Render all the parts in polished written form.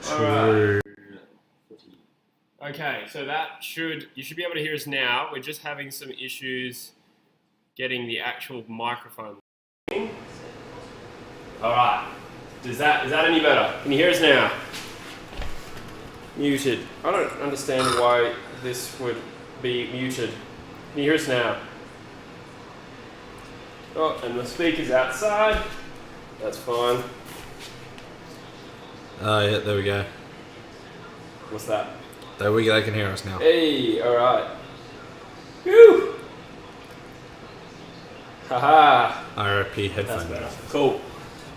True. Okay, so you should be able to hear us now. We're just having some issues getting the actual microphone. Alright. Is that any better? Can you hear us now? Muted. I don't understand why this would be muted. Can you hear us now? Oh, and the speaker's outside. That's fine. Yeah, there we go. What's that? There we go, they can hear us now. Hey, alright. Whew! Haha. RIP That's headphones. better. Cool.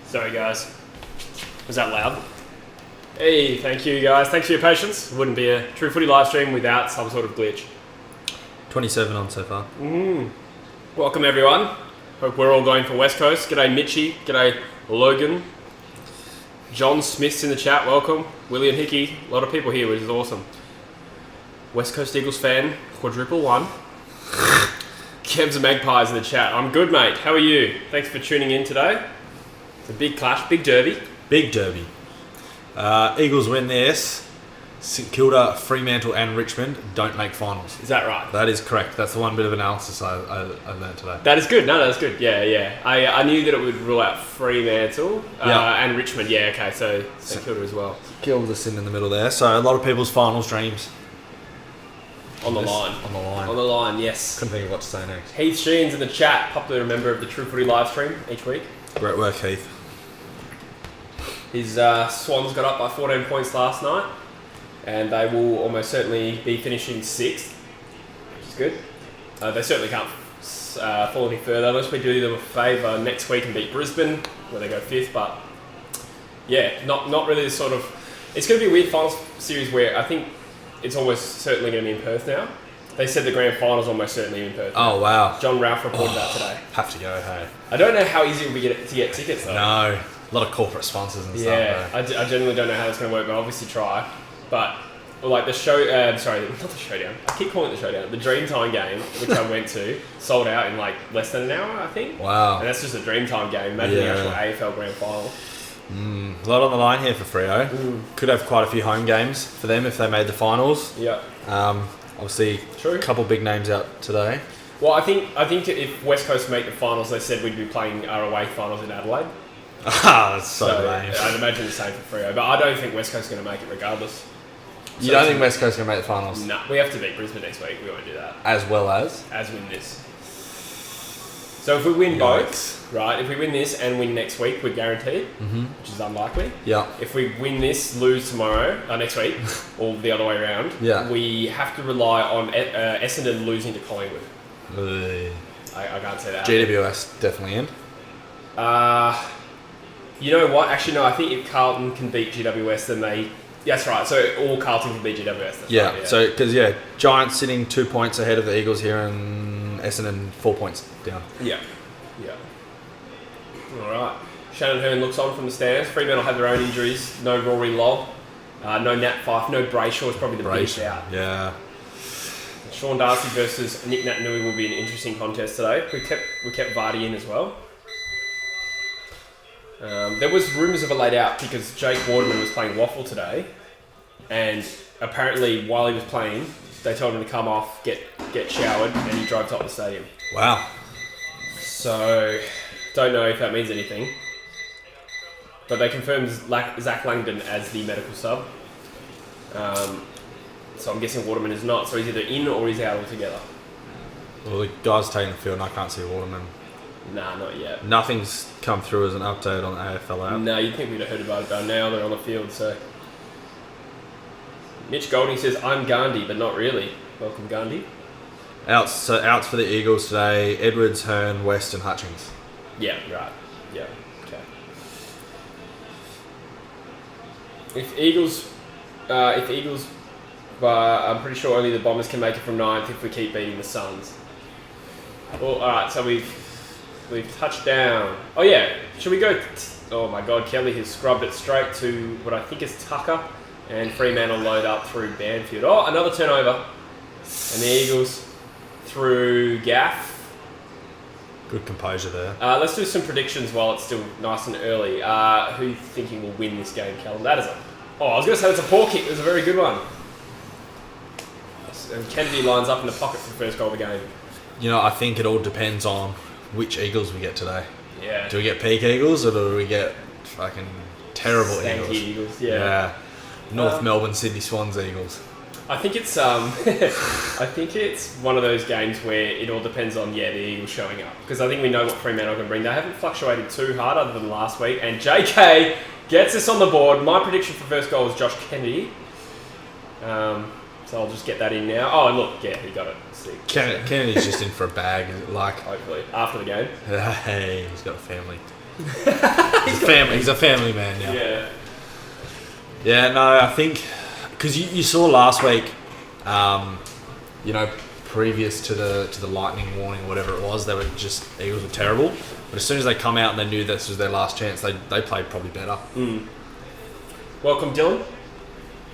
Sorry guys. Was that loud? Hey, thank you guys. Thanks for your patience. It wouldn't be a True Footy live stream without some sort of glitch. 27 on so far. Welcome everyone. Hope we're all going for West Coast. G'day Mitchie. G'day Logan. John Smith's in the chat. Welcome. William Hickey. A lot of people here, which is awesome. West Coast Eagles fan. Quadruple one. Kev's and Magpies in the chat. I'm good, mate. How are you? Thanks for tuning in today. It's a big clash. Big derby. Big derby. Eagles win this. St Kilda, Fremantle and Richmond don't make finals. Is that right? That is correct. That's the one bit of analysis I learned today. That is good. No, that's good. Yeah. I knew that it would rule out Fremantle and Richmond. Yeah, okay. So St Kilda as well. Kilda sitting in the middle there. So a lot of people's finals dreams. On the line. On the line. On the line, yes. Couldn't think of what to say next. Heath Sheen's in the chat. Popular member of the True Footy live stream each week. Great work, Heath. His Swans got up by 14 points last night. And they will almost certainly be finishing 6th, which is good. They certainly can't fall any further unless we do them a favour next week and beat Brisbane, where they go 5th. But yeah, not really the sort of... It's going to be a weird finals series where I think it's almost certainly going to be in Perth now. They said the grand final's almost certainly in Perth. Oh, wow. John Ralph reported that today. Have to go, hey. I don't know how easy it will be to get tickets though. No. A lot of corporate sponsors and stuff. Yeah, I genuinely don't know how that's going to work, but obviously try. But... like the show, sorry, not the showdown. I keep calling it the showdown. The Dreamtime game, which I went to, sold out in like less than an hour, I think. Wow. And that's just a Dreamtime game. Imagine the actual AFL Grand Final. A lot on the line here for Freo. Could have quite a few home games for them if they made the finals. Yeah. Obviously, a couple big names out today. Well, I think if West Coast make the finals, they said we'd be playing our away finals in Adelaide. That's so lame. I'd imagine the same for Freo, but I don't think West Coast is going to make it regardless. You don't think West Coast is going to make the finals? No, we have to beat Brisbane next week. We won't do that. As well as? As win this. So if we win both, right, if we win this and win next week, we're guaranteed, which is unlikely. Yeah. If we win this, lose tomorrow, next week, or the other way around, we have to rely on Essendon losing to Collingwood. I can't say that. GWS definitely in. You know what? Actually, no, I think if Carlton can beat GWS, then they... That's right. So all Carlton can beat GWS. That's yeah. Right, yeah. So because Giants sitting 2 points ahead of the Eagles here, and Essendon 4 points down. Yeah. All right. Shannon Hearn looks on from the stands. Fremantle have their own injuries. No Rory Lobb, no Nat Fyfe, no Brayshaw is probably the biggest out. Yeah. Sean Darcy versus Nick Natanui will be an interesting contest today. We kept Vardy in as well. There was rumours of a laid out because Jake Waterman was playing Waffle today, and apparently while he was playing, they told him to come off, get showered, and he drove top the stadium. Wow. So, don't know if that means anything, but they confirmed Zach Langdon as the medical sub. So I'm guessing Waterman is not, so he's either in or he's out altogether. Well, the guy's taking the field and I can't see Waterman. Nah, not yet. Nothing's come through as an update on the AFL app. No, you'd think we'd have heard about it by now. They're on the field, so... Mitch Golding says, I'm Gandhi, but not really. Welcome, Gandhi. Outs for the Eagles today. Edwards, Hearn, West and Hutchings. Yeah, right. Yeah, okay. If Eagles... I'm pretty sure only the Bombers can make it from 9th if we keep beating the Suns. Well, alright, so we've touched down. Oh yeah, should we go... oh my god, Kelly has scrubbed it straight to what I think is Tucker, and Fremantle load up through Banfield. Oh, another turnover. And the Eagles through Gaff. Good composure there. Let's do some predictions while it's still nice and early. Who you thinking will win this game, Callum? That is a Oh, I was going to say it's a poor kick. It was a very good one. And Kennedy lines up in the pocket for the first goal of the game. You know, I think it all depends on which Eagles we get today. Yeah. Do we get peak Eagles or do we get fucking terrible Stanky Eagles? Eagles, yeah. North Melbourne, Sydney Swans Eagles. I think it's I think it's one of those games where it all depends on the Eagles showing up, because I think we know what Fremantle can bring. They haven't fluctuated too hard other than last week, and JK gets us on the board. My prediction for first goal is Josh Kennedy. So I'll just get that in now. Oh, and look, yeah, he got it. Kennedy's just in for a bag, like hopefully after the game. Hey, he's got a family. He's a family man now. Yeah. Yeah, no, I think because you saw last week, you know, previous to the lightning warning, whatever it was, Eagles were terrible. But as soon as they come out and they knew this was their last chance, they played probably better. Welcome, Dylan.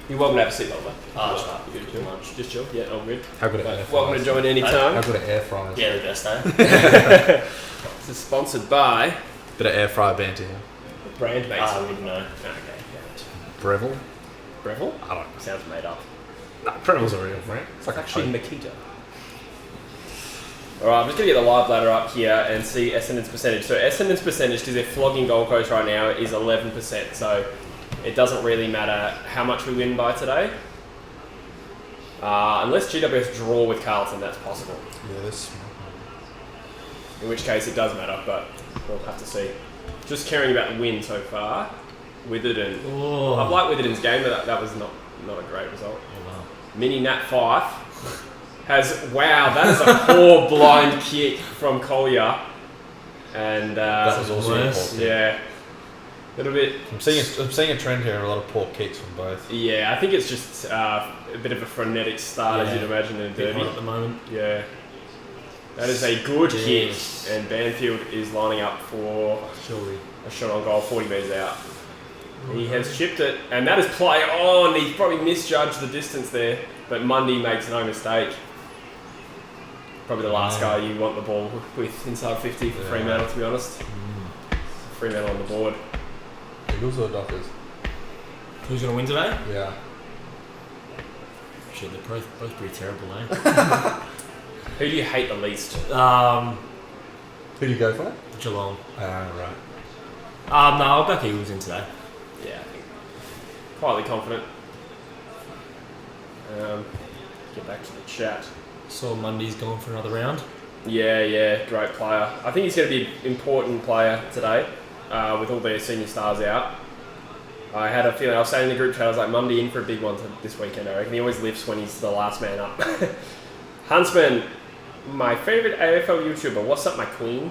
You're welcome to have a seat, Oliver. You good too much. Just chill. Yeah, all good. How good at air Welcome to join any time. How good at air fryers? Yeah, the best, eh? This is sponsored by Bit of air fryer banter here. brand mates. I wouldn't know. Okay. Breville? Breville? I don't know. Sounds made up. No, Breville's a real brand. It's like actually Makita. Alright, I'm just going to get the live ladder up here and see Essendon's percentage. So Essendon's percentage, because they're flogging Gold Coast right now, is 11%. So it doesn't really matter how much we win by today. Unless GWS draw with Carlton, that's possible. Yeah, this. In which case it does matter, but we'll have to see. Just caring about the win so far. Witherden. Oh. I've liked Witherden's game, but that was not a great result. Oh, wow. Mini Nat Fife that is a poor blind kick from Collier. And That was also important. yeah. A little bit. I'm seeing a trend here, a lot of poor kicks from both. Yeah, I think it's just a bit of a frenetic start, as you'd imagine in a Bit hot derby. at the moment. Yeah. That is a good kick, and Banfield is lining up for Surely. a shot on goal 40 metres out. He has chipped it, and that is play on. He's probably misjudged the distance there, but Mundy makes no mistake. Probably the last guy you want the ball with inside 50 for Fremantle, to be honest. Fremantle on the board. Eagles or Dockers? Who's going to win today? Yeah. Shit, they're both pretty terrible, eh? Who do you hate the least? Who do you go for? Geelong. Right. No, I'll back Eagles in today. Yeah, I think quietly confident. Get back to the chat. Saw Mundy's going for another round. Yeah, great player. I think he's going to be an important player today, with all their senior stars out. I had a feeling, I was saying in the group chat, I was like, Mundy in for a big one this weekend, I reckon. He always lifts when he's the last man up. Huntsman, my favourite AFL YouTuber, what's up, my queen?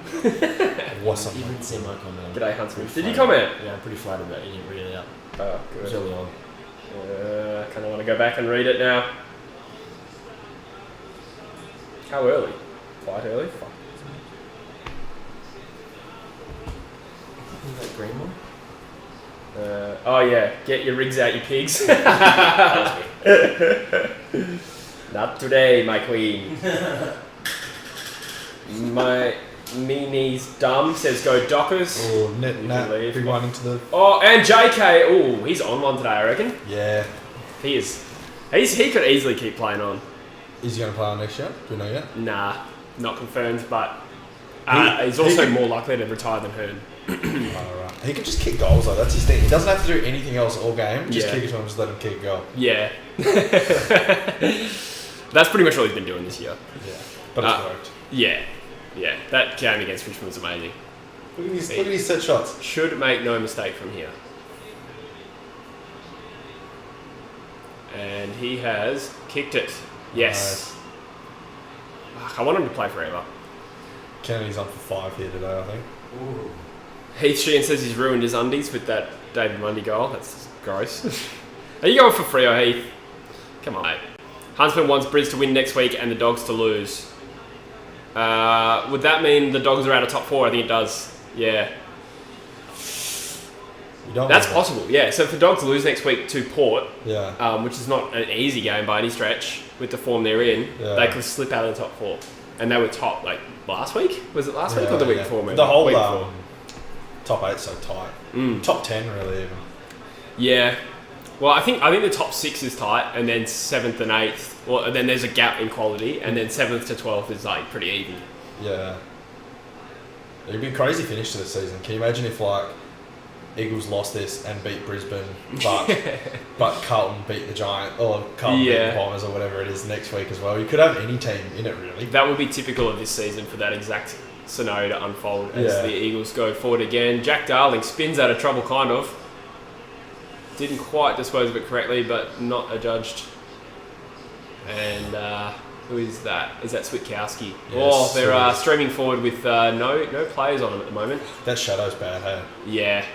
What's up? You didn't see my comment. G'day, Huntsman. Did you comment? Yeah, I'm pretty flattered that you didn't read it out. Oh, It was good. early on. Kind of want to go back and read it now. How early? Quite early? Fuck. That green one? Oh yeah, get your rigs out, you pigs. Not today, my queen. My meanie's dumb says go Dockers. Oh, Nat, leave. rewinding to the. Oh, and JK. Oh, he's on one today, I reckon. Yeah. He is. He could easily keep playing on. Is he going to play on next year? Do we know yet? Nah, not confirmed, but He he's also could- more likely to retire than Hearn. Oh, right. He can just kick goals though. That's his thing. He doesn't have to do anything else all game. Just Yeah. kick it to him. Just let him kick a goal. Yeah. That's pretty much all he's been doing this year. Yeah. But it's worked. Yeah. That game against Richmond was amazing. Look at his set shots. Should make no mistake from here. And he has kicked it. Yes. Fuck, I want him to play forever. Kennedy's on for 5 here today, I think. Ooh. Heath Sheehan says he's ruined his undies with that David Mundy goal. That's gross. Are you going for Freo, Heath? Come on, mate. Huntsman wants Briz to win next week and the Dogs to lose. Would that mean the Dogs are out of top 4? I think it does. Yeah. You don't That's want possible, yeah. So if the Dogs lose next week to Port, that. Yeah. which is not an easy game by any stretch with the form they're in, Yeah. they could slip out of the top 4. And they were top, like, last week? Was it last week or the week before, man? The whole week before. top 8's so tight. Mm. Top 10 really even. Yeah. Well, I think the top 6 is tight, and then 7th and 8th. Well, and then there's a gap in quality, and then 7th to 12th is like pretty even. Yeah. It'd be a crazy finish to the season. Can you imagine if like Eagles lost this and beat Brisbane, but Carlton beat the Giants, or Carlton beat the Bombers, or whatever it is next week as well? You could have any team in it, really. That would be typical of this season for that exact scenario to unfold as the Eagles go forward again. Jack Darling spins out of trouble, kind of. Didn't quite dispose of it correctly, but not adjudged. And who is that? Is that Switkowski? Yes, they're streaming forward with no players on them at the moment. That shadow's bad, hey? Yeah.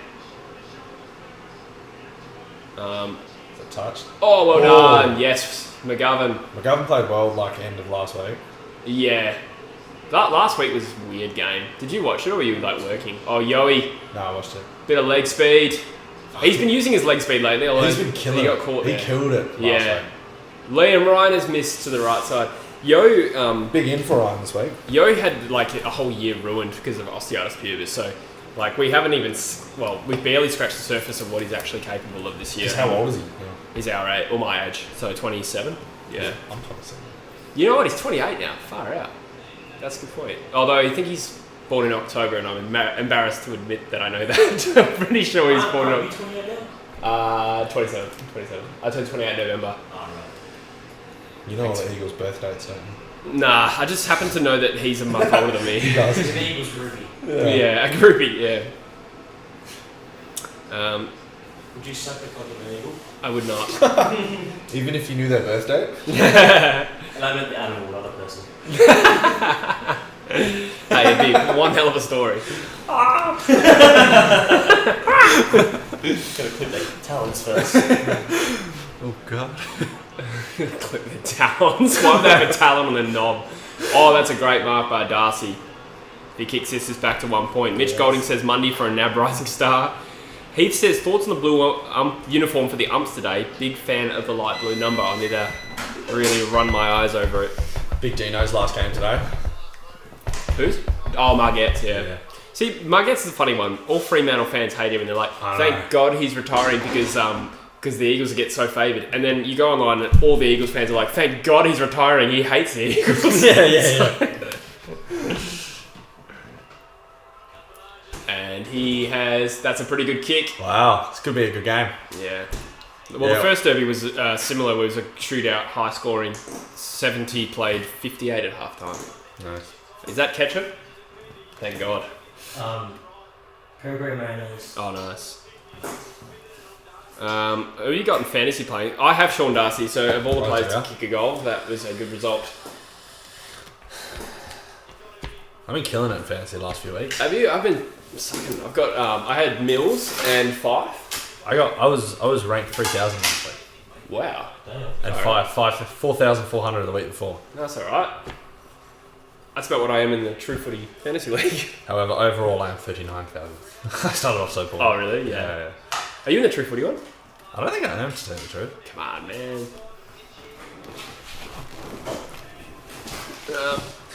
Is it touched? Oh, well done. Yes, McGovern. McGovern played well, like, end of last week. Yeah. That last week was a weird game. Did you watch it, or were you, like, working? Oh, Yoey. No, I watched it. Bit of leg speed. He's been using his leg speed lately. He's been killing he got caught He there. killed it last week. Liam Ryan has missed to the right side. Yo, big in for Ryan this week. Yo had like a whole year ruined because of osteitis pubis. So, like, we haven't even we've barely scratched the surface of what he's actually capable of this year. How old is he? He's our age, or my age, so 27. Yeah, I'm 27. You know what? He's 28 now. Far out. That's a good point. Although I think he's born in October, and I'm embarrassed to admit that I know that. I'm pretty sure he's born in Are you 28 now? 27. I turned 28 in November. Oh, right. You know all the Eagles' birth dates, don't you? Nah, I just happen to know that he's a month older than me. He does. He's an Eagles groupie. Yeah, a groupie, yeah. Would you suck the cock of an eagle? I would not. Even if you knew their birth date? And I meant the animal, not the person. Hey, it'd be one hell of a story. Gotta clip their talons first. Oh, God. Clip the talons. Why would they have a talon on the knob? Oh, that's a great mark by Darcy. He kicks this back to 1 point. Mitch Golding says Monday for a NAB Rising Star. Heath says thoughts on the blue uniform for the umps today. Big fan of the light blue number. I need to really run my eyes over it. Big Dino's last game today. Whose? Oh, Margette's, yeah. See, Margette's is a funny one. All Fremantle fans hate him, and they're like, thank God he's retiring because the Eagles get so favoured. And then you go online and all the Eagles fans are like, thank God he's retiring, he hates the Eagles. Yeah. And that's a pretty good kick. Wow, this could be a good game. Yeah. Well, the first derby was similar. It was a shootout, high scoring. 70 played 58 at halftime. Nice. Is that ketchup? Thank God. Peregrine mayonnaise. Oh, nice. Who you got in fantasy playing? I have Sean Darcy, so of all the players to kick a goal, that was a good result. I've been killing it in fantasy the last few weeks. Have you? I've been sucking. I've got. I had Mills and Fife. I was ranked 3,000 last week. Wow. Damn. And 4,400 the week before. That's all right. That's about what I am in the True Footy Fantasy League. However, overall I am 39,000. I started off so poor. Oh, really? Yeah. Are you in the True Footy one? I don't think I am, to tell you the truth. Come on, man.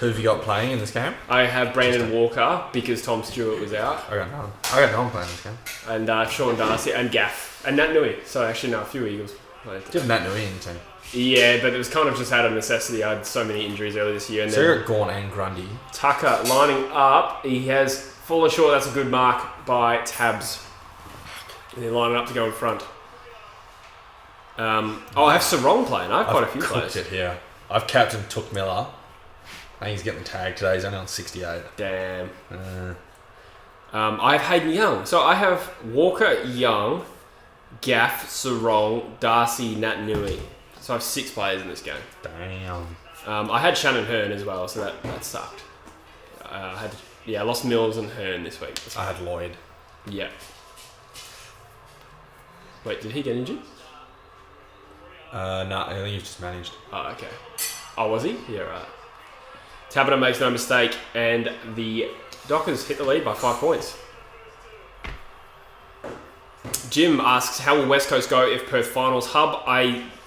Who have you got playing in this game? I have Brandon Walker because Tom Stewart was out. I got none. I got no one playing this game. And Sean Darcy and Gaff. And Nat Nui. So actually, no, a few Eagles played. Do you have Nat Nui in the team? Yeah, but it was kind of just out of necessity. I had so many injuries earlier this year. And So then you're at Gawn and Grundy. Tucker lining up. He has fallen short. That's a good mark by Tabs. And they're lining up to go in front. I have Sarong playing. I have quite a few players. It here. I've captain Took Miller. I think he's getting tagged today. He's only on 68. Damn. I have Hayden Young. So I have Walker, Young, Gaff, Sarong, Darcy, Nat Nui. So I have 6 players in this game. Damn. I had Shannon Hearn as well, so that sucked. I lost Mills and Hearn this week. I had Lloyd. Yeah. Wait, did he get injured? No, I think he's just managed. Oh, okay. Oh, was he? Yeah, right. Tabata makes no mistake, and the Dockers hit the lead by 5 points. Jim asks, how will West Coast go if Perth finals hub?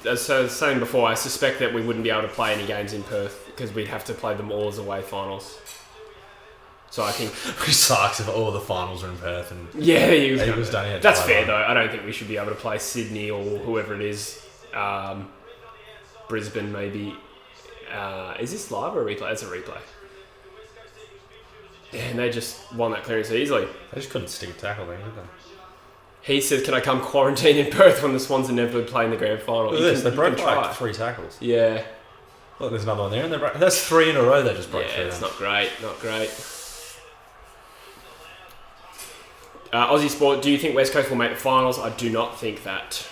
As I was saying before, I suspect that we wouldn't be able to play any games in Perth because we'd have to play them all as away finals. So I think... Which sucks if all the finals are in Perth and Yeah, Eagles don't have to that's play fair, one. though. I don't think we should be able to play Sydney or whoever it is. Brisbane, maybe. Is this live or a replay? It's a replay. Yeah, and they just won that clearance easily. They just couldn't stick a tackle there, did they? He says, can I come quarantine in Perth when the Swans inevitably play in the grand final? Look at this, they broke like 3 tackles. Yeah. Look, there's another one there, and that's 3 in a row they just broke Yeah, through. it's not great, not great. Aussie Sport, do you think West Coast will make the finals? I do not think that.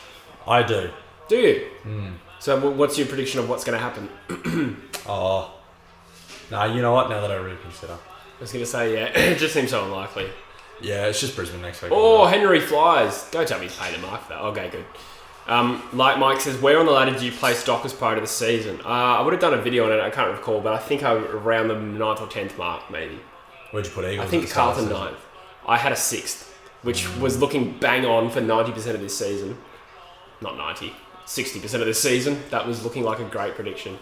I do. Do you? So what's your prediction of what's going to happen? Oh. Nah, you know what? Now that I reconsider. I was going to say, yeah, it just seems so unlikely. Yeah, it's just Brisbane next week. Oh, Henry flies. Don't tell me he's paid a mark for that. Okay, good. Like Mike says, where on the ladder did you place Dockers prior to the season? I would have done a video on it, I can't recall, but I think I around the 9th or 10th mark, maybe. Where'd you put Eagles? I think Carlton 9th. I had a 6th, which was looking bang on for 90% of this season. Not 90, 60% of this season. That was looking like a great prediction.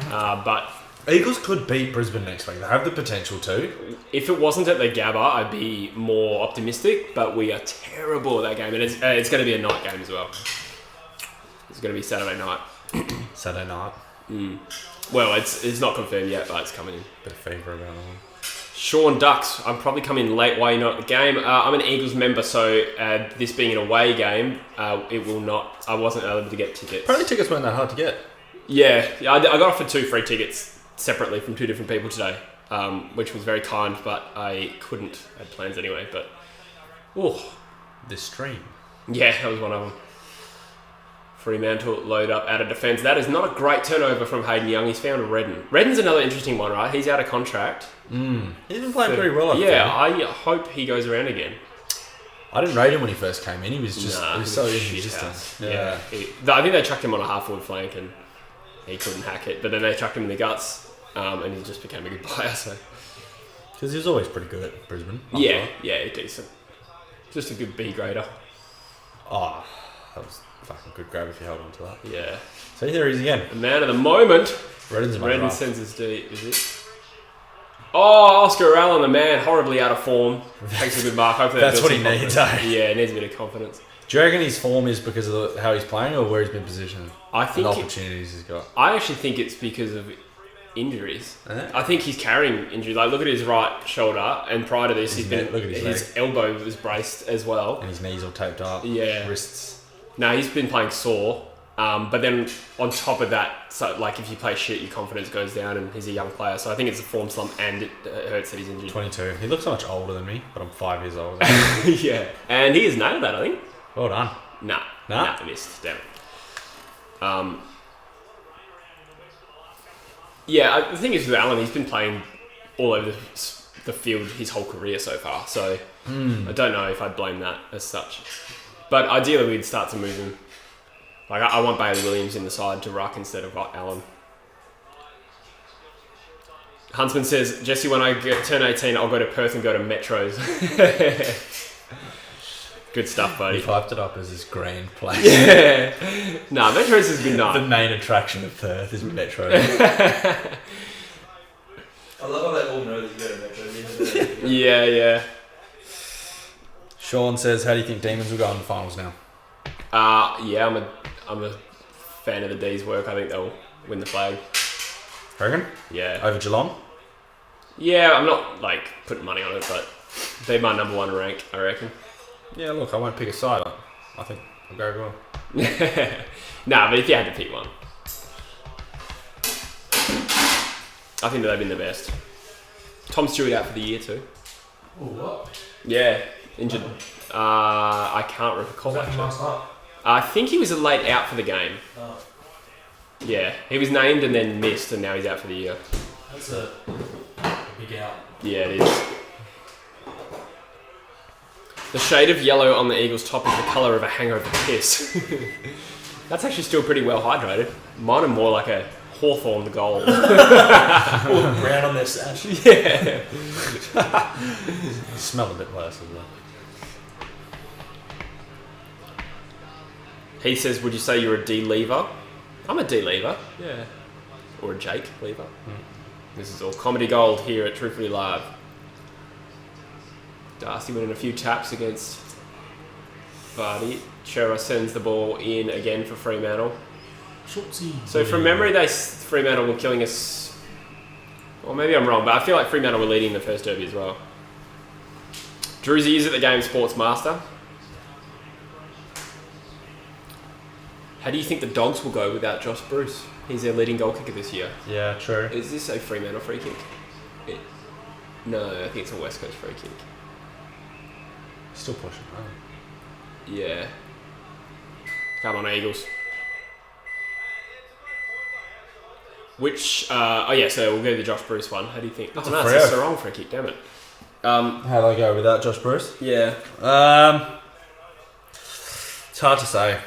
But Eagles could beat Brisbane next week. They have the potential to. if it wasn't at the Gabba, I'd be more optimistic, but we are terrible at that game, and it's going to be a night game as well. It's going to be Saturday night. Saturday night. Well, it's not confirmed yet, but it's coming in. Bit of fever about that one. Sean Ducks, I'm probably coming late while you're not at the game. I'm an Eagles member, so this being an away game, it will not. I wasn't able to get tickets. Apparently tickets weren't that hard to get. Yeah, I got offered 2 free tickets separately from 2 different people today, which was very kind, but I couldn't. I had plans anyway, but... Oh, This stream. yeah, that was one of them. Fremantle load up out of defence. That is not a great turnover from Hayden Young. He's found Redden. Redden's another interesting one, right? He's out of contract. He's been playing pretty well, I I hope he goes around again. I didn't rate him when he first came in. He was just he was so shit inconsistent. house. Yeah. I think they chucked him on a half-forward flank and he couldn't hack it. But then they chucked him in the guts and he just became a good player. So Because he was always pretty good at Brisbane. yeah, decent. Just a good B grader. Oh, that was fucking good grab if you held on to that. Yeah. So there he is again. The man of the moment. Redden's a Redden sends us deep, is it? Oh, Oscar Allen, the man, horribly out of form. Takes a good mark. Hopefully That's builds what he some needs, confidence. eh? Yeah, needs a bit of confidence. Do you reckon his form is because of how he's playing or where he's been positioned? I And think the opportunities he's got. I actually think it's because of injuries. Eh? I think he's carrying injuries. Like, look at his right shoulder, and prior to this, Look at his his elbow was braced as well. And his knees all taped up. Yeah. Wrists. No, he's been playing sore. But then on top of that, so like if you play shit, your confidence goes down, and he's a young player. So I think it's a form slump, and it hurts that he's injured. 22. He looks so much older than me, but I'm 5 years older. Yeah, and he has nailed that, I think. Well done. Nah, missed. Damn it. Yeah, the thing is with Allen, he's been playing all over the field his whole career so far. So I don't know if I'd blame that as such. But ideally, we'd start to move him. Like I want Bailey Williams in the side to ruck instead of Allen. Huntsman says, Jesse, when I turn 18, I'll go to Perth and go to Metros. Good stuff, buddy. He hyped it up as his grand place. Yeah. Nah, Metros is good enough. The main attraction of Perth is Metro. I love how they all know that you go to Metro. Yeah. Sean says, how do you think Demons will go in the finals now? Yeah, I'm a fan of the D's work. I think they'll win the flag. Reckon? Yeah. Over Geelong? Yeah, I'm not like putting money on it, but they're my number 1 rank, I reckon. Yeah, look, I won't pick a side. I think I'll go well. Nah, but if you had to pick one, I think they've been the best. Tom Stewart out for the year too. Oh, what? Yeah, injured. I can't recall Last actually. night. I think he was late out for the game. Oh, Yeah, he was named and then missed, and now he's out for the year. that's a big out. Yeah, it is. The shade of yellow on the Eagles' top is the colour of a hangover piss. That's actually still pretty well hydrated. Mine are more like a Hawthorn gold. Brown on their sash. Yeah. They smell a bit worse as well. He says, would you say you're a D-lever? I'm a D-lever. Yeah. Or a Jake lever. This is all comedy gold here at True Footy Live. Darcy winning a few taps against Vardy. Chera sends the ball in again for Fremantle. So from memory, Fremantle were killing us. Or maybe I'm wrong, but I feel like Fremantle were leading the first derby as well. Druzy is at the game sports master. How do you think the Dogs will go without Josh Bruce? He's their leading goal kicker this year. Yeah, true. Is this a Fremantle free kick? No, I think it's a West Coast free kick. Still pushing, right? Yeah. Come on, Eagles. Which, so we'll go to the Josh Bruce one. How do you think? That's oh, a no, Freo. it's a Sarong free kick, damn it. How do I go without Josh Bruce? Yeah. It's hard to say.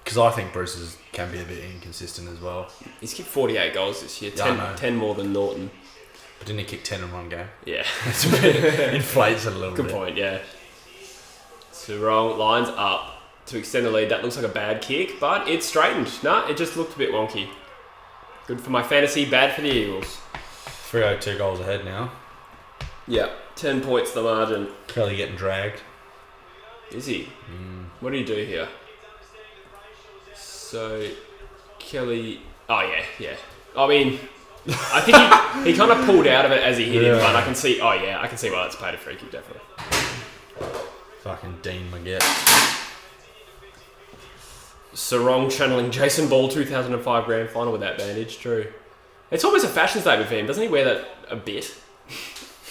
Because I think Bruce can be a bit inconsistent as well. He's kicked 48 goals this year, Yeah, 10 more than Norton. But didn't he kick 10 in one game? Yeah. It's a bit, inflates it a little Good bit. point, yeah. Sarong lines up to extend the lead. That looks like a bad kick, but it's straightened. No, it just looked a bit wonky. Good for my fantasy, bad for the Eagles. 302 goals ahead now. Yeah, 10 points the margin. Kelly getting dragged. Is he? What do you do here? So, Kelly... Oh, yeah. I mean, I think he kind of pulled out of it as he hit him, but I can see... Oh, yeah, I can see why that's played a free kick, definitely. Fucking Dean Maggett. Sarong channeling Jason Ball 2005 grand final with that bandage, true. It's almost a fashion statement for him, doesn't he wear that a bit?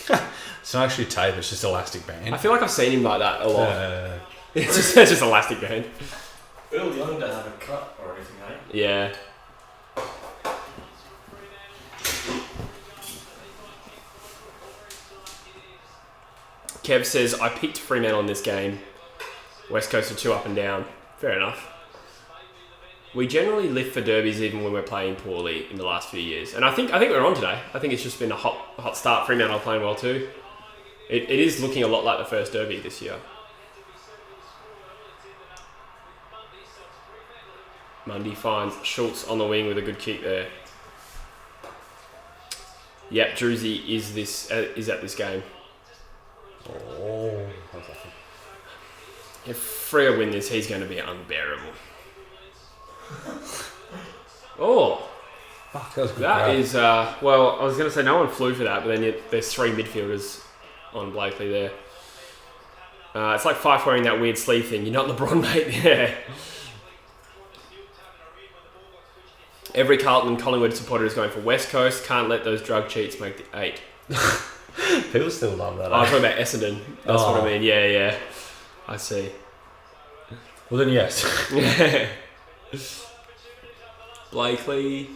It's not actually tape, it's just elastic band. I feel like I've seen him like that a lot. It's just elastic band. Early young to have a cut or anything, eh? Yeah. Kev says, I picked Fremantle in this game. West Coast are 2 up and down. Fair enough. We generally lift for derbies even when we're playing poorly in the last few years. And I think we're on today. I think it's just been a hot start. Fremantle are playing well too. It is looking a lot like the first derby this year. Mundy finds Schultz on the wing with a good kick there. Yep, Druzy is at this game. Oh, If Freo win this, he's going to be unbearable. Oh, fuck, that was good. that is well. I was going to say no one flew for that, but then there's 3 midfielders on Blakely there. It's like Fife wearing that weird sleeve thing. You're not LeBron, mate. Yeah. Every Carlton and Collingwood supporter is going for West Coast. Can't let those drug cheats make the 8. People still love that. I'm talking about Essendon. That's what I mean. Yeah. I see. Well then, yes. Blakely.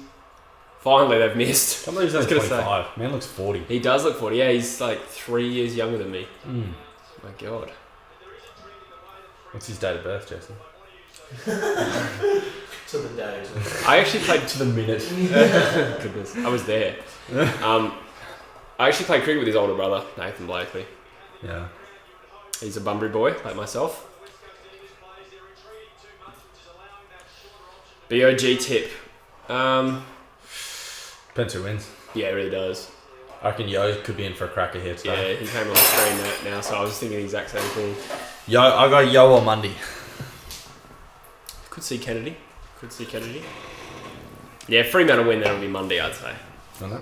Finally, they've missed. Can't believe he's only I was gonna 25. Man looks 40. He does look 40. Yeah, he's like 3 years younger than me. My God. What's his date of birth, Jason? To the day. I actually played To the minute. Goodness, I was there. I actually played cricket with his older brother, Nathan Blakely. Yeah. He's a Bunbury boy, like myself. BOG tip. Depends who wins. Yeah, it really does. I reckon Yo could be in for a cracker here today. Yeah, he came on the screen now, so I was thinking the exact same thing. Yo, I got Yo or Mundy. Could see Kennedy. Yeah, Fremantle win, that'll be Monday, I'd say. On that?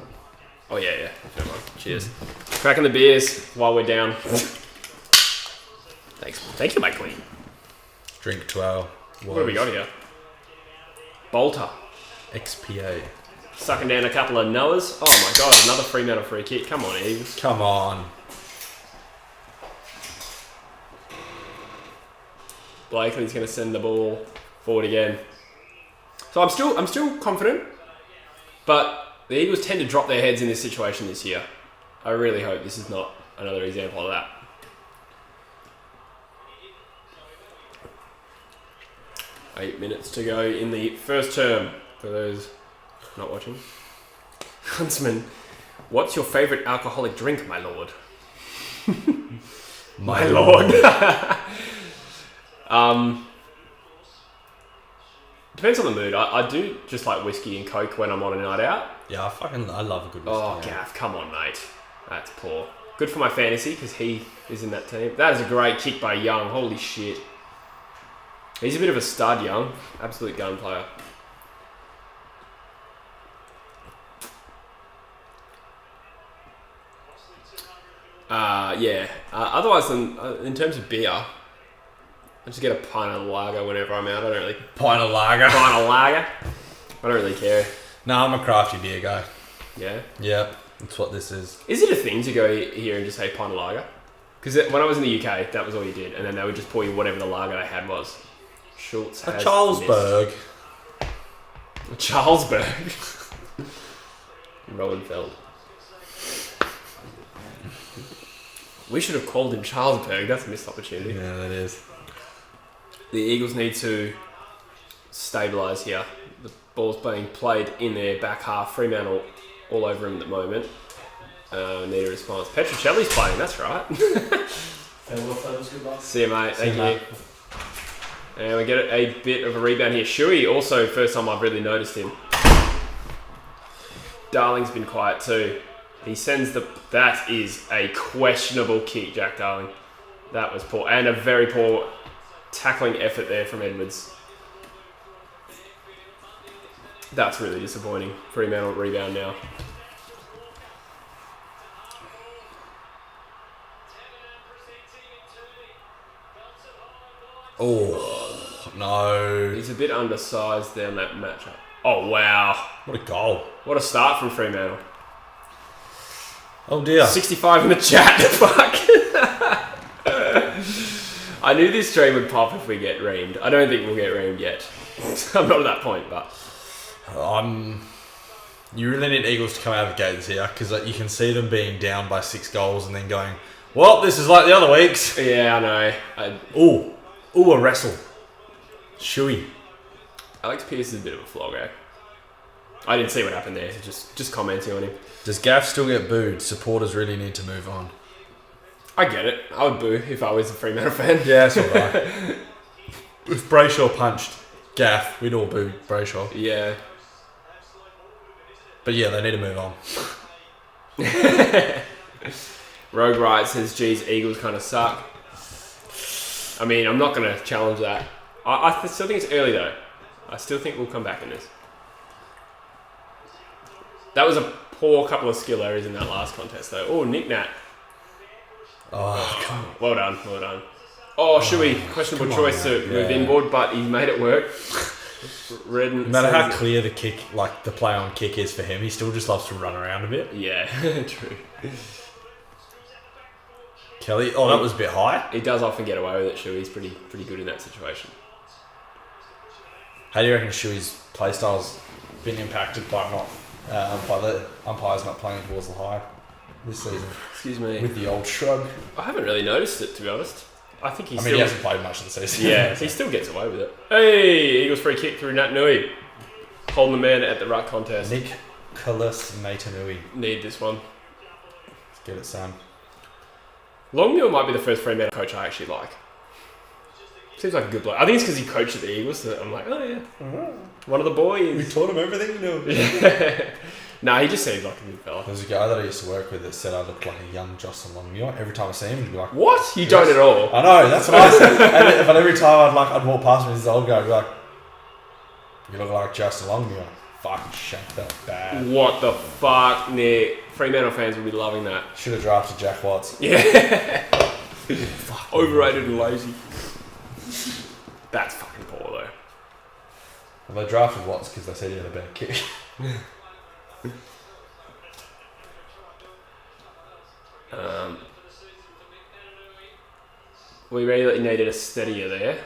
Oh, yeah. Never mind. Cheers. Cracking the beers while we're down. Thanks. Thank you, Mike Lee. Drink 12. What have we got here? Bolter. XPA. Sucking down a couple of Noahs. Oh, my God. Another Fremantle free kick. Come on, Eagles. Come on. Blakely's going to send the ball forward again. So I'm still confident, but the Eagles tend to drop their heads in this situation this year. I really hope this is not another example of that. Eight minutes to go in the first term for those not watching. Huntsman, what's your favourite alcoholic drink, my lord? My lord. Depends on the mood. I do just like whiskey and coke when I'm on a night out. Yeah, I love a good whiskey. Oh, yeah. Gaff, come on, mate. That's poor. Good for my fantasy because he is in that team. That is a great kick by Young. Holy shit. He's a bit of a stud, Young. Absolute gun player. Yeah. Otherwise, in terms of beer, I just get a pint of lager whenever I'm out. I don't really... Pint of lager. Pint of lager. I don't really care. No, I'm a crafty beer guy. Yeah? Yep, that's what this is. Is it a thing to go here and just say pint of lager? Because when I was in the UK, that was all you did. And then they would just pour you whatever the lager they had was. Schultz has A Charlesberg. missed. A Charlesberg. Rowenfeld. We should have called him Charlesberg. That's a missed opportunity. Yeah, that is. The Eagles need to stabilise here. The ball's being played in their back half. Fremantle all over him at the moment. Need a response. Petruccelli's playing, that's right. See you, mate. Thank you. And we get a bit of a rebound here. Shuey, also first time I've really noticed him. Darling's been quiet too. He sends the... That is a questionable kick, Jack Darling. That was poor. And a very poor tackling effort there from Edwards. That's really disappointing. Fremantle rebound now. Oh, no. He's a bit undersized there in that matchup. Oh, wow. What a goal. What a start from Fremantle. Oh, dear. 65 in the chat. Fuck. I knew this stream would pop if we get reamed. I don't think we'll get reamed yet. I'm not at that point, but... You really need Eagles to come out of the gates here because you can see them being down by 6 goals and then going, well, this is like the other weeks. Yeah, I know. Ooh, a wrestle. Shuey. Alex Pearce is a bit of a flog, eh? I didn't see what happened there. Just commenting on him. Does Gaff still get booed? Supporters really need to move on. I get it. I would boo if I was a Fremantle fan. Yeah, that's all right. If Brayshaw punched Gaff, we'd all boo Brayshaw. Yeah. But yeah, they need to move on. Rogue Wright says, geez, Eagles kind of suck. I mean, I'm not going to challenge that. I still think it's early, though. I still think we'll come back in this. That was a poor couple of skill areas in that last contest, though. Oh, Nick Nat. Oh, come on. Well done. Oh, Shuey, questionable choice to move inboard, but he made it work. Redden. No matter how clear the kick, like the play on kick is for him, he still just loves to run around a bit. Yeah, true. Kelly, that was a bit high. He does often get away with it, Shuey's pretty good in that situation. How do you reckon Shuey's playstyle's been impacted by by the umpires not playing towards the high this season? Excuse me. With the old shrug. I haven't really noticed it, to be honest. I think he hasn't played much of the season. Yeah, he still gets away with it. Hey, Eagles free kick through Nat Nui. Holding the man at the ruck contest. Nicholas Naitanui. Need this one. Let's get it, son. Longmuir might be the first Fremantle coach I actually like. Seems like a good bloke. I think it's because he coached at the Eagles, so I'm like, oh yeah. One of the boys. We taught him everything to know. Yeah. Nah, he just seems like a good fella. There's a guy that I used to work with that said I looked like a young Jocelyn Longmuir. Every time I see him, he'd be like, what? You don't at all. I know, that's what I said. But every time I'd walk past him, this old guy would be like, you look like Justin Longmuir. Fucking shanked that bad. What the fuck, Nick? Fremantle fans will be loving that. Should have drafted Jack Watts. Yeah. Overrated and lazy. That's fucking poor though. Well, they drafted Watts because they said he had a better kick. We really needed a steadier there.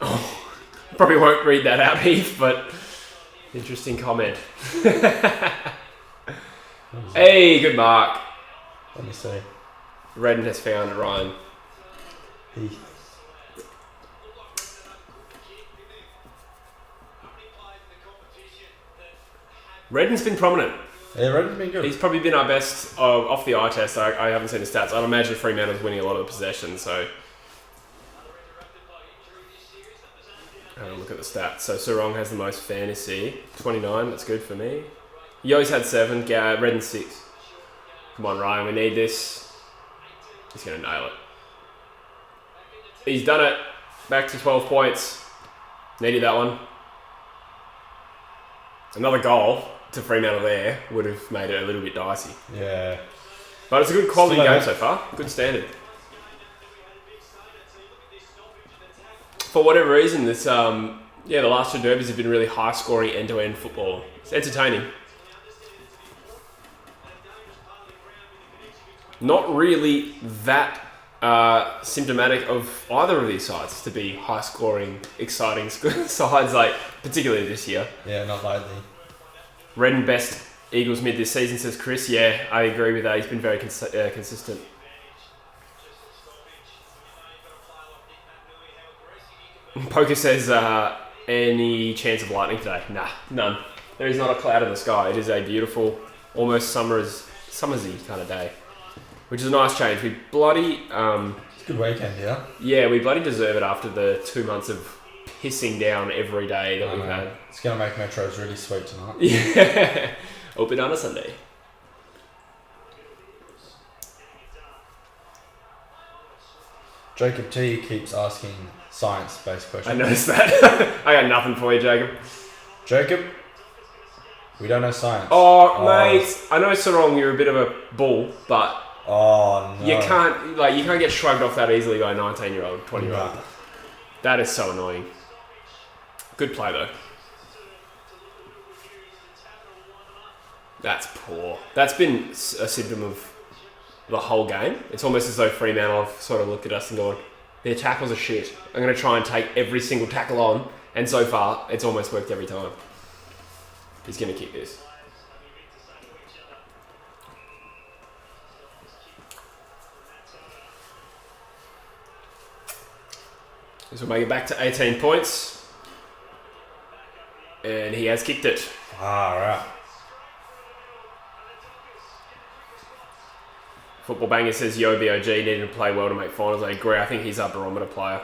Oh, probably won't read that out, Heath, but interesting comment. Hey, good mark. Let me see. Redden has found Ryan. Redden's been prominent. Yeah, Redden's been good. He's probably been our best off the eye test. I haven't seen the stats. I'd imagine Fremantle's winning a lot of the possessions, so... having a look at the stats. So Sarong has the most fantasy, 29. That's good for me. Yo's had 7. Redden 6. Come on, Ryan. We need this. He's going to nail it. He's done it. Back to 12 points. Needed that one. Another goal to Fremantle there would have made it a little bit dicey. Yeah. But it's a good quality game so far. Good standard. For whatever reason, this the last 2 derbies have been really high-scoring end-to-end football. It's entertaining. Not really that symptomatic of either of these sides to be high-scoring, exciting sides, like particularly this year. Yeah, not lately. Redden best Eagles mid this season, says Chris. Yeah, I agree with that. He's been very consistent. Poker says, any chance of lightning today? Nah, none. There is not a cloud in the sky. It is a beautiful, almost summersy kind of day, which is a nice change. We bloody... It's a good weekend, yeah? Yeah, we bloody deserve it after the 2 months of pissing down every day that we've had. It's going to make Metros really sweet tonight. Yeah. Open on a Sunday. Jacob T keeps asking science-based questions. I noticed that. I got nothing for you, Jacob. Jacob, we don't know science. Oh, mate. I know Sarong, you're a bit of a bull, but no. you can't get shrugged off that easily by a 19-year-old, 20-year-old. No. That is so annoying. Good play, though. That's poor. That's been a symptom of the whole game. It's almost as though Fremantle have sort of looked at us and gone, their tackles are shit. I'm going to try and take every single tackle on. And so far, it's almost worked every time. He's going to kick this. This will make it back to 18 points. And he has kicked it. Right. Football Banger says Yo BOG needed to play well to make finals. I agree. I think he's our barometer player.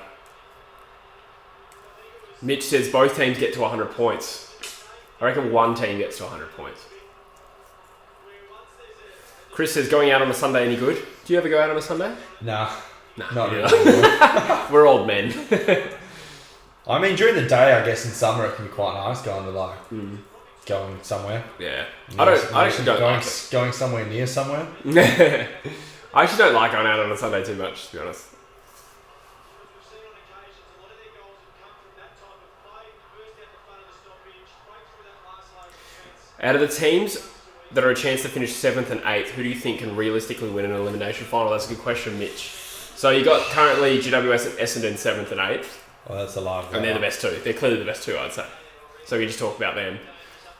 Mitch says both teams get to 100 points. I reckon one team gets to 100 points. Chris says going out on a Sunday any good? Do you ever go out on a Sunday? Nah. Not yeah. really. We're old men. I mean, during the day, I guess in summer it can be quite nice going to going somewhere. Yeah. I actually don't like it. Going somewhere near somewhere. I actually don't like going out on a Sunday too much, to be honest. Out of the teams that are a chance to finish 7th and 8th, who do you think can realistically win an elimination final? That's a good question, Mitch. So you got currently GWS and Essendon 7th and 8th. Oh, that's a lot. And they're the best 2. They're clearly the best 2, I'd say. So we just talk about them.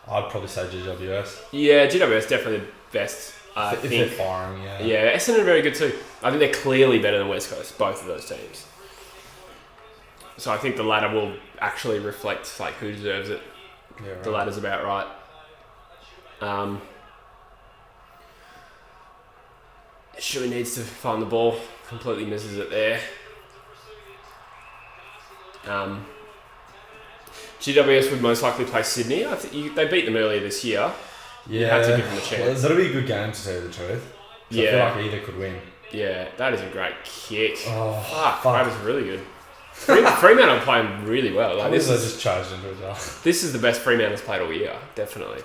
I'd probably say GWS. Yeah, GWS definitely the best. I think they're firing, yeah. Yeah, Essendon are very good too. I think they're clearly better than West Coast, both of those teams. So I think the ladder will actually reflect like who deserves it. Yeah, right. The ladder's about right. Shui needs to find the ball. Completely misses it there. GWS would most likely play Sydney. They beat them earlier this year. Yeah. You have to give them a chance. Well, that'll be a good game to tell you the truth. So I feel like either could win. Yeah, that is a great kick. Oh, fuck. That was really good. Fremantle are playing really well. Like, this just charged into it. This is the best Fremantle's played all year, definitely.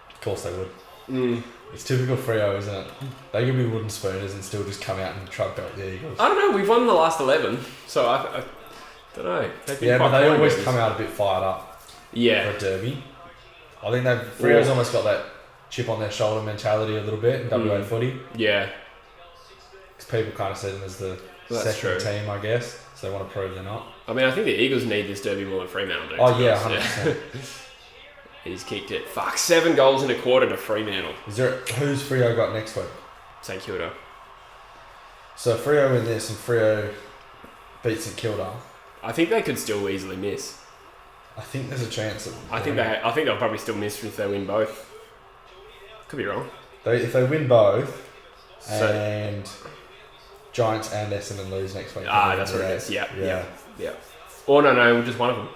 Of course they would. It's typical Freo, isn't it? They could be wooden spooners and still just come out and truck up the Eagles. I don't know. We've won the last 11, so I don't know. Yeah, but they always come out a bit fired up. Yeah. For a derby. I think Freo's almost got that chip on their shoulder mentality a little bit in WA footy. Yeah. Because people kind of see them as the second team, I guess. So they want to prove they're not. I mean, I think the Eagles need this derby more than Fremantle do. Oh, yeah, 100%. He's kicked it. Fuck, 7 goals in a quarter to Fremantle. Who's Freo got next week? St Kilda. So Freo win this and Freo beats St Kilda. I think they could still easily miss. I think there's a chance. I think they'll probably still miss if they win both. Could be wrong. If they win both, and Giants and Essendon lose next week. That's what it is. Yeah. Or no, just one of them.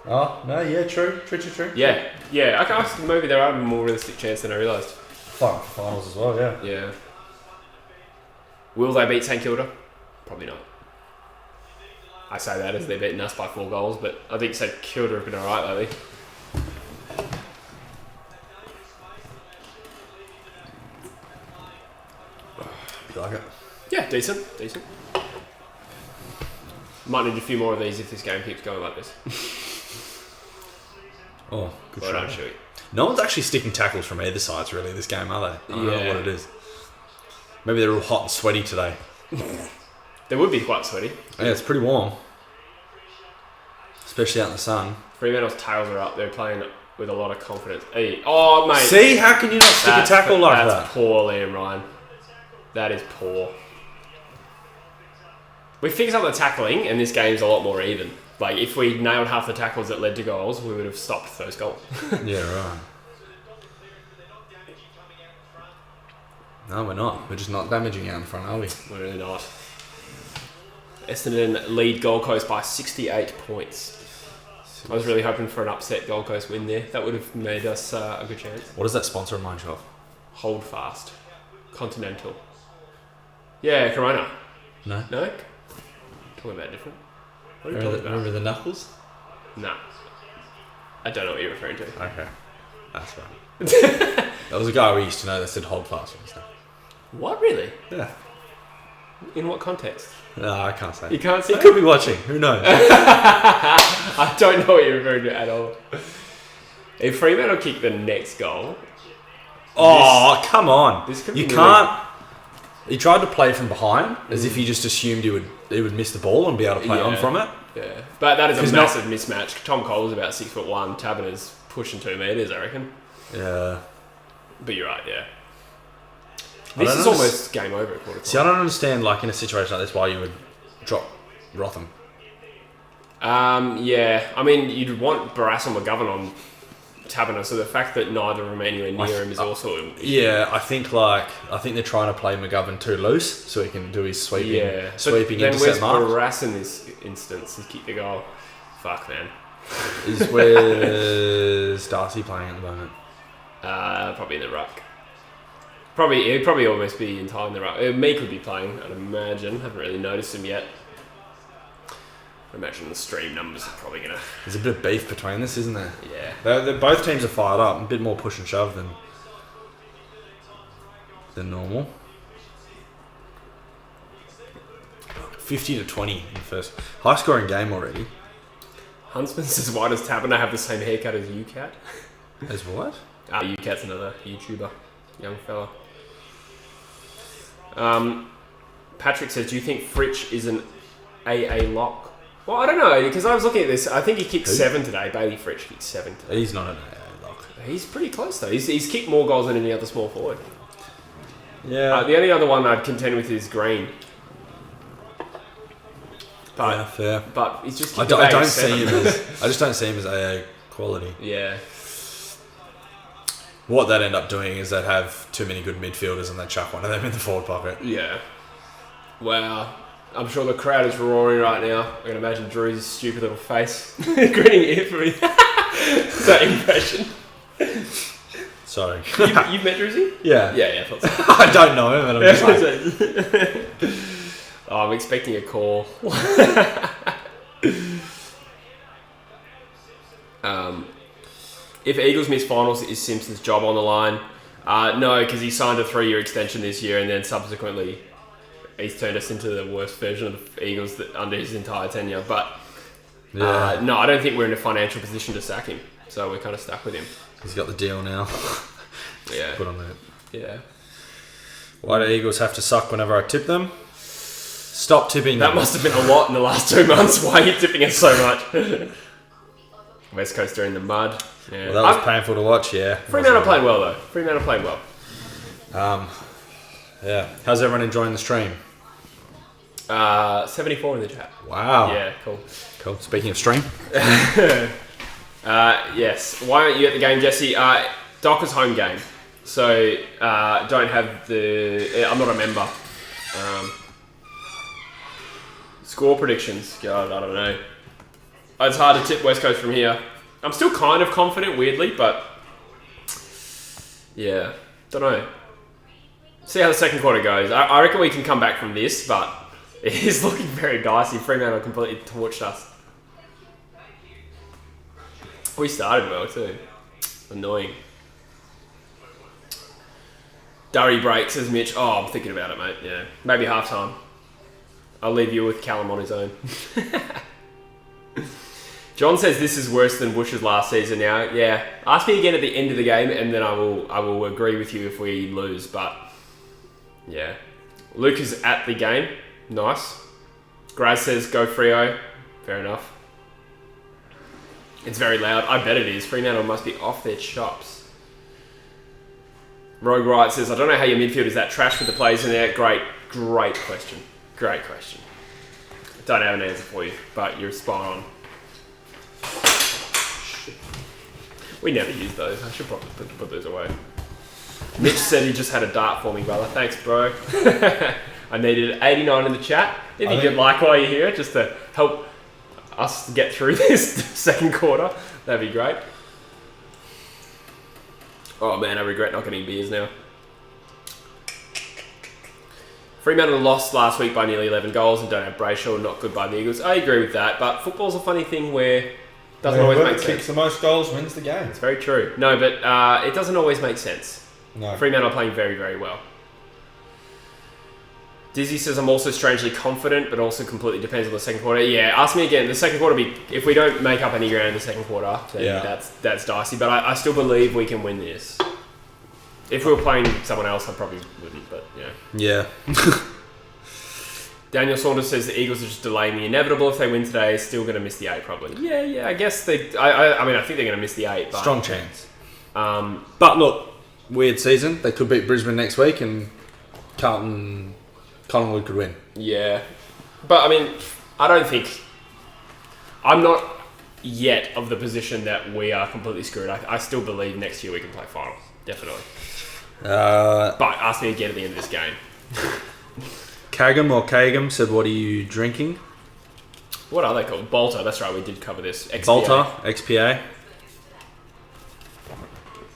Oh, no, yeah, true. Yeah. Maybe there are a more realistic chance than I realised. Fighting for finals as well, yeah. Yeah. Will they beat St Kilda? Probably not. I say that as they're beating us by 4 goals, but I think St Kilda have been alright lately. You like it? Yeah, decent. Might need a few more of these if this game keeps going like this. Oh, good Well try. done, Shuey. No one's actually sticking tackles from either sides, really, this game, are they? I don't know what it is. Maybe they're all hot and sweaty today. They would be quite sweaty. Yeah, it's pretty warm. Especially out in the sun. Fremantle's tails are up. They're playing with a lot of confidence. Hey. Oh, mate. See? How can you not stick a tackle like that? That's poor, Liam Ryan. That is poor. We fixed up the tackling, and this game's a lot more even. Like, if we nailed half the tackles that led to goals, we would have stopped those goals. Yeah, right. No, we're not. We're just not damaging out in front, are we? We're really not. Essendon lead Gold Coast by 68 points. I was really hoping for an upset Gold Coast win there. That would have made us a good chance. What does that sponsor remind you of? Hold fast. Continental. Yeah, Corona. No? No? Talking about different. What are you talking about? Remember the knuckles? Nah. I don't know what you're referring to. Okay. That's right. There was a guy we used to know that said hold fast and stuff. What, really? Yeah. In what context? No, I can't say. You can't say? He could be watching. Who knows? I don't know what you're referring to at all. If Fremantle kick the next goal... Oh, come on. This could you be can't... He tried to play from behind as if he just assumed he would miss the ball and be able to play on from it. Yeah. But that is a massive mismatch. Tom Cole's about 6'1", Taberner's pushing 2 metres, I reckon. Yeah. But you're right, yeah. This is almost game over at quarter time. See, I don't understand, like, in a situation like this, why you would drop Rotham. Yeah. I mean, you'd want Barras or McGovern on Taberner, so the fact that neither of them are anywhere near him is also... Yeah, I think they're trying to play McGovern too loose so he can do his sweeping then intercept where's mark. Barras in this instance? He kicked the goal. Fuck, man. Where's Darcy playing at the moment? Probably in the ruck. He'd probably almost be entirely in the ruck. Meek would be playing, I'd imagine. Haven't really noticed him yet. I imagine the stream numbers are probably gonna... There's a bit of beef between this, isn't there? Yeah. Both teams are fired up. A bit more push and shove than normal. 50-20 in the first. High scoring game already. Huntsman says, why does Taberner have the same haircut as UCAT? As what? UCAT's another YouTuber. Young fella. Patrick says, do you think Fritsch is an AA lock? Well, I don't know, because I was looking at this. I think he kicked 7 today. Bailey Fritsch kicked 7 today. He's not an AA lock. He's pretty close, though. He's kicked more goals than any other small forward. Yeah. The only other one I'd contend with is Green. But, yeah, fair. But he's just I don't see him as... I just don't see him as AA quality. Yeah. What they'd end up doing is they'd have too many good midfielders and they'd chuck one of them in the forward pocket. Yeah. Wow. I'm sure the crowd is roaring right now. I can imagine Drew's stupid little face grinning ear for me. That impression. Sorry. You've met Druzy? Yeah. Yeah, I thought so. I don't know him, and I'm just like... Oh, I'm expecting a call. If Eagles miss finals, is Simpson's job on the line? No, because he signed a 3-year extension this year, and then subsequently he's turned us into the worst version of the Eagles under his entire tenure. But no, I don't think we're in a financial position to sack him, so we're kind of stuck with him. He's got the deal now. Yeah. Put on that. Yeah. Why do Eagles have to suck whenever I tip them? Stop tipping them. That must have been a lot in the last 2 months. Why are you tipping us so much? West Coast are in the mud. Yeah. Well, that was painful to watch, yeah. Fremantle played well, though. Fremantle played well. Yeah. How's everyone enjoying the stream? 74 in the chat. Wow. Yeah, cool. Cool. Speaking of stream. Yes. Why aren't you at the game, Jesse? Dockers home game. So, don't have the... I'm not a member. Score predictions. God, I don't know. It's hard to tip West Coast from here. I'm still kind of confident, weirdly, but yeah, don't know. See how the second quarter goes. I reckon we can come back from this, but it is looking very dicey. Fremantle completely torched us. We started well too. Annoying. Durry breaks, says Mitch. Oh, I'm thinking about it, mate. Yeah, maybe half time. I'll leave you with Callum on his own. John says this is worse than Bush's last season now. Yeah, ask me again at the end of the game, and then I will agree with you if we lose. But yeah, Luke is at the game. Nice. Graz says go Freo. Fair enough. It's very loud. I bet it is. Fremantle must be off their chops. Rogue Wright says, I don't know how your midfield is that trash with the players in there. Great question. Great question. Don't have an answer for you, but you're spot on. We never use those. I should probably put those away. Mitch said he just had a dart for me, brother. Thanks, bro. I needed 89 in the chat. If you could like while you're here, just to help us get through this second quarter, that'd be great. Oh man, I regret not getting beers now. Fremantle lost last week by nearly 11 goals and don't have Brayshaw, not good by the Eagles. I agree with that, but football's a funny thing where it doesn't always make sense. Whoever kicks the most goals wins the game. It's very true. No, but it doesn't always make sense. No. Fremantle are playing very, very well. Dizzy says, I'm also strangely confident, but also completely depends on the second quarter. Yeah, ask me again. The second quarter, if we don't make up any ground in the second quarter, then that's dicey. But I still believe we can win this. If we were playing someone else, I probably wouldn't, but yeah. Yeah. Daniel Saunders says the Eagles are just delaying the inevitable. If they win today, still going to miss the 8 probably. Yeah, I guess they... I mean, I think they're going to miss the 8. But, strong chance. But look, weird season. They could beat Brisbane next week and Collingwood could win. Yeah. But, I mean, I don't think... I'm not yet of the position that we are completely screwed. I still believe next year we can play finals. Definitely. But ask me again at the end of this game. Kagam said, what are you drinking? What are they called? Bolter. That's right, we did cover this. XPA. Bolter, XPA.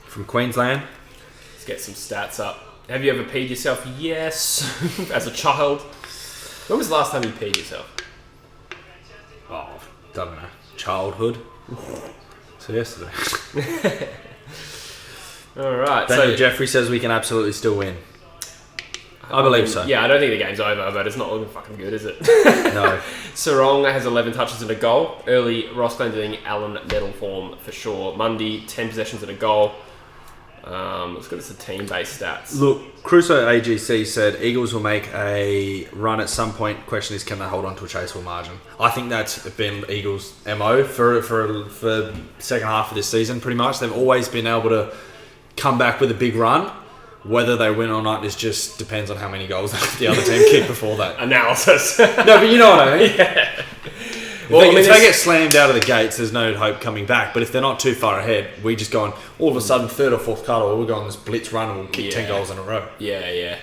From Queensland. Let's get some stats up. Have you ever peed yourself? Yes. As a child. When was the last time you peed yourself? Oh, don't know. Childhood. So yesterday. Alright. Daniel Jeffrey says we can absolutely still win. I believe so. Yeah, I don't think the game's over, but it's not looking fucking good, is it? No. Sarong has 11 touches and a goal. Early Ross Glendinning, Allen medal form for sure. Mundy, 10 possessions and a goal. Let's go to the team-based stats. Look, Crusoe AGC said Eagles will make a run at some point. Question is, can they hold on to a chaseable margin? I think that's been Eagles' MO for second half of this season, pretty much. They've always been able to come back with a big run. Whether they win or not just depends on how many goals the other team kicked before that. Analysis. No, but you know what I mean? Yeah. If they get slammed out of the gates, there's no hope coming back. But if they're not too far ahead, we just go on, all of a sudden, third or fourth quarter, we'll go on this blitz run and we'll kick 10 goals in a row. Yeah.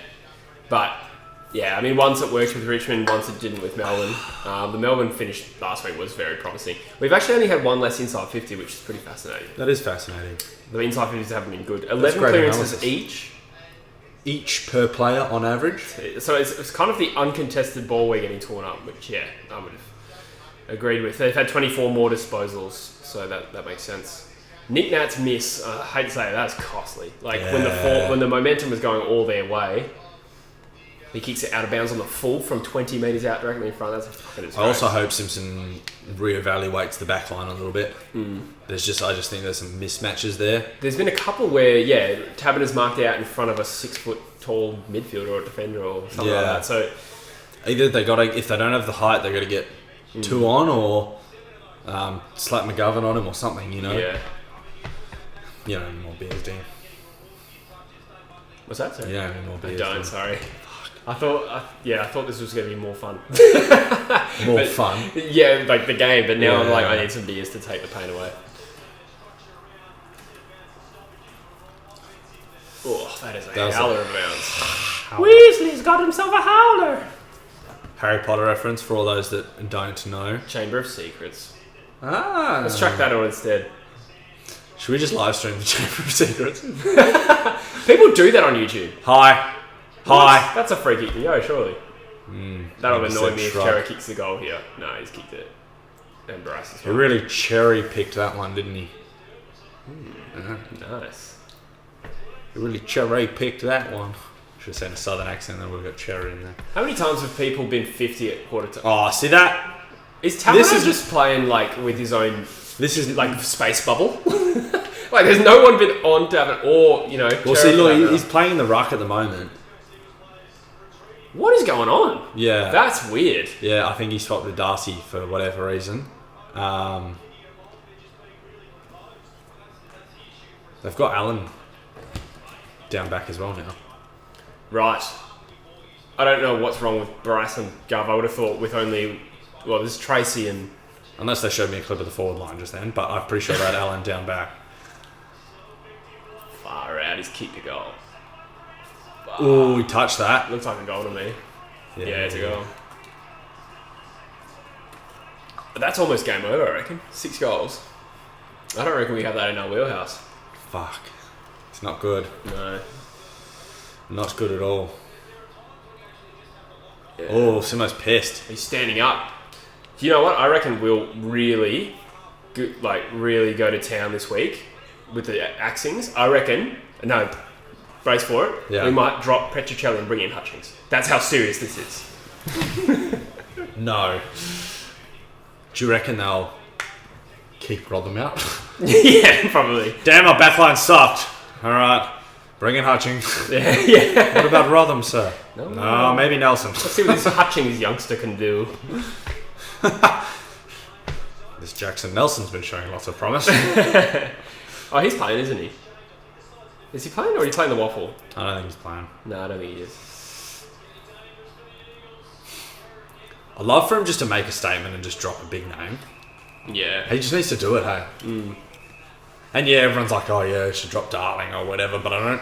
But, yeah, I mean, once it worked with Richmond, once it didn't with Melbourne. The Melbourne finish last week was very promising. We've actually only had one less inside 50, which is pretty fascinating. That is fascinating. The inside 50s haven't been good. 11 clearances analysis. Each per player on average. So it's kind of the uncontested ball we're getting torn up, which, yeah, I would have agreed with. They've had 24 more disposals, so that makes sense. Nick Nat's miss, I hate to say it, that's costly. Like, when the momentum was going all their way, he kicks it out of bounds on the full from 20 metres out directly in front. That's fucking disgrace. I also hope Simpson reevaluates the back line a little bit. I just think there's some mismatches there. There's been a couple where, Taberner's marked out in front of a 6 foot tall midfielder or defender or something like that. So either if they don't have the height, they got to get 2 on or slap McGovern on him or something, you know. Yeah. You don't need more beers, Dan. What's that, sir? You don't need more beers. I don't, sorry. I thought this was going to be more fun. More fun? Yeah, like the game, but now I'm like, I need some beers to take the pain away. Oh, that is a howler of bounds. Weasley's got himself a howler. Harry Potter reference for all those that don't know. Chamber of Secrets. Let's track that on instead. Should we just live stream the Chamber of Secrets? People do that on YouTube. Hi. That's a free kick to Yo, surely. That'll annoy me if shrug. Cherry kicks the goal here. No, he's kicked it. And Barras as He well. really cherry-picked that one, didn't he? Nice. He really cherry-picked that one. Should have said a southern accent, then we've got cherry in there. How many times have people been 50 at quarter time? Oh, see that? Is Taverneau just playing like with his own This is like space bubble? Like there's no one been on Taverneau or, you know... Well, see, look, he's playing in the ruck at the moment. What is going on? Yeah. That's weird. Yeah, I think he swapped with Darcy for whatever reason. They've got Allen down back as well now. Right. I don't know what's wrong with Barras and Gov. I would have thought with only... Well, there's Tracy and... Unless they showed me a clip of the forward line just then, but I'm pretty sure they had Allen down back. Far out, he's kicked a goal. Oh, he touched that. Looks like a goal to me. Yeah, it's a goal. But that's almost game over, I reckon. 6 goals. I don't reckon we have that in our wheelhouse. Fuck. It's not good. No. Not good at all. Yeah. Oh, Simo's pissed. He's standing up. You know what? I reckon we'll really go to town this week with the axings. I reckon. No, brace for it. Yeah. We might drop Petricelli and bring in Hutchings. That's how serious this is. No. Do you reckon they'll keep Rodham out? Yeah, probably. Damn, our backline sucked. All right. Bring in Hutchings. Yeah. What about Rodham, sir? No. Maybe Nelson. Let's see what this Hutchings youngster can do. This Jackson Nelson's been showing lots of promise. Oh, he's playing, isn't he? Is he playing or are you playing the waffle? I don't think he's playing. No, I don't think he is. I'd love for him just to make a statement and just drop a big name. Yeah. He just needs to do it, hey? And yeah, everyone's like, oh yeah, he should drop Darling or whatever, but I don't.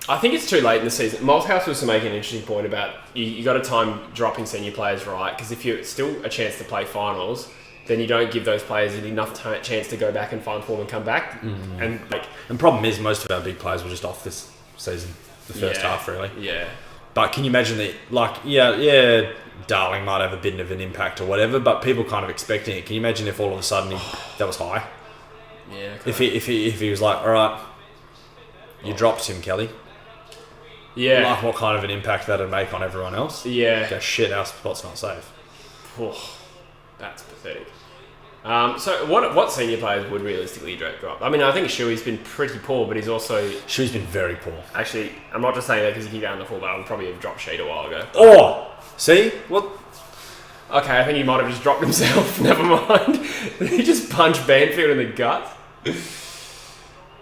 I think it's too late in the season. Malthouse was to make an interesting point about you got to time dropping senior players right, because if you're still a chance to play finals, then you don't give those players enough chance to go back and find form and come back. And And problem is, most of our big players were just off this season, the first half, really. Yeah. But can you imagine that, like, yeah, Darling might have a bit of an impact or whatever, but people kind of expecting it. Can you imagine if all of a sudden that was high? Yeah. If he was like, all right, you dropped Tim Kelly. Yeah. Like, what kind of an impact that'd make on everyone else? Yeah. Go, shit, our spot's not safe. Oh, that's pathetic. So what senior players would realistically drop? I mean, I think Shuey's been pretty poor, but he's also... Shuey's been very poor. Actually, I'm not just saying that because he kicked out in the full, but I would probably have dropped Sheed a while ago. Oh! See? What? Okay, I think he might have just dropped himself. Never mind. He just punched Banfield in the gut.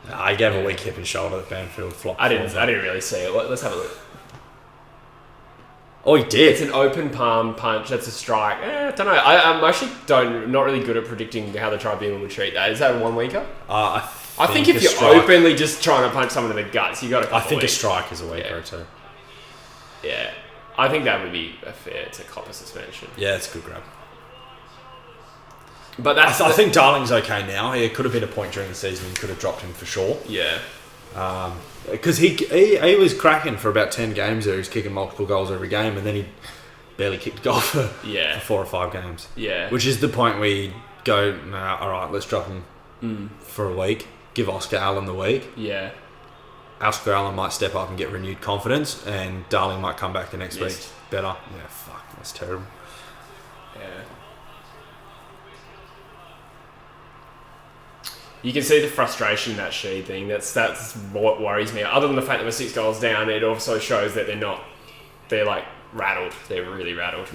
Nah, he gave a weak hip and shoulder that Banfield flopped. I didn't really see it. Let's have a look. Oh, he did. It's an open palm punch. That's a strike. I don't know. I'm actually not really good at predicting how the tribunal would treat that. Is that a 1 weeker? I think if you're openly just trying to punch someone in the guts, you got to. I think a strike is a weeker too. Yeah, I think that would be fair to cop a suspension. Yeah, it's a good grab. But that's. I think Darling's okay now. It could have been a point during the season. You could have dropped him for sure. Yeah. Because he was cracking for about 10 games there. He was kicking multiple goals every game, and then he barely kicked a goal for 4 or 5 games. Yeah. Which is the point where you go, nah, all right, let's drop him for a week. Give Oscar Allen the week. Yeah. Oscar Allen might step up and get renewed confidence, and Darling might come back the next week better. Yeah, fuck, that's terrible. Yeah. You can see the frustration in that Sheed thing. That's what worries me. Other than the fact that we're 6 goals down, it also shows that they're like rattled. They're really rattled.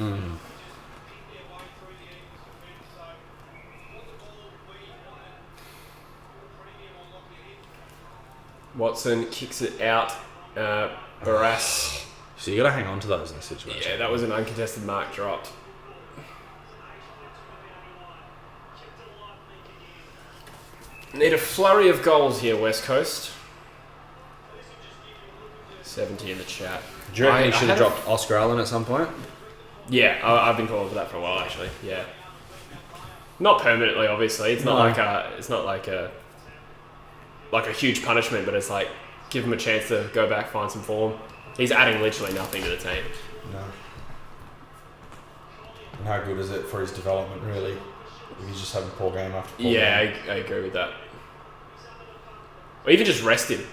Watson kicks it out. Barras. So you got to hang on to those in this situation. Yeah, that was an uncontested mark dropped. Need a flurry of goals here, West Coast. 70 in the chat. Do you reckon he should have dropped Oscar Allen at some point? Yeah, I've been calling for that for a while, actually. Yeah. Not permanently, obviously. It's not No. like a huge punishment, but it's like give him a chance to go back, find some form. He's adding literally nothing to the team. No. And how good is it for his development, really? If he's just having poor game after poor game. I agree with that. Or even just rest him.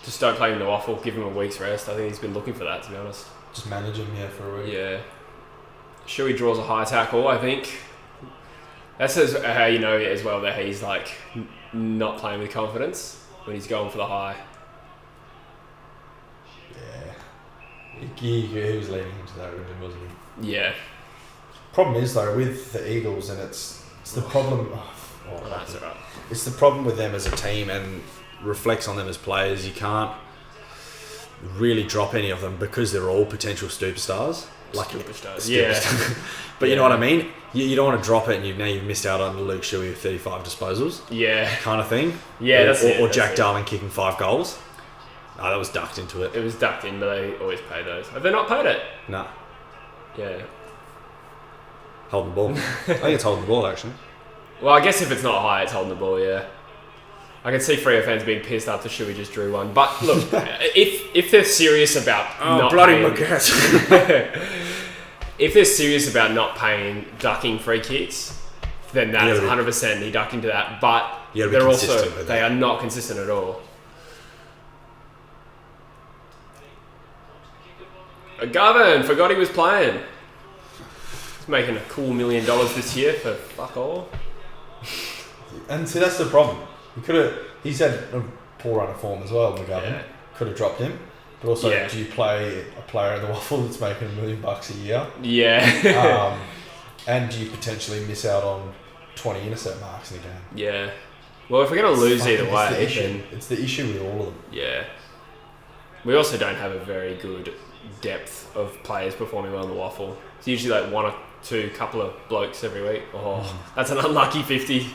Just don't play him in the waffle, give him a week's rest. I think he's been looking for that, to be honest. Just manage him, for a week. Yeah. Sure, he draws a high tackle, I think. That says how you know as well that he's like not playing with confidence when he's going for the high. Yeah. He was leading into that, really, wasn't he? Yeah. Problem is, though, with the Eagles, and it's the problem... That's all right. It's the problem with them as a team and reflects on them as players. You can't really drop any of them because they're all potential superstars. Superstars, yeah. But you know what I mean? You don't want to drop it and you've missed out on Luke Shuey with 35 disposals. Yeah. Kind of thing. Yeah, that's it. Or Jack Darling kicking 5 goals. No, that was ducked into it. It was ducked in, but they always pay those. Have they not paid it? Nah. Yeah. Holding the ball. I think it's holding the ball, actually. Well, I guess if it's not high, it's holding the ball, yeah. I can see Freo fans being pissed after Shuey just drew one. But look, if they're serious about not bloody paying, Macat. if they're serious about not paying ducking free kicks, then that's 100% he ducked into that. But they're also they are not consistent at all. Garvin forgot he was playing. He's making a cool $1 million this year for fuck all. And see, that's the problem. He's had a poor run of form as well, McGovern. Yeah. Could have dropped him. But also, do you play a player in the waffle that's making $1 million a year? Yeah. And do you potentially miss out on 20 intercept marks in a game? Yeah. Well, if we're going to lose either way, then... It's the issue with all of them. Yeah. We also don't have a very good depth of players performing well in the waffle. It's usually like 1 or 2 couple of blokes every week. That's an unlucky 50.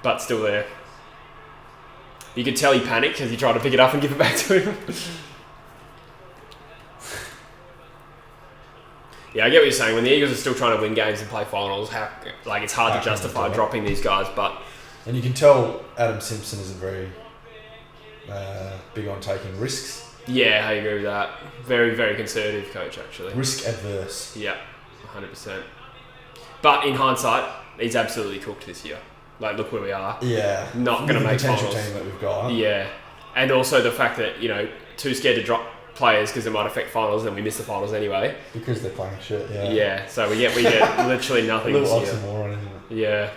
But still there. You could tell he panicked because he tried to pick it up and give it back to him. Yeah, I get what you're saying. When the Eagles are still trying to win games and play finals, it's hard to justify dropping these guys. But and you can tell Adam Simpson isn't very big on taking risks. Yeah, I agree with that. Very, very conservative coach, actually. Risk adverse. Yeah, 100%. But in hindsight, he's absolutely cooked this year. Like, look where we are. Yeah. Not going to make potential finals. team that we've got. Yeah. And also the fact that, too scared to drop players because it might affect finals and we miss the finals anyway. Because they're playing shit, yeah. Yeah, so we get literally nothing this year. A little oxymoron, isn't it? Yeah.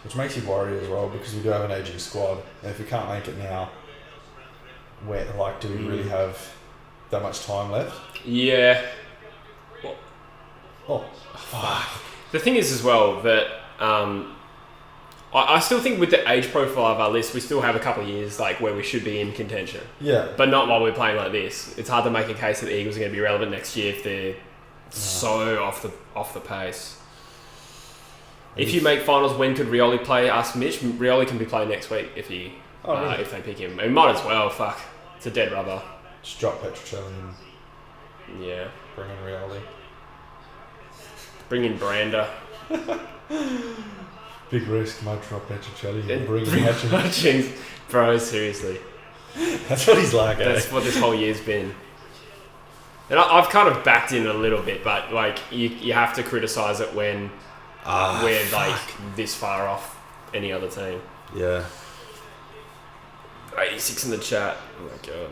Which makes you worry as well because we do have an aging squad, and if we can't make it now, do we really have that much time left? Yeah. Oh, fuck. The thing is as well that I still think with the age profile of our list, we still have a couple of years where we should be in contention. Yeah. But not while we're playing like this. It's hard to make a case that the Eagles are going to be relevant next year if they're so off the pace. If you make finals, when could Rioli play? Ask Mitch. Rioli can be playing next week if they pick him. It might as well. Fuck, it's a dead rubber. Just drop Petrocelli and Yeah. bring in Rioli. Bring in Brander. Big risk, might drop Petrocelli and bring in Hutchings. Bro, seriously. That's what he's like. That's what this whole year's been. And I've kind of backed in a little bit, but you have to criticise it when we're this far off any other team. Yeah. 86 in the chat. Oh my god.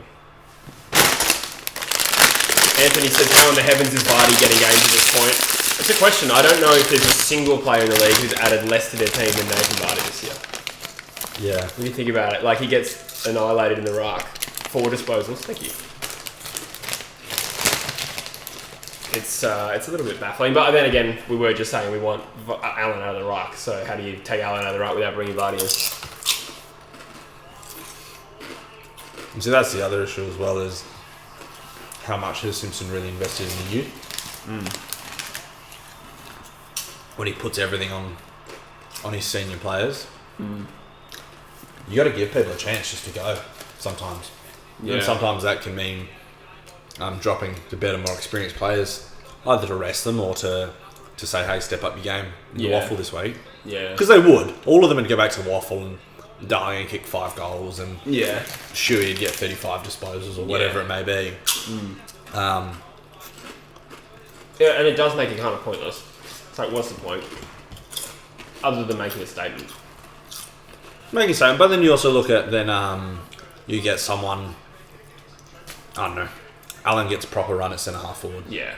Anthony says, how in the heavens is Vardy getting games at this point? It's a question. I don't know if there's a single player in the league who's added less to their team than Nathan Vardy this year. Yeah. When you think about it, he gets annihilated in the ruck. 4 disposals. Thank you. It's a little bit baffling, but then again, we were just saying we want Allen out of the ruck. So how do you take Allen out of the ruck without bringing Vardy in? So that's the other issue as well, is how much has Simpson really invested in the youth? When he puts everything on his senior players. You got to give people a chance just to go sometimes. Yeah. And sometimes that can mean dropping the better, more experienced players, either to rest them or to say, hey, step up your game in the waffle this week. Yeah. Because they would. All of them would go back to the waffle and Darling and kick 5 goals and Shuey would get 35 disposals or whatever it may be. Yeah, and it does make it kind of pointless. It's like, what's the point? Other than making a statement. Making a statement, but then you also look at, then you get someone, I don't know, Alan gets a proper run at centre-half forward. Yeah.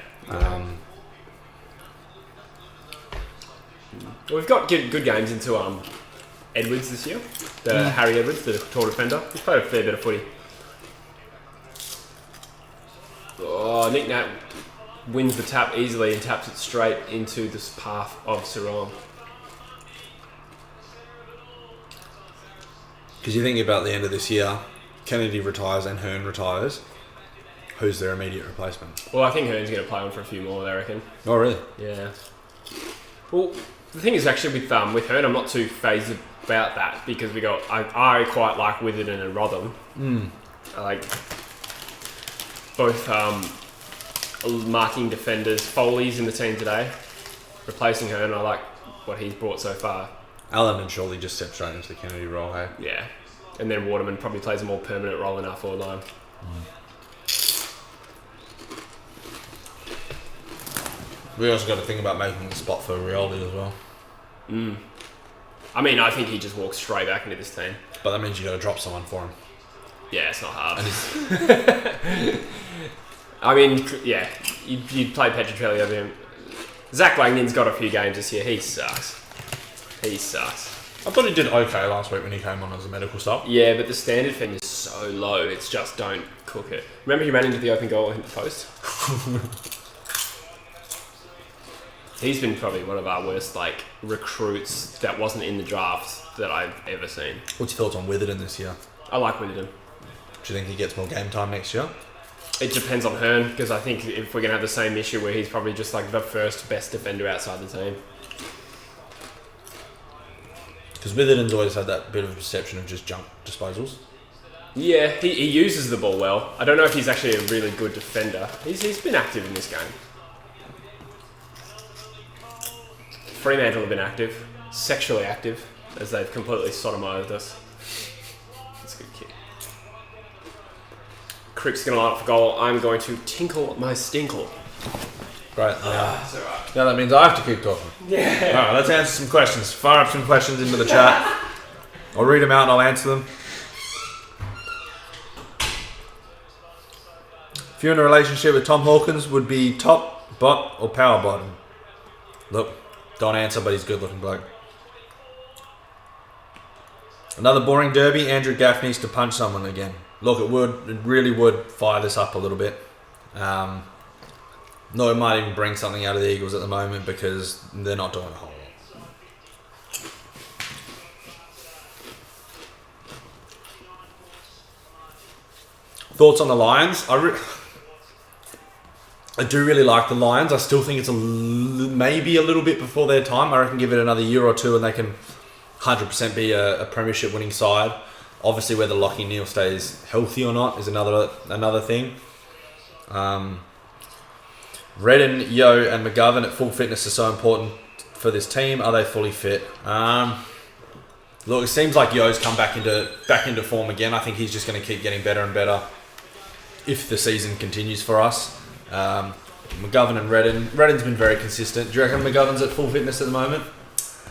We've got good games into Edwards this year. Harry Edwards, the tall defender. He's played a fair bit of footy. Oh, Nick Nat wins the tap easily and taps it straight into this path of Sarong. Because you think about the end of this year, Kennedy retires and Hearn retires. Who's their immediate replacement? Well, I think Hearn's going to play on for a few more, I reckon. Oh, really? Yeah. Well, the thing is actually with Hearn, I'm not too phased about that because I quite like Witherden and Rotham. I like both marking defenders. Foley's in the team today, replacing Hearn. I like what he's brought so far. Alan and surely just step straight into the Kennedy role, hey? Yeah. And then Waterman probably plays a more permanent role in our forward line. We also got to think about making the spot for Rioli as well. I mean, I think he just walks straight back into this team. But that means you got to drop someone for him. Yeah, it's not hard. I mean, yeah, you'd play Petrocelli over him. Zach Langnan's got a few games this year. He sucks. I thought he did okay last week when he came on as a medical stop. Yeah, but the standard thing is so low. It's just don't cook it. Remember he ran into the open goal and hit the post? He's been probably one of our worst recruits that wasn't in the drafts that I've ever seen. What's your thoughts on Witherden this year? I like Witherden. Do you think he gets more game time next year? It depends on Hearn, because I think if we're going to have the same issue where he's probably just the first best defender outside the team. Because Witherden's always had that bit of a perception of just junk disposals. Yeah, he uses the ball well. I don't know if he's actually a really good defender. He's been active in this game. Fremantle have been active, sexually active, as they've completely sodomised us. That's a good kick. Crick's going to line up for goal. I'm going to tinkle my stinkle. Great. That's alright. Yeah, that means I have to keep talking. Yeah. Alright, let's answer some questions. Fire up some questions into the chat. I'll read them out and I'll answer them. If you're in a relationship with Tom Hawkins, would be top, bot, or power bottom? Look, don't answer, but he's a good looking bloke. Another boring derby. Andrew Gaff needs to punch someone again. Look, it really would fire this up a little bit. No, it might even bring something out of the Eagles at the moment because they're not doing a whole lot. Thoughts on the Lions? I do really like the Lions. I still think it's maybe a little bit before their time. I reckon give it another year or two and they can 100% be a premiership winning side. Obviously, whether Lachie Neale stays healthy or not is another thing. Redden, Yo, and McGovern at full fitness are so important for this team. Are they fully fit? Look, it seems like Yo's come back into form again. I think he's just going to keep getting better and better if the season continues for us. McGovern and Redden's been very consistent. Do you reckon McGovern's at full fitness at the moment?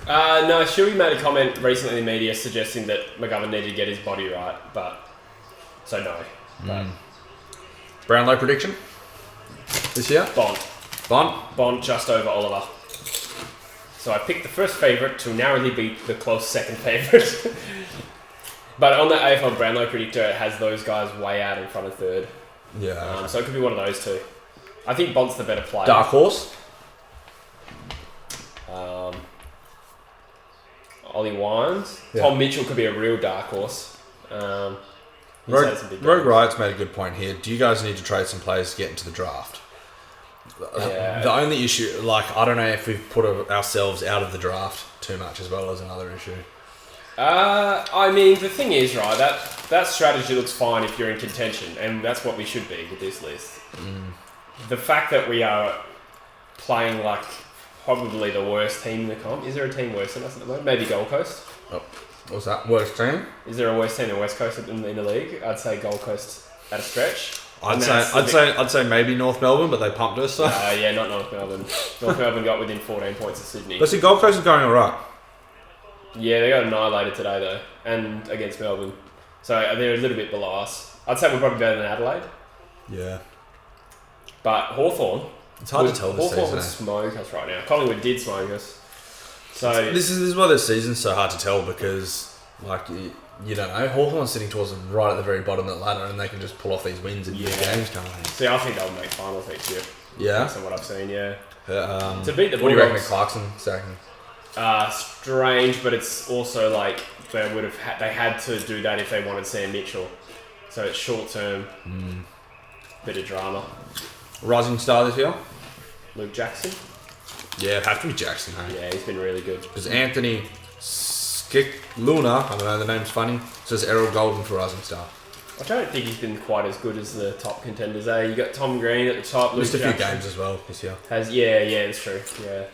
No, Shuey made a comment recently in the media suggesting that McGovern needed to get his body right, so no. But Brownlow prediction this year? Bond just over Oliver. So I picked the first favourite to narrowly beat the close second favourite. But on the AFL Brownlow predictor, it has those guys way out in front of third. Yeah. So it could be one of those two. I think Bond's the better player. Dark horse? Ollie Wines. Yeah. Tom Mitchell could be a real dark horse. Rogue Riot's made a good point here. Do you guys need to trade some players to get into the draft? Yeah. The only issue, I don't know if we've put ourselves out of the draft too much as well as another issue. I mean, the thing is, right, that strategy looks fine if you're in contention, and that's what we should be with this list. The fact that we are playing like probably the worst team in the comp. Is there a team worse than us at the moment? Maybe Gold Coast. Oh, what's that? Worst team? Is there a worse team than West Coast in the league? I'd say Gold Coast at a stretch. I'd say maybe North Melbourne, but they pumped us. So. Yeah, not North Melbourne. North Melbourne got within 14 points of Sydney. But see, Gold Coast is going alright. Yeah, they got annihilated today though, and against Melbourne. So they're a little bit below us. I'd say we're probably better than Adelaide. Yeah. But Hawthorn. It's hard to tell this Hawthorn season. would smoke us right now. Collingwood did smoke us. So This is why this season's so hard to tell because, like, you don't know. Hawthorn's sitting towards them right at the very bottom of the ladder and they can just pull off these wins in big games, can't they? See, I think they'll make finals next year. Yeah? Based on what I've seen, yeah. To beat the what do you reckon Bulldogs- of Clarkson sacking? Strange, but it's also like they had to do that if they wanted Sam Mitchell. So it's short term, bit of drama. Rising star this year? Luke Jackson. Yeah, it'd have to be Jackson, hey? Yeah, he's been really good. Because Anthony Luna, I don't know, the name's funny, says Errol Golden for Rising Star. I don't think he's been quite as good as the top contenders. You got Tom Green at the top. Missed a Luke few Jackson games as well this year. Yeah, that's true. Yeah.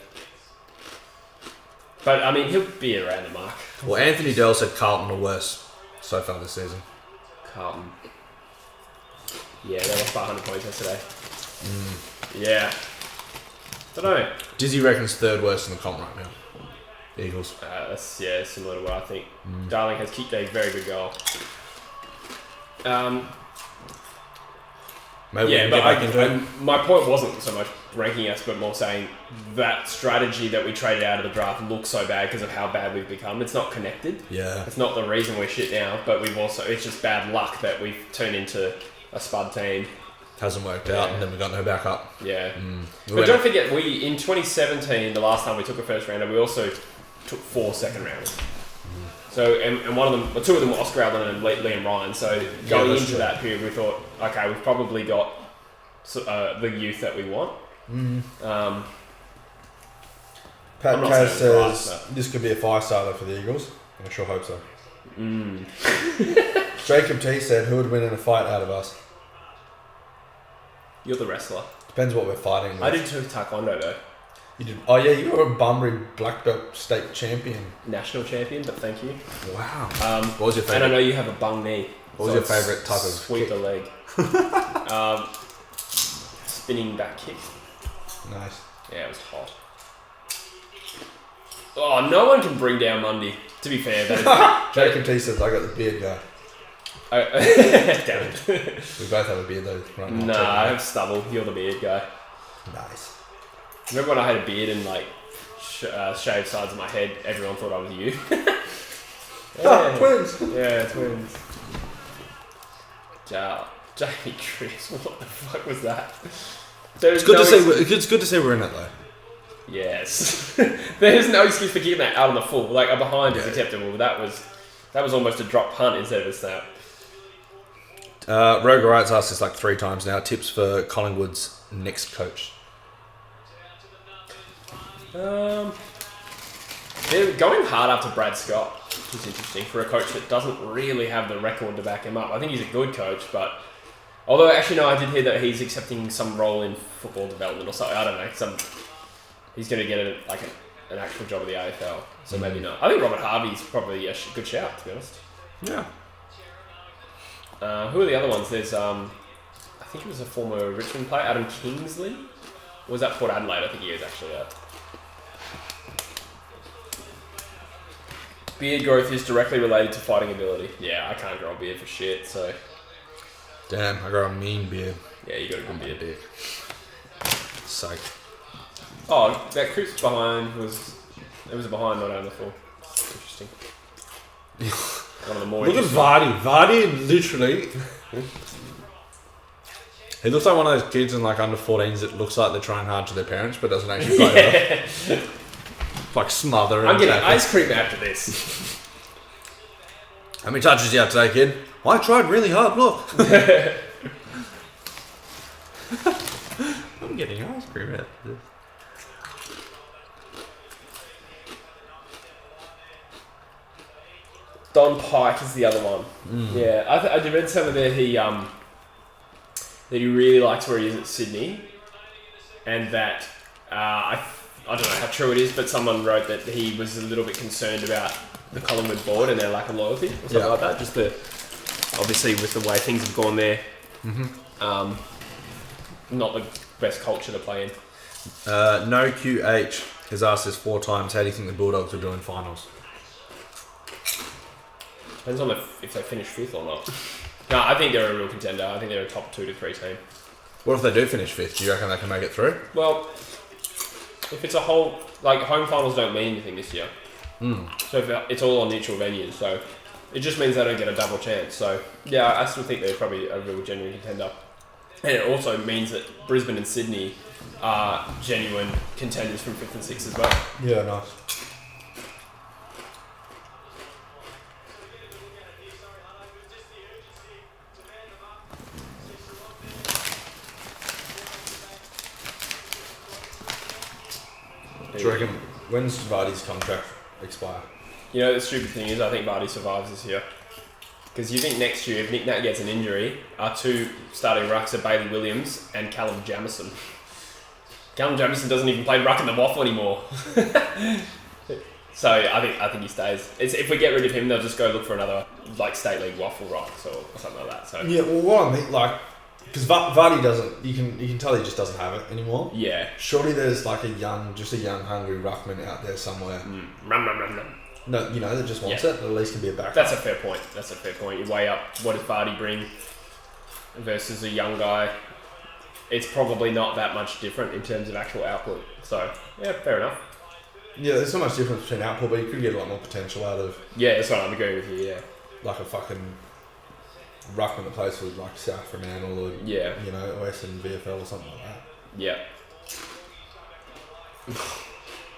But, I mean, he'll be around the mark. Well, Anthony Dell said Carlton are worse so far this season. Carlton. Yeah, they lost by 100 points yesterday. Yeah. Don't know. Dizzy reckons third worst in the comp right now. Eagles. That's similar to what I think. Darling has kicked a very good goal. Maybe we can get back into it. My point wasn't so much ranking us, but more saying that strategy that we traded out of the draft looks so bad because of how bad we've become. It's not connected. Yeah. It's not the reason we're shit now, but it's just bad luck that we've turned into a spud team. Hasn't worked out, and then we got no backup. Yeah. But don't forget, in 2017, the last time we took a first rounder, we also took 4 second rounders. So, and one of them, two of them were Oscar Allen and Liam Ryan. So going into that period, we thought, okay, we've probably got the youth that we want. Pat I'm not Kaz saying it's says right, this could be a fire starter for the Eagles. I sure hope so. Jacob T said, who would win in a fight out of us? You're the wrestler. Depends what we're fighting with. I did too taekwondo though. You did? Oh yeah, you were a Bunbury black belt state champion. National champion, but thank you. Wow. What was your favourite? And I know you have a bung knee. What was your favourite type of sweep kick? the leg? Spinning back kick. Nice. Yeah, it was hot. Oh, no one can bring down Mundy. To be fair, that Jacob T says, I got the beard guy. damn it. We both have a beard though right now. Nah, I have stubble. You're the beard guy. Nice. Remember when I had a beard and like shaved sides of my head? Everyone thought I was you. Twins! Yeah, twins. Jamie Chris, what the fuck was that? It's good to see we're in it though. Yes. There's no excuse for kicking that out on the full. Like a behind is acceptable, but that was almost a drop punt instead of a snap. Roger Wright's asked this like 3 times now. Tips for Collingwood's next coach. They're going hard after Brad Scott, which is interesting for a coach that doesn't really have the record to back him up. I think he's a good coach, but although actually no, I did hear that he's accepting some role in football development or something. I don't know. He's going to get an actual job at the AFL, so maybe not. I think Robert Harvey's probably a good shout, to be honest. Yeah. Who are the other ones? There's I think he was a former Richmond player, Adam Kingsley. Or was that Port Adelaide? I think he is actually. Beard growth is directly related to fighting ability. Yeah, I can't grow a beard for shit, so... Damn, I got a mean beard. Yeah, you got a good beard. Dick. Psych. Oh, that creeps behind was... It was a behind, not out on the full. Interesting. One of the more Look at Vardy. Vardy literally... He looks like one of those kids in like under 14s that looks like they're trying hard to their parents but doesn't actually play well. Like smother and I'm getting tackle. ice cream after this. How many touches you have today, kid? I tried really hard, look. I'm getting ice cream after this. Don Pike is the other one. Yeah, I read somewhere that he really likes where he is at Sydney, and that I don't know how true it is, but someone wrote that he was a little bit concerned about the Collingwood board and their lack of loyalty or something like that. Just obviously with the way things have gone there, not the best culture to play in. No QH has asked this 4 times. How do you think the Bulldogs will do in finals? Depends on if they finish 5th or not. No, I think they're a real contender. I think they're a top 2 to 3 team. What if they do finish 5th? Do you reckon they can make it through? Well, if it's a whole... Like, home finals don't mean anything this year. So it's all on neutral venues, so it just means they don't get a double chance. So, yeah, I still think they're probably a real genuine contender. And it also means that Brisbane and Sydney are genuine contenders from 5th and 6th as well. Yeah, nice. Do you reckon, when's Vardy's contract expire? You know, the stupid thing is, I think Vardy survives this year. Because you think next year, if Nick Nat gets an injury, our 2 starting rucks are Bailey Williams and Callum Jamison. Callum Jamison doesn't even play ruck in the waffle anymore. So I think he stays. If we get rid of him, they'll just go look for another like state league waffle rocks or something like that. So yeah, well, what I mean, like, because Vardy doesn't, you can tell he just doesn't have it anymore. Yeah. Surely there's like a young hungry ruckman out there somewhere. No, you know, that just wants it. At least can be a backup. That's a fair point. You weigh up what does Vardy bring versus a young guy. It's probably not that much different in terms of actual output. So yeah, fair enough. Yeah, there's so much difference between output, but you could get a lot more potential out of. Yeah, that's what I'm agreeing with you. Yeah. Like a fucking ruckman that plays for like South Fremantle or you know, OS and VFL or something like that. Yeah.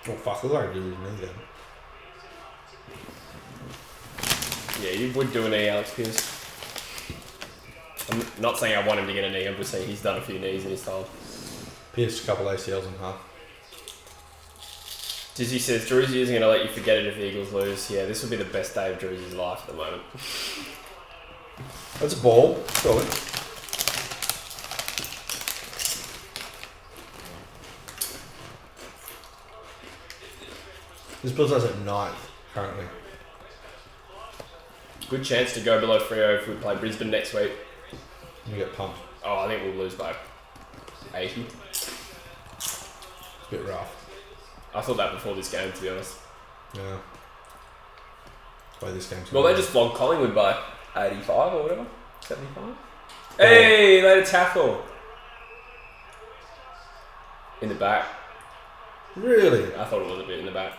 Well, fuck, we'll already do with me then. Yeah, you would do a knee, Alex Pearce. I'm not saying I want him to get a knee, I'm just saying he's done a few knees in his time. Pierced a couple ACLs in half. Dizzy says, Druzy isn't going to let you forget it if the Eagles lose. Yeah, this will be the best day of Druzy's life at the moment. That's a ball, surely. This puts us at 9th currently. Good chance to go below Freo if we play Brisbane next week. You get pumped. Oh, I think we'll lose by 80. It's a bit rough. I thought that before this game, to be honest. Yeah. Play this game. Well, they just flogged Collingwood by 85 or whatever. 75. Hey, they had a tackle. In the back. Really? I thought it was a bit in the back.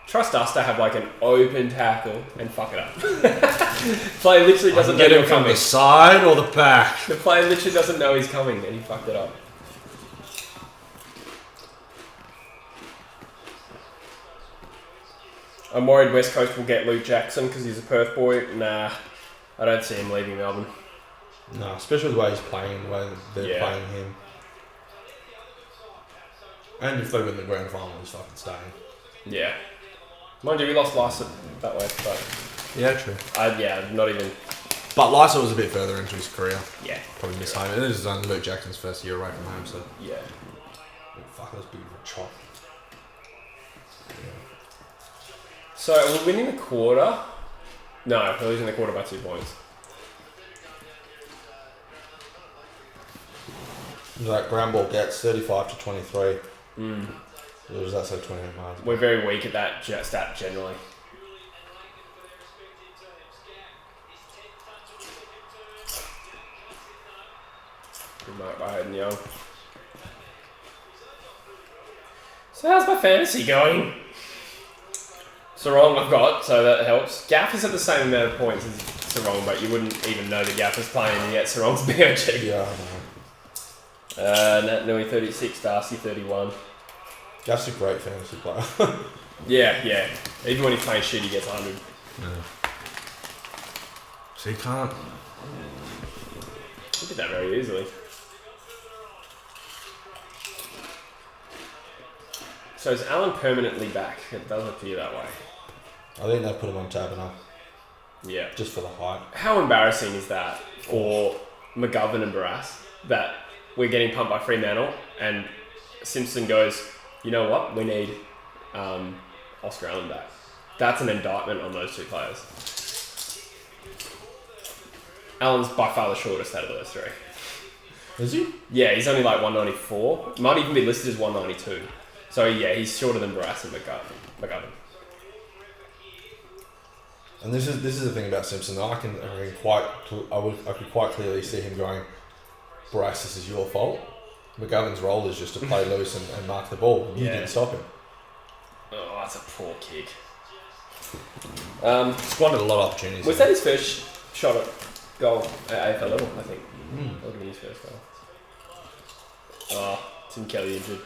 Trust us to have like an open tackle and fuck it up. Player literally doesn't know you're coming. From the side or the back? The player literally doesn't know he's coming and he fucked it up. I'm worried West Coast will get Luke Jackson because he's a Perth boy. Nah, I don't see him leaving Melbourne. No, especially the way he's playing, the way they're playing him. And if they win the grand final, he's fucking staying. Yeah. Mind you, we lost Lysa that way, but... Yeah, true. Not even... But Lysa was a bit further into his career. Yeah. Probably missed home. And this is only Luke Jackson's first year away from home, so... Yeah. Fuck, that's big of a chop. Yeah. So, we're winning the quarter? No, we're losing the quarter by 2 points. Like, ground ball gets 35 to 23. Or does that say 28 miles? We're very weak at that stat generally. Good night by Hayden Young. So how's my fantasy going? Sarong I've got, so that helps. Gaff is at the same amount of points as Sarong, but you wouldn't even know that Gaff is playing, and yet Sarong's BOG. Yeah, I know. Nat Nui 36, Darcy 31. Gaff's a great fantasy player. Yeah. Even when he's playing shit, he gets 100. Yeah. So you can't... He did that very easily. So is Alan permanently back? It does appear that way. I think they put him on tab enough. Yeah. just for the hype. How embarrassing is that for McGovern and Barras that we're getting pumped by Fremantle and Simpson goes, you know what? We need Oscar Allen back. That's an indictment on those two players. Allen's by far the shortest out of those three. Is he? Yeah, he's only like 194. Might even be listed as 192. So yeah, he's shorter than Barras and McGovern. And this is the thing about Simpson. I could quite clearly see him going, Bryce, this is your fault. McGovern's role is just to play loose and mark the ball. You didn't stop him. Oh, that's a poor kick. Squandered a lot of opportunities. Was that his first shot at goal at AFL level, I think? That would have been his first goal. Oh, Tim Kelly injured.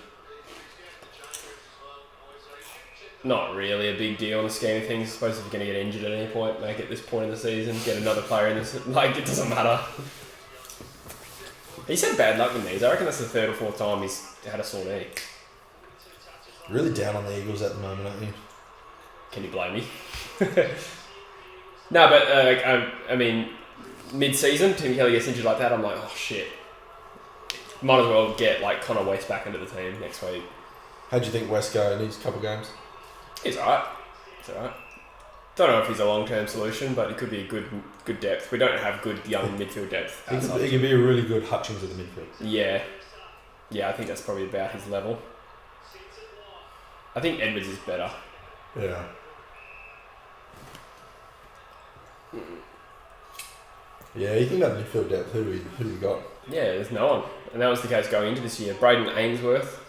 Not really a big deal in the scheme of things. I suppose if you're going to get injured at any point, make it this point in the season, get another player in this. Like, it doesn't matter. He's had bad luck with knees. I reckon that's the third or fourth time he's had a sore knee. Really down on the Eagles at the moment, aren't you? Can you blame me? No, but I mean, mid-season, Tim Kelly gets injured like that. I'm like, oh shit. Might as well get like Connor West back into the team next week. How do you think West go in these couple games? He's alright. Don't know if he's a long-term solution, but he could be a good depth. We don't have good young midfield depth. He could be a really good Hutchings of the midfield. Yeah, I think that's probably about his level. I think Edwards is better. Yeah. Yeah, you think about midfield depth, who we got? Yeah, there's no one. And that was the case going into this year. Braden Ainsworth,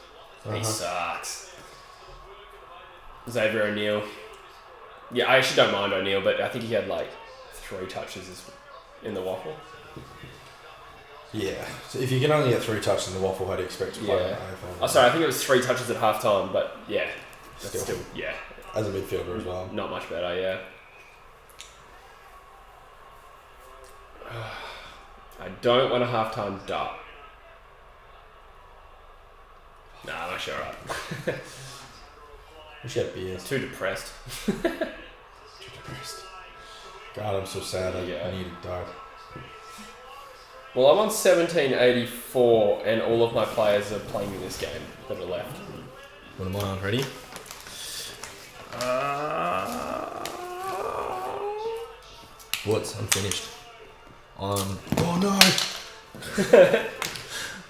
he sucks. Xavier O'Neill. Yeah, I actually don't mind O'Neill, but I think he had like 3 touches in the waffle. Yeah, so if you can only get 3 touches in the waffle, how do you expect to play in AFL? Oh, sorry, I think it was 3 touches at half time, but yeah. Still, yeah. As a midfielder as well. Not much better, yeah. I don't want a half-time dart. Nah, I'm actually alright. We should have beers. Too depressed. God, I'm so sad. I need to die. Well, I'm on 1784 and all of my players are playing in this game that are left. What am I on? Ready? What's unfinished? Oh no!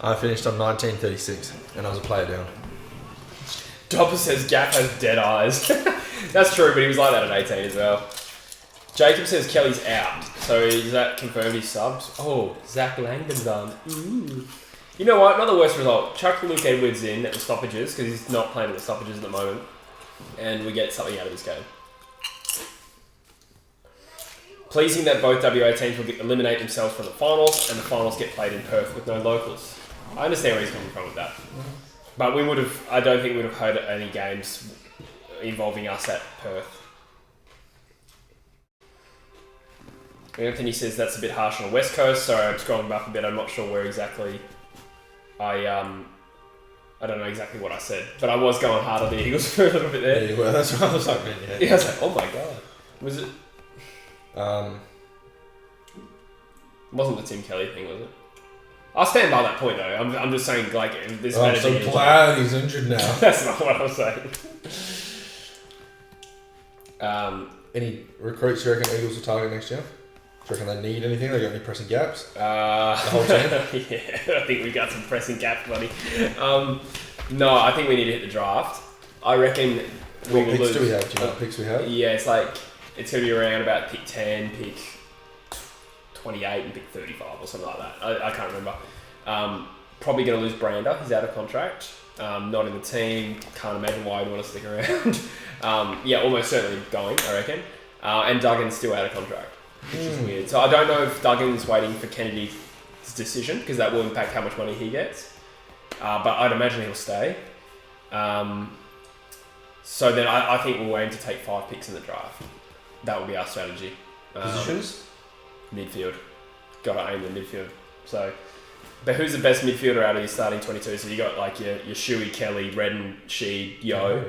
I finished on 1936 and I was a player down. Dopper says Gaff has dead eyes. That's true, but he was like that at 18 as well. Jacob says Kelly's out. So is that confirmed he's subs? Oh, Zach Langdon's on. Ooh. You know what? Not the worst result. Chuck Luke Edwards in at the stoppages because he's not playing at the stoppages at the moment. And we get something out of this game. Pleasing that both WA teams will eliminate themselves from the finals and the finals get played in Perth with no locals. I understand where he's coming from with that. But I don't think we would have heard any games involving us at Perth. Anthony says that's a bit harsh on the West Coast. Sorry, I'm scrolling back a bit. I'm not sure where exactly. I don't know exactly what I said, but I was going hard on the Eagles for a little bit there. Yeah, you were. That's what I was like, man. Yeah, I was like, oh my god. Was it? It wasn't the Tim Kelly thing, was it? I'll stand by that point though. I'm just saying, like, this. I'm so glad he's injured now. That's not what I was saying. Any recruits you reckon Eagles will target next year? Do you reckon they need anything? They got any pressing gaps? The whole team? Yeah, I think we got some pressing gaps, buddy. No, I think we need to hit the draft. I reckon we will lose. What picks do we have? Do you know what picks we have? Yeah, it's going to be around about pick 10, pick 28 and pick 35 or something like that. I can't remember. Probably going to lose Brander. He's out of contract. Not in the team. Can't imagine why he'd want to stick around. Yeah, almost certainly going, I reckon. And Duggan's still out of contract, which is weird. So I don't know if Duggan's waiting for Kennedy's decision because that will impact how much money he gets. But I'd imagine he'll stay. So then I think we'll aim to take 5 picks in the draft. That will be our strategy. Positions? Midfield. Got to aim the midfield. So, but who's the best midfielder out of your starting 22? So you got like your Shuey, Kelly, Redden, Sheed, Yo.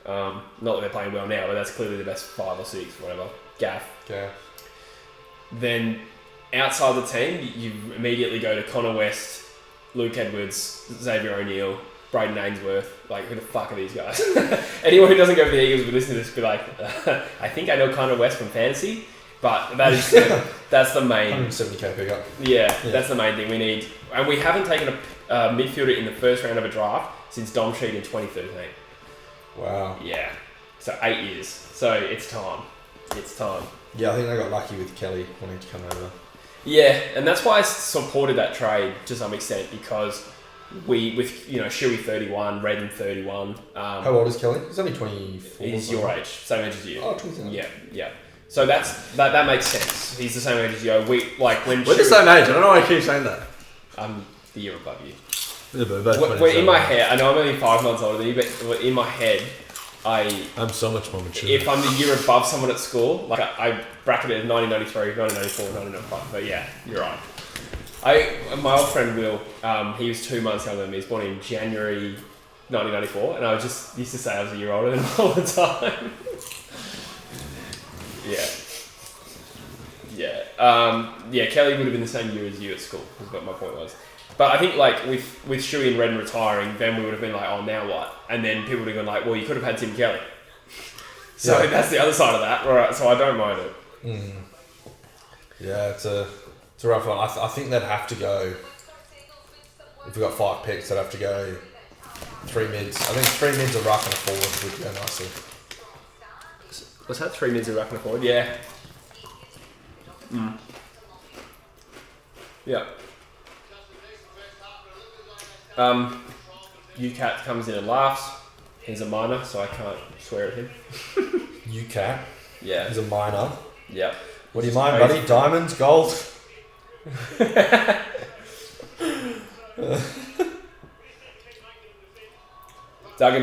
Not that they're playing well now, but that's clearly the best 5 or 6, whatever. Gaff. then outside the team, you immediately go to Connor West, Luke Edwards, Xavier O'Neill, Braden Ainsworth. Like, who the fuck are these guys? Anyone who doesn't go for the Eagles would listen to this and be like, I think I know Connor West from fantasy, but that is that's the main 170k pickup. Yeah, that's the main thing we need. And we haven't taken a midfielder in the first round of a draft since Dom Sheed in 2013. Wow. Yeah. So 8 years. So it's time. It's time. Yeah, I think they got lucky with Kelly wanting to come over. Yeah, and that's why I supported that trade to some extent, because with Shuey 31, Redden 31. How old is Kelly? He's only 24. He's your age, same age as you. Oh, 27. Yeah. So that makes sense. He's the same age as you. We're the same age. I don't know why I keep saying that. I'm the year above you. Yeah, but both We're in my head, I know I'm only 5 months older than you, but in my head, I'm so much more mature. if I'm the year above someone at school, like I bracketed it 1993, 1994, 1995, but yeah, you're right. My old friend Will, he was 2 months younger than me. He was born in January 1994, and I just used to say I was a year older than him all the time. Yeah, Kelly would have been the same year as you at school, is what my point was. But I think like with Shuey and Redden retiring, then we would have been like, oh, now what? And then people would have gone like, well, you could have had Tim Kelly. So that's the other side of that, right? So I don't mind it. Mm. Yeah, it's a rough one. I think they'd have to go, if we got 5 picks, they'd have to go 3 mids. I think 3 mids, a ruck and a forward would go nicely. Was that 3 mids, a ruck and a forward? Yeah. Yeah. UCAT comes in and laughs. He's a minor, so I can't swear at him. UCAT? Yeah. He's a minor. Yeah. What do you mind, buddy? Diamonds? Gold? He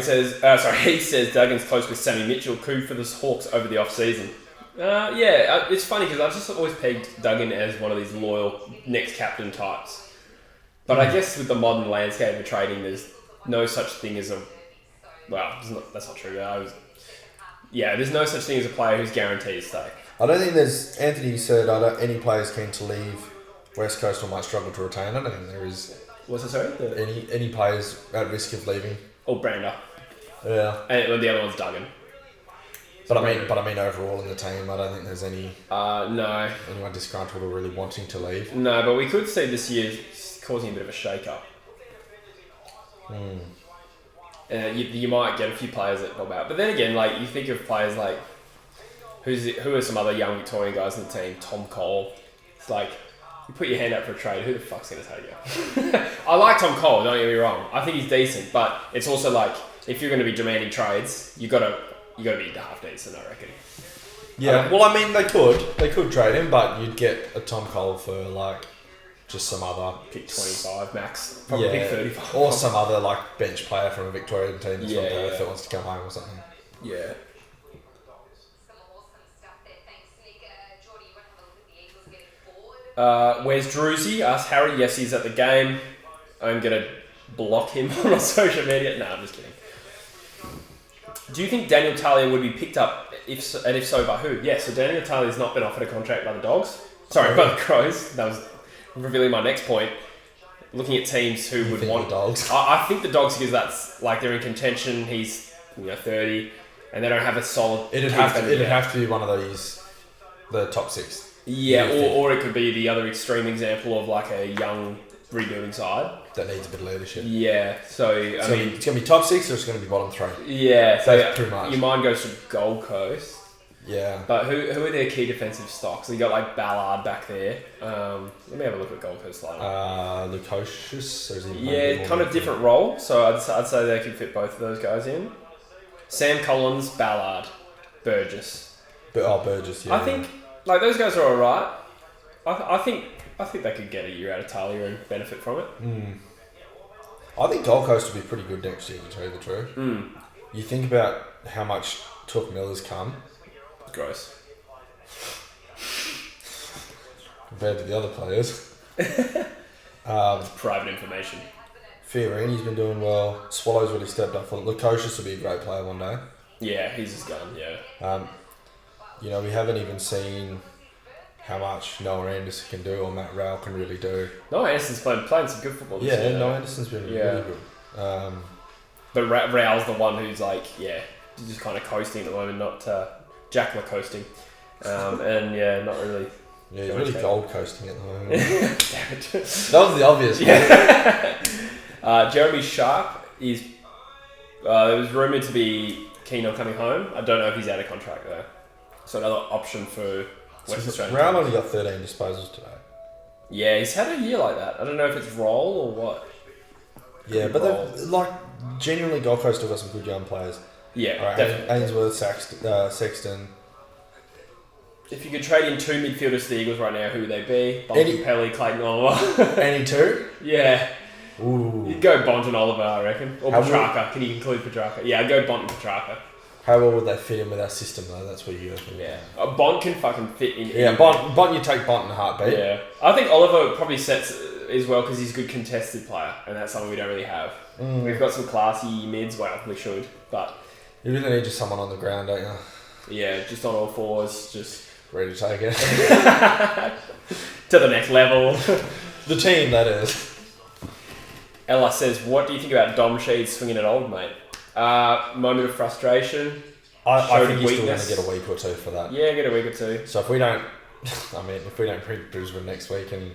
says Duggan's close with Sammy Mitchell, coup for the Hawks over the off-season. It's funny because I've just always pegged Duggan as one of these loyal next captain types. But I guess with the modern landscape of trading, there's no such thing as that's not true. There's no such thing as a player who's guaranteed to stay. I don't think there's, Anthony said, any players keen to leave West Coast or might struggle to retain. I don't think there is. What's that, sorry? Any players at risk of leaving. Oh, Brander. Yeah. And the other one's Duggan. But I mean overall in the team, I don't think there's any no. anyone disgruntled or really wanting to leave. No, but we could see this year causing a bit of a shake-up. You might get a few players that bob out. But then again, like you think of players like who are some other young Victorian guys in the team? Tom Cole. It's like you put your hand out for a trade. Who the fuck's going to take you? I like Tom Cole. Don't get me wrong. I think he's decent, but it's also like if you're going to be demanding trades, you got to be half decent, I reckon. Yeah. Well, I mean, they could trade him, but you'd get a Tom Cole for like just some other pick 25 max, probably pick 35, or some other like bench player from a Victorian team that's from Perth that wants to come home or something. Yeah. Where's Druzy? Asked Harry. Yes, he's at the game. I'm gonna block him on social media. No, I'm just kidding. Do you think Daniel Talia would be picked up? If so, by who? Yeah, so Daniel Talia's not been offered a contract by the Dogs. Sorry, by the Crows. That was revealing my next point. Looking at teams who would want the Dogs. I think the Dogs, because that's like they're in contention. He's 30, and they don't have a solid. It'd have to be one of those, the top 6. Yeah, or it could be the other extreme example of like a young rebuilding side that needs a bit of leadership. Yeah, so I mean, it's going to be top 6 or it's going to be bottom 3. Yeah, so that's pretty much. Your mind goes to Gold Coast. Yeah, but who are their key defensive stocks? You got like Ballard back there. Let me have a look at Gold Coast lineup. Lukosius. Kind of different role. So I'd say they could fit both of those guys in. Sam Collins, Ballard, Burgess. Burgess. Yeah. I think like those guys are all right. I think they could get a year out of Talia and benefit from it. I think Gold Coast will be pretty good next year, to tell you the truth. You think about how much Took Miller's come. Gross. Compared to the other players. It's private information. Fiorini's been doing well. Swallows really stepped up for it. Lukosius will be a great player one day. Yeah, he's his gun, yeah. We haven't even seen how much Noah Anderson can do or Matt Rowell can really do. Noah Anderson's playing some good football. Yeah, Noah Anderson's been really good. But Rowell's the one who's like, just kind of coasting at the moment, not Jack coasting. Not really. Yeah, he's really Gold Coasting at the moment. Damn it. That was the obvious one. Jeremy Sharp is. It was rumoured to be keen on coming home. I don't know if he's out of contract though. So another option for West Australia. Rowell only got 13 disposals today. Yeah, he's had a year like that. I don't know if it's roll or what. Yeah, but genuinely Gold Coast still got some good young players. Yeah, right, definitely. Ainsworth, Sexton. If you could trade in 2 midfielders to the Eagles right now, who would they be? Pelly, Clayton Oliver. Any two? Yeah. Ooh. You'd go Bont and Oliver, I reckon. Or Petrarca. Can you include Petrarca? Yeah, I'd go Bont and Petrarca. How well would they fit in with our system though? That's what you go for. Yeah. Bont can fucking fit in. Yeah, Bont, you take Bont in a heartbeat. Yeah. I think Oliver probably sets as well because he's a good contested player, and that's something we don't really have. We've got some classy mids, well, we should, but... You really need just someone on the ground, don't you? Yeah, just on all fours, just... Ready to take it. to the next level. The team, that is. Ella says, what do you think about Dom Sheed swinging it old, mate? Moment of frustration. I think he's still going to get a week or two for that. Yeah, get a week or two. So if we don't beat Brisbane next week and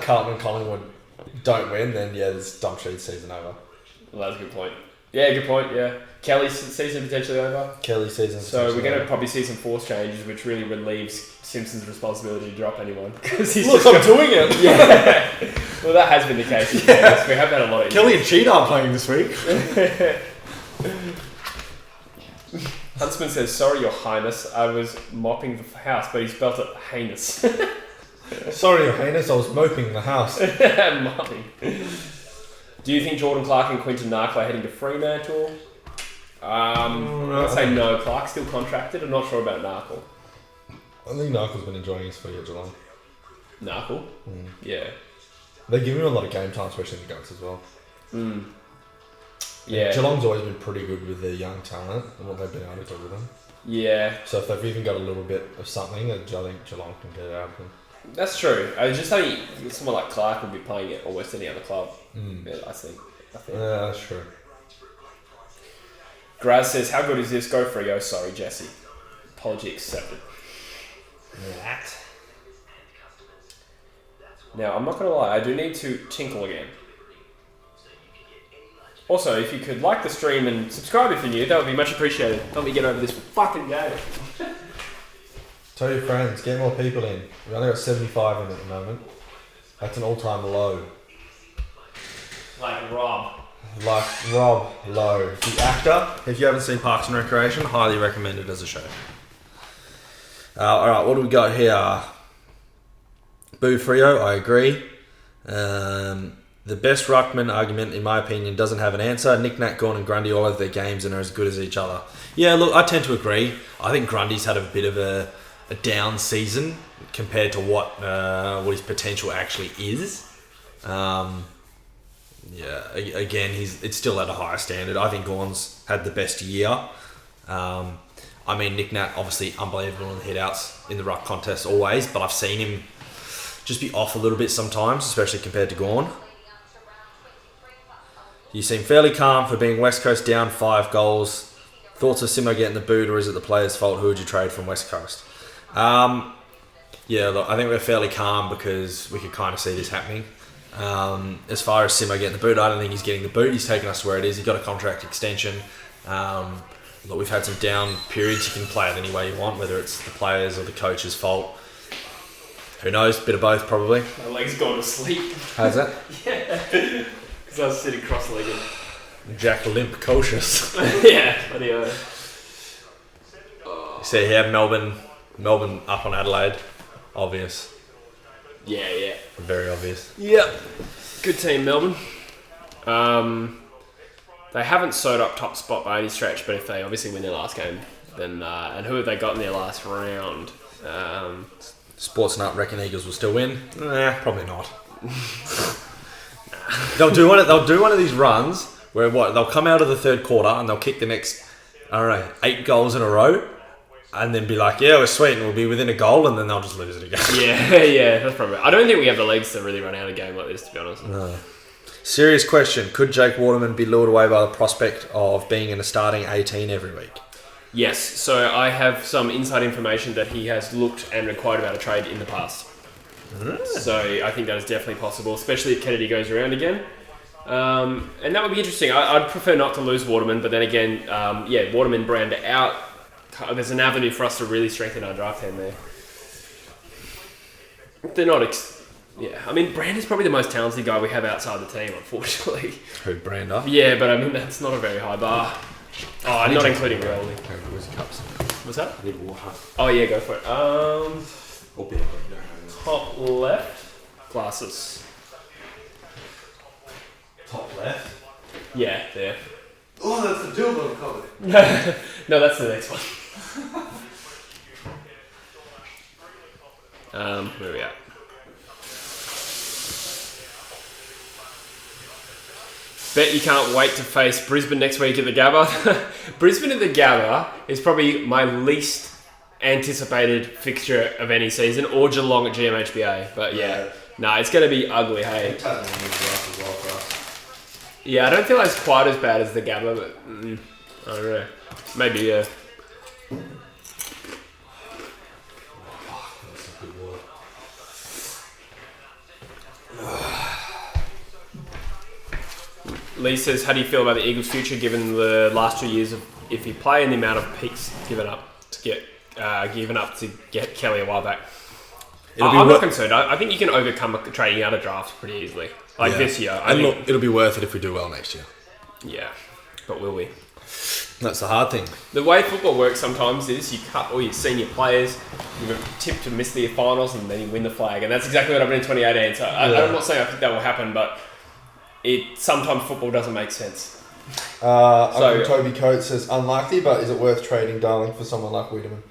Carlton and Collingwood don't win, then there's Dom Sheed's season over. Well, that's a good point. Yeah, good point, yeah. Kelly's season potentially over. Kelly's season. So we're going to probably see some force changes, which really relieves Simpson's responsibility to drop anyone. Because he's I'm doing it! Yeah. Well, that has been the case. Yeah. We have had a lot of... Kelly and Cheetah are playing this week. Huntsman says, sorry, Your Highness, I was mopping the house, but he spelt it heinous. Sorry, Your Highness, I was moping the house. Mopping. Do you think Jordan Clark and Quinton Narkle are heading to Fremantle? I'd say no. Clark's still contracted. I'm not sure about Narkle. I think Narkle's been enjoying his footy at Geelong. Narkle? Yeah. They give him a lot of game time, especially in the guts as well. Yeah. Geelong's always been pretty good with their young talent and what they've been able to do with them. Yeah. So if they've even got a little bit of something, I think Geelong can get out of them. That's true. I just think someone like Clark would be playing at almost any other club. Yeah, I think. Yeah, that's true. Graz says, how good is this? Go free. Oh, sorry, Jesse. Apology accepted. That. Now, I'm not going to lie. I do need to tinkle again. Also, if you could like the stream and subscribe if you're new, that would be much appreciated. Help me get over this fucking game. Tell your friends, get more people in. We've only got 75 in at the moment. That's an all-time low. Like Rob Lowe. The actor. If you haven't seen Parks and Recreation, highly recommended as a show. Alright, what do we got here? Boo Frio, I agree. The best ruckman argument, in my opinion, doesn't have an answer. Nick Nat, Gawn and Grundy all have their games and are as good as each other. Yeah, look, I tend to agree. I think Grundy's had a bit of a down season compared to what his potential actually is. Again, it's still at a higher standard. I think Gawn's had the best year. Nick Nat, obviously unbelievable in the hit-outs in the ruck contest always, but I've seen him just be off a little bit sometimes, especially compared to Gawn. You seem fairly calm for being West Coast down 5 goals. Thoughts of Simo getting the boot, or is it the player's fault? Who would you trade from West Coast? Look, I think we're fairly calm because we could kind of see this happening. As far as Simo getting the boot, I don't think he's getting the boot. He's taken us to where it is. He's got a contract extension. Look, we've had some down periods. You can play it any way you want, whether it's the players or the coach's fault. Who knows? Bit of both, probably. My leg's gone to sleep. How's that? Yeah. Because I was sitting cross-legged. Jack Limp Cautious. Yeah, bloody hell. So yeah, Melbourne up on Adelaide. Obvious. Yeah. Very obvious. Yep. Good team, Melbourne. They haven't sewed up top spot by any stretch, but if they obviously win their last game, then and who have they got in their last round? Sportsnut reckon Eagles will still win. Probably not. They'll do one of these runs where they'll come out of the third quarter and they'll kick the next 8 goals in a row, and then be like, yeah, we're sweet, and we'll be within a goal, and then they'll just lose it again. Yeah, that's probably. I don't think we have the legs to really run out a game like this, to be honest. No. Serious question: could Jake Waterman be lured away by the prospect of being in a starting 18 every week? Yes. So I have some inside information that he has looked and inquired about a trade in the past. So I think that is definitely possible, especially if Kennedy goes around again. And that would be interesting. I'd prefer not to lose Waterman, but then again, Waterman, Brand out. There's an avenue for us to really strengthen our draft hand there. They're not... I mean, Brand is probably the most talented guy we have outside the team, unfortunately. Who, Brander? Yeah, but I mean, that's not a very high bar. Oh, not including Rowley. Where's the cups? What's that? I need water. Oh, yeah, go for it. Or beer. Top left. Glasses. Top left. Yeah, there. Oh, that's the dildo cover. No, that's the next one. Where are we at? Bet you can't wait to face Brisbane next week at the Gabba. Brisbane at the Gabba is probably my least anticipated fixture of any season, or Geelong at GMHBA. But it's going to be ugly, hey? Yeah, I don't feel like it's quite as bad as the Gabba, but I don't know. Maybe, yeah. Lee says, how do you feel about the Eagles' future given the last 2 years of iffy play and the amount of picks given up to get Kelly a while back? I'm not concerned. I think you can overcome trading out of drafts pretty easily. This year. Look, it'll be worth it if we do well next year. Yeah, but will we? That's the hard thing. The way football works sometimes is you cut all your senior players, you're tipped to miss the finals, and then you win the flag. And that's exactly what happened in 2018. So I'm not saying I think that will happen, but sometimes football doesn't make sense. Toby Coates says unlikely, but is it worth trading Darling for someone like Wiedemann?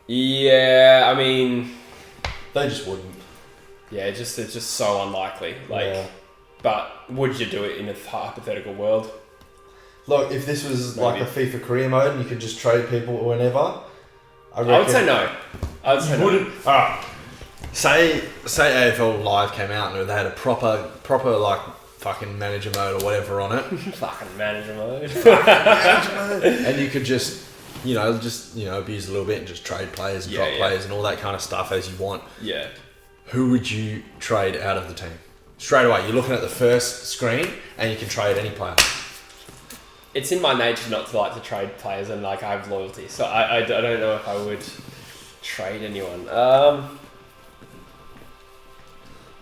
Yeah, I mean, they just wouldn't. Yeah, it's just so unlikely. But would you do it in a hypothetical world? Look, if this was like a FIFA career mode and you could just trade people whenever, I would say no. I would say no. Alright. Say AFL Live came out and they had a proper like fucking manager mode or whatever on it. Fucking manager mode. And you could just abuse a little bit and just trade players and drop players and all that kind of stuff as you want. Yeah. Who would you trade out of the team? Straight away, you're looking at the first screen and you can trade any player. It's in my nature not to like to trade players and I have loyalty. So I don't know if I would trade anyone.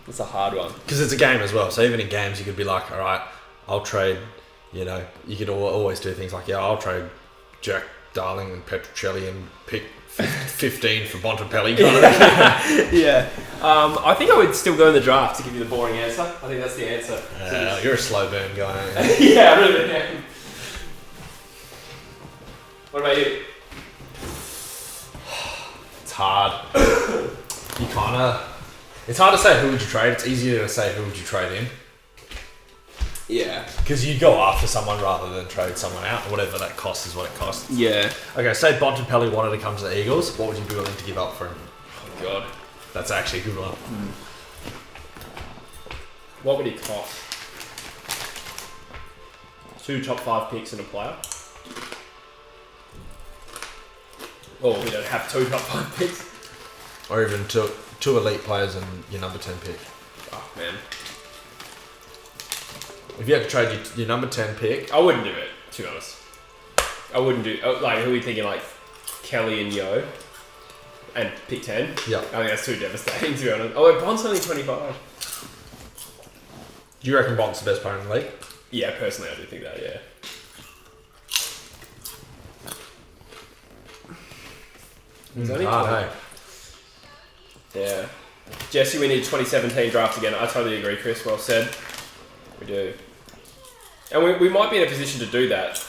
It's a hard one. Because it's a game as well. So even in games, you could be like, all right, I'll trade, you could always do things like, I'll trade Jack Darling and Petruccelli and pick 15 for Bontempelli. Yeah. I think I would still go in the draft to give you the boring answer. I think that's the answer. You're a slow burn guy. Yeah, I really am. What about you? It's hard. It's hard to say who would you trade. It's easier to say who would you trade in. Yeah. Because you'd go after someone rather than trade someone out. Whatever that costs is what it costs. Yeah. Okay, say Bontempelli wanted to come to the Eagles. What would you be willing to give up for him? Oh, God. That's actually a good one. What would he cost? 2 top 5 picks and a player? Or we don't have 2 top 5 picks? Or even two elite players and your number 10 pick. Oh, man. If you had to trade your number 10 pick... I wouldn't do it, to be honest. I wouldn't do... who are we thinking, Kelly and Yo? And pick 10? Yeah. I think that's too devastating, to be honest. Oh, Bond's only 25. Do you reckon Bond's the best player in the league? Yeah, personally, I do think that, yeah. Hard, Yeah. Jesse, we need 2017 draft again. I totally agree, Chris. Well said. We do. And we might be in a position to do that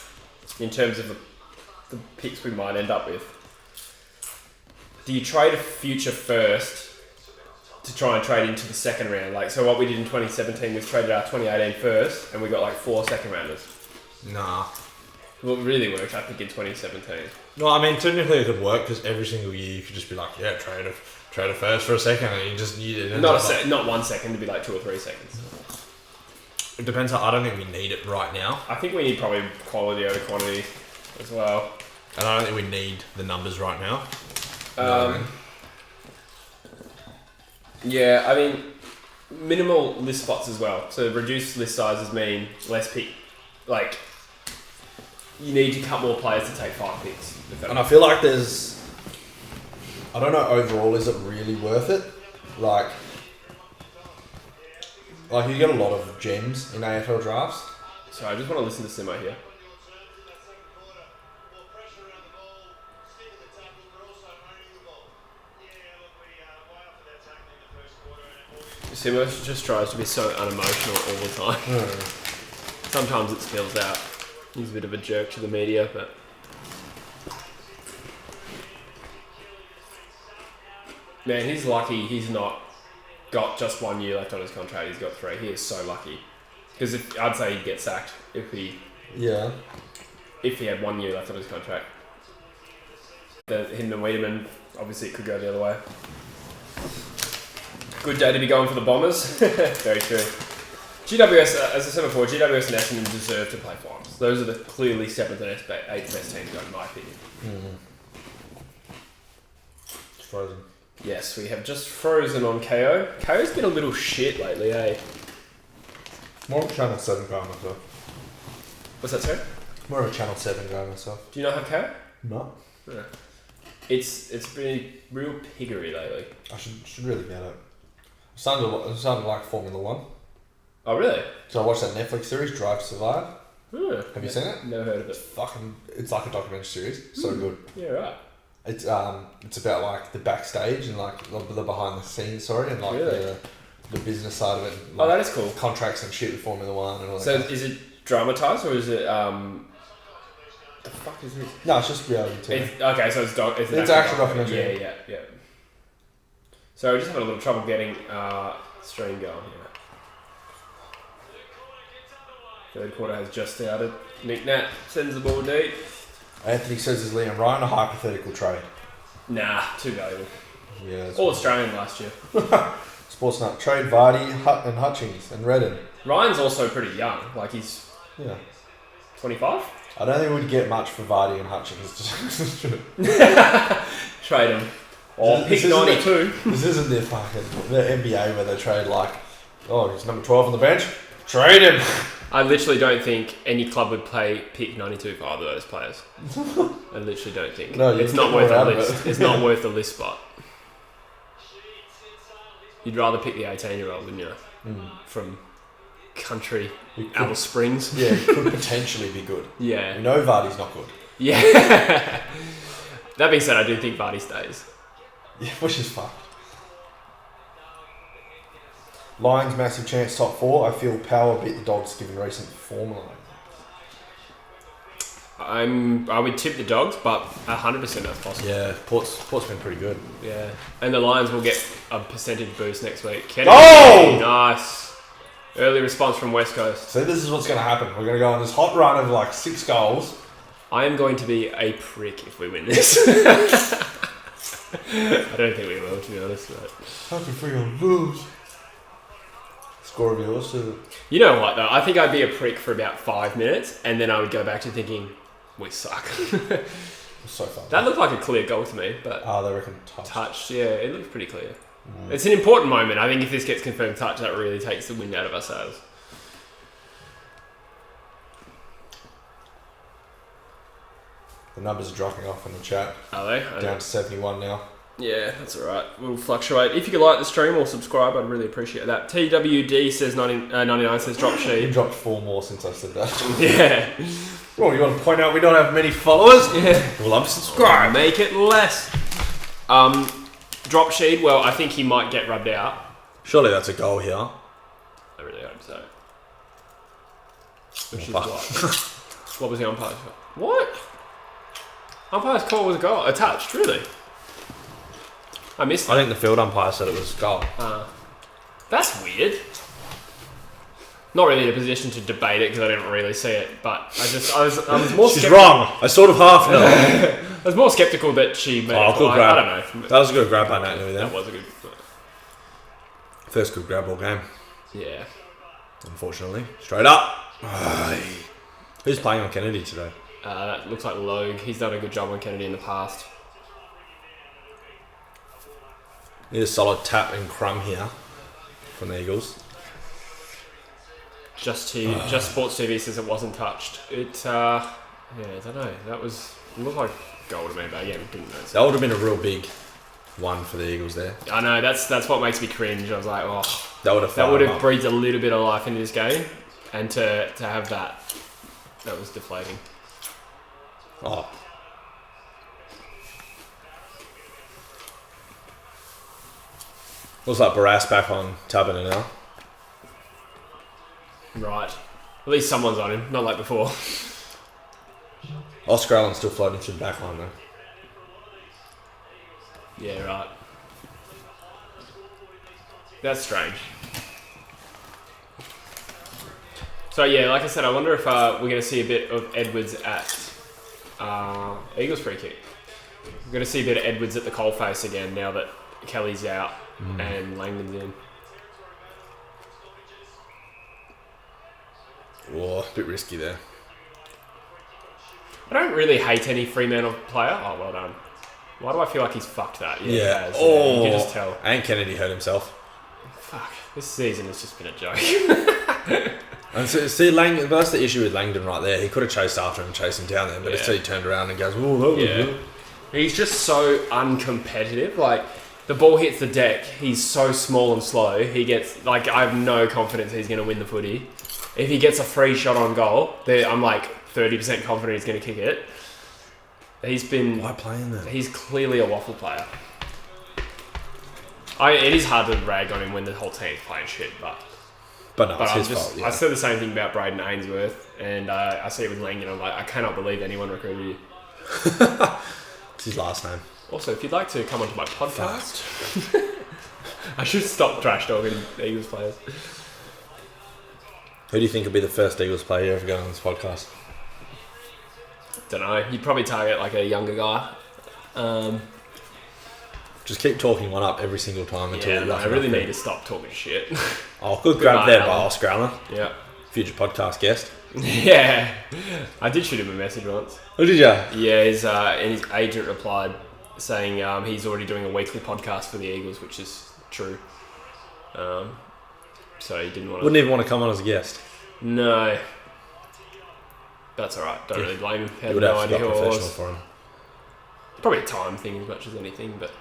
in terms of the picks we might end up with. Do you trade a future first to try and trade into the second round? So what we did in 2017 was traded our 2018 first and we got 4 second rounders. Nah. Well, it really worked, I think, in 2017. No, I mean technically it could work because every single year you could just be like, yeah, trade a first for a second, and not 1 second, to be like 2 or 3 seconds. It depends. I don't think we need it right now, I think we need probably quality over quantity as well. and I don't think we need the numbers right now. Yeah, I mean, minimal list spots as well. So reduced list sizes mean less pick. Like, you need to cut more players to take 5 picks. And I feel like there's, I don't know, overall, is it really worth it? Like you get a lot of gems in AFL drafts. So I just want to listen to Simo here. Simo just tries to be so unemotional all the time. Sometimes it spills out. He's a bit of a jerk to the media, but... Man, he's lucky he's not got just 1 year left on his contract. He's got 3. He is so lucky. Because I'd say he'd get sacked if he had 1 year left on his contract. Him and Wiedemann, obviously it could go the other way. Good day to be going for the Bombers. Very true. GWS, as I said before, GWS and Essendon deserve to play finals. Those are the clearly 7th and 8th best teams going, in my opinion. It's frozen. Yes, we have just frozen on KO. KO's been a little shit lately, eh? More of a Channel 7 guy myself. What's that, sorry? More of a Channel 7 guy myself. Do you not have KO? No. Yeah. It's been real piggery lately. I should really get it. I'm starting to like Formula 1. Oh, really? So I watched that Netflix series, Drive to Survive. Have you seen it? Never heard of it. It's like a documentary series. So good. Yeah, right. It's about like the backstage and like the behind the scenes, and like Really? the business side of it. And, Oh, like, that is cool. Contracts and shit with Formula 1 and all that. So kind of is it dramatized or is it the fuck is this? No, it's just reality TV. Okay, so it's It's actual documentary. Yeah. So we're just having a little trouble getting stream going here. Third quarter has just started. Nick Nat sends the ball deep. Anthony says, is Liam Ryan a hypothetical trade? Nah, too valuable. Yeah. All Australian last year. Sportsnut. Trade Vardy, and Hutchings and Redden. Ryan's also pretty young. Like he's 25? I don't think we'd get much for Vardy and Hutchings. Trade him. Or pick 92. This isn't the NBA where they trade like, oh, he's number 12 on the bench. Trade him. I literally don't think any club would play pick 92 for either of those players. I literally don't think. No, it's not worth a list. It's not worth a list spot. You'd rather pick the 18-year-old, wouldn't you? From country Alice Springs. Yeah, it could potentially be good. Yeah. We know Vardy's not good. Yeah. That being said, I do think Vardy stays. Yeah, which is fucked. Lions massive chance top 4. I feel Power beat the Dogs given recent form. I would tip the Dogs, but 100% that's possible. Yeah, Port's been pretty good. Yeah, and the Lions will get a percentage boost next week. Nice. Early response from West Coast. So this is what's going to happen. We're going to go on this hot run of like 6 goals. I am going to be a prick if we win this. I don't think we will, to be honest. But Happy for your lose. Score of yours. You know what though? I think I'd be a prick for about 5 minutes, and then I would go back to thinking we suck. So fun. That looked like a clear goal to me, but they reckon touch. Yeah, it looked pretty clear. It's an important moment. I think if this gets confirmed touch, that really takes the wind out of our sails. The numbers are dropping off in the chat. Are they? Down to 71 now. Yeah, that's alright. We'll fluctuate. If you could like the stream or subscribe, I'd really appreciate that. TWD says 99 says drop sheet. You dropped 4 more since I said that. Yeah. Well, you want to point out we don't have many followers? Yeah. Well, unsubscribe. Make it less. Drop sheet, well, I think he might get rubbed out. Surely that's a goal here. I really hope so. Which is what? What was the umpire's call? What? Umpire's call was a goal. A touch, really? I missed that. I think the field umpire said it was goal. That's weird. Not really in a position to debate it because I didn't really see it, but I was more. She's wrong. I sort of half know. I was more sceptical that she made it. Good I grab. don't know. That was a good grab by Nat Nui That then. was a good. First good grab all game, Yeah. unfortunately. Straight up. Aye. Who's playing on Kennedy today? That looks like Logue. He's done a good job on Kennedy in the past. Need a solid tap and crumb here from the Eagles. Just Sports TV says it wasn't touched. I don't know. It looked like goal to me, but again, didn't know. That would have been a real big one for the Eagles there. I know, that's what makes me cringe. I was like, oh, That would have that would fired have up. breathed a little bit of life into this game, and to have that was deflating. Oh. Looks like Barras back on Tabiner now. Right. At least someone's on him, not like before. Oscar Allen's still floating through the back line though. Yeah, right. That's strange. So yeah, like I said, I wonder if we're going to see a bit of Edwards at Eagles free kick. We're going to see a bit of Edwards at the coalface again now that Kelly's out and Langdon's in. Oh, a bit risky there. I don't really hate any Fremantle player. Oh, well done. Why do I feel like he's fucked that? Yeah. Yeah. He has. Oh. You can just tell. And Kennedy hurt himself. Fuck. This season has just been a joke. And so, see, that's the issue with Langdon right there. He could have chased after him and chased him down there, but Yeah. instead he turned around and goes, "Oh, that was good." He's just so uncompetitive. Like, the ball hits the deck, he's so small and slow. He gets, like, I have no confidence he's going to win the footy. If he gets a free shot on goal, I'm like 30% confident he's going to kick it. Why playing that? He's clearly a waffle player. It is hard to rag on him when the whole team's playing shit, but no, it's his fault. Yeah. I said the same thing about Braden Ainsworth, and I see it with Langdon. I'm like, I cannot believe anyone recruited you. It's his last name. Also, if you'd like to come onto my podcast, I should stop trash talking Eagles players. Who do you think would be the first Eagles player you ever got on this podcast? Don't know. You'd probably target like a younger guy. Just keep talking one up every single time until I really need to stop talking shit. Oh, good grab there by Alan. Oscar Allen, Yeah. future podcast guest. Yeah. I did shoot him a message once. Who did ya? Yeah, and his agent replied saying he's already doing a weekly podcast for the Eagles, which is true. So he didn't want to... Wouldn't even want to come on as a guest. No. That's alright. Don't really blame him. He Had would no have idea got who I professional was. for him. Probably a time thing as much as anything, but...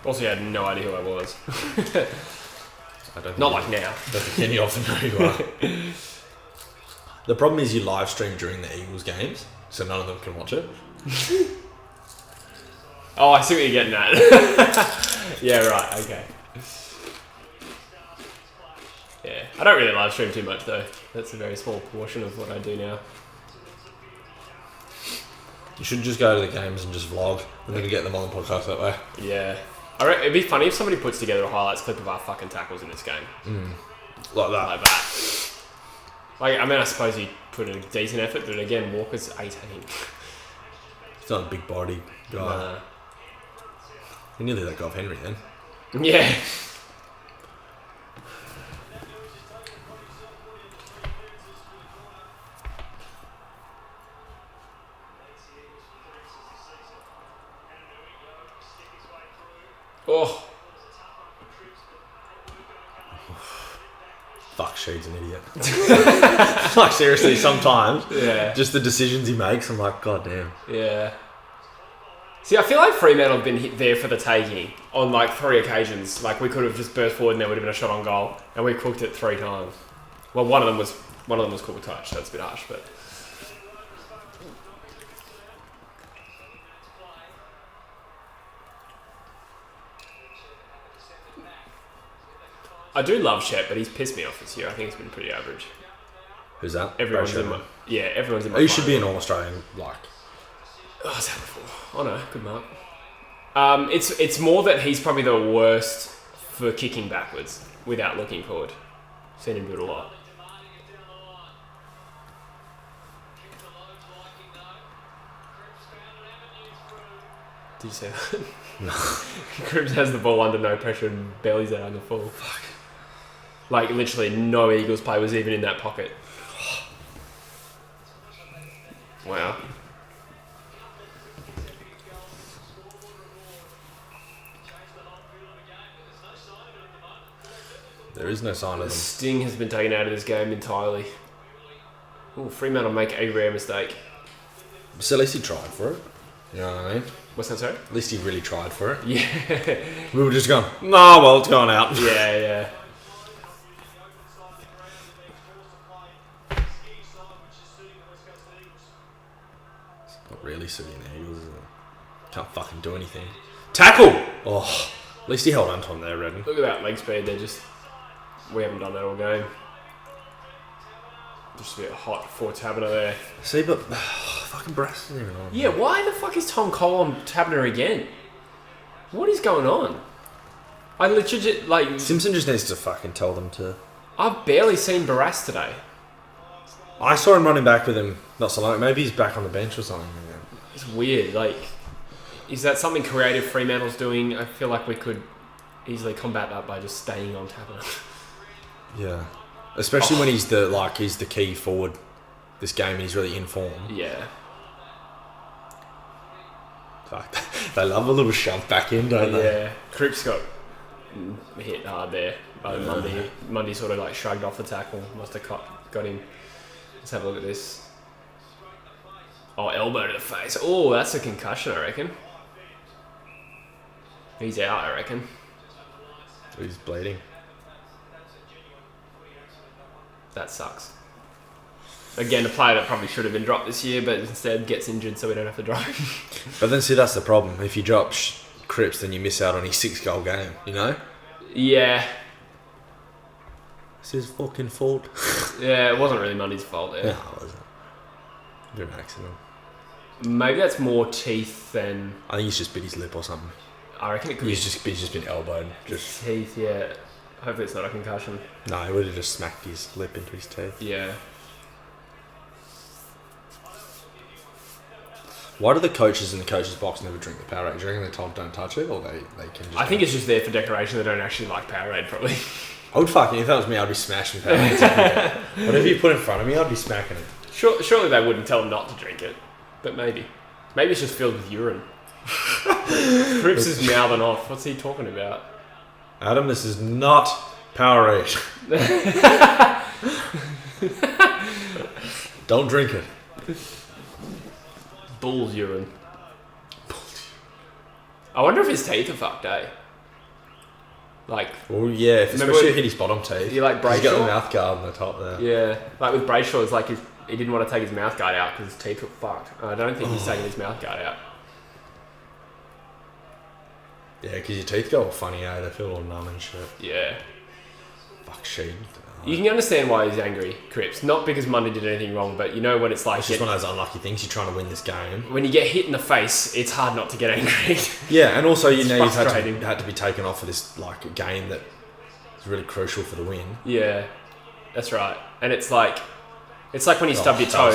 Also, he had no idea who I was. I don't Not like now. Don't think any of them know who you are. The problem is you live stream during the Eagles games, so none of them can watch it. Oh, I see what you're getting at. Yeah, right, okay. Yeah, I don't really live stream too much though. That's a very small portion of what I do now. You should just go to the games and just vlog, and then get them on the podcast that way. Yeah. It'd be funny if somebody puts together a highlights clip of our fucking tackles in this game. Like that. Like that. Like, I mean, I suppose you put in a decent effort, but again, Walker's 18. He's not a big body guy. Nah. He nearly let go of Henry then. Yeah. Oh. Fuck, Sheed's an idiot. Like, seriously, sometimes. Yeah. Just the decisions he makes, I'm like, God damn. Yeah. See, I feel like Fremantle have been hit there for the taking on like 3 occasions. Like, we could have just burst forward and there would have been a shot on goal, and we cooked it 3 times. Well, one of them was called a touch, so it's a bit harsh, but. I do love Shep, but he's pissed me off this year. I think it's been pretty average. Who's that? Everyone's Brad in my... Sherman. Yeah, everyone's in my... Oh, you should be an All-Australian, like. Oh, is that before? Oh no, good mark. It's more that he's probably the worst for kicking backwards without looking forward. Seen him do it a lot. you see that? No. Cripps has the ball under no pressure and bellies out on the full. Fuck. Like, literally no Eagles play was even in that pocket. Wow. There is no sign of The them. sting has been taken out of this game entirely. Ooh, Fremantle make a rare mistake. So at least he tried for it. You know what I mean? What's that, sorry? At least he really tried for it. Yeah. We were just going, nah, well, it's gone out. Yeah. Not really suiting the Eagles, is it? Can't fucking do anything. Tackle! Oh, at least he held on to him there, Redden. Look at that leg speed. We haven't done that all game. Just a bit hot for Taberner there. See, but fucking Brass isn't even on. Yeah, why the fuck is Tom Cole on Taberner again? What is going on? I literally like. Simpson just needs to fucking tell them to. I've barely seen Barras today. I saw him running back with him not so long. Maybe he's back on the bench or something. It's weird. Like, is that something creative Fremantle's doing? I feel like we could easily combat that by just staying on Taberner. Yeah, especially when he's the key forward this game and he's really in form. Yeah. Fuck, they love a little shove back in, don't they? Yeah. Cripps got hit hard there by Mundy. Mundy sort of like shrugged off the tackle. Must have got him. Let's have a look at this. Oh, elbow to the face. Oh, that's a concussion, I reckon. He's out, I reckon. He's bleeding. That sucks. Again, a player that probably should have been dropped this year, but instead gets injured so we don't have to drop him. But then see, that's the problem. If you drop Cripps, then you miss out on his 6-goal game, you know? Yeah. It's his fucking fault. Yeah, it wasn't really Mundy's fault there. No, it wasn't. A bit of an accident. Maybe that's more teeth than... I think he's just bit his lip or something. I reckon it could He's just been elbowed. be teeth, yeah. Hopefully it's not a concussion. No, he would have just smacked his lip into his teeth. Yeah. Why do the coaches in the coaches box never drink the Powerade? Do you reckon they're told don't touch it, or they can just... I think it's just there for decoration. They don't actually like Powerade, probably. I would fucking... If that was me, I'd be smashing Powerade. Whatever you put in front of me, I'd be smacking it. Surely they wouldn't tell them not to drink it. But maybe. Maybe it's just filled with urine. Cripps is mouthing off. What's he talking about? Adam, this is not Powerade. Don't drink it. Bull's urine. I wonder if his teeth are fucked, eh? Like... Well, yeah, if especially hit his bottom teeth. You like Brayshaw? He's got the mouth guard on the top there. Yeah. Like with Brayshaw, it's like he didn't want to take his mouth guard out because his teeth were fucked. I don't think he's taking his mouth guard out. Yeah, because your teeth go all funny, eh? They feel all numb and shit. Yeah. Fuck, shit. You can understand why he's angry, Cripps. Not because Mundy did anything wrong, but you know when it's like... It's just one of those unlucky things. You're trying to win this game. When you get hit in the face, it's hard not to get angry. Yeah, and also you've frustrating. had to be taken off for this like game that is really crucial for the win. Yeah, that's right. And it's like when you stub your toe.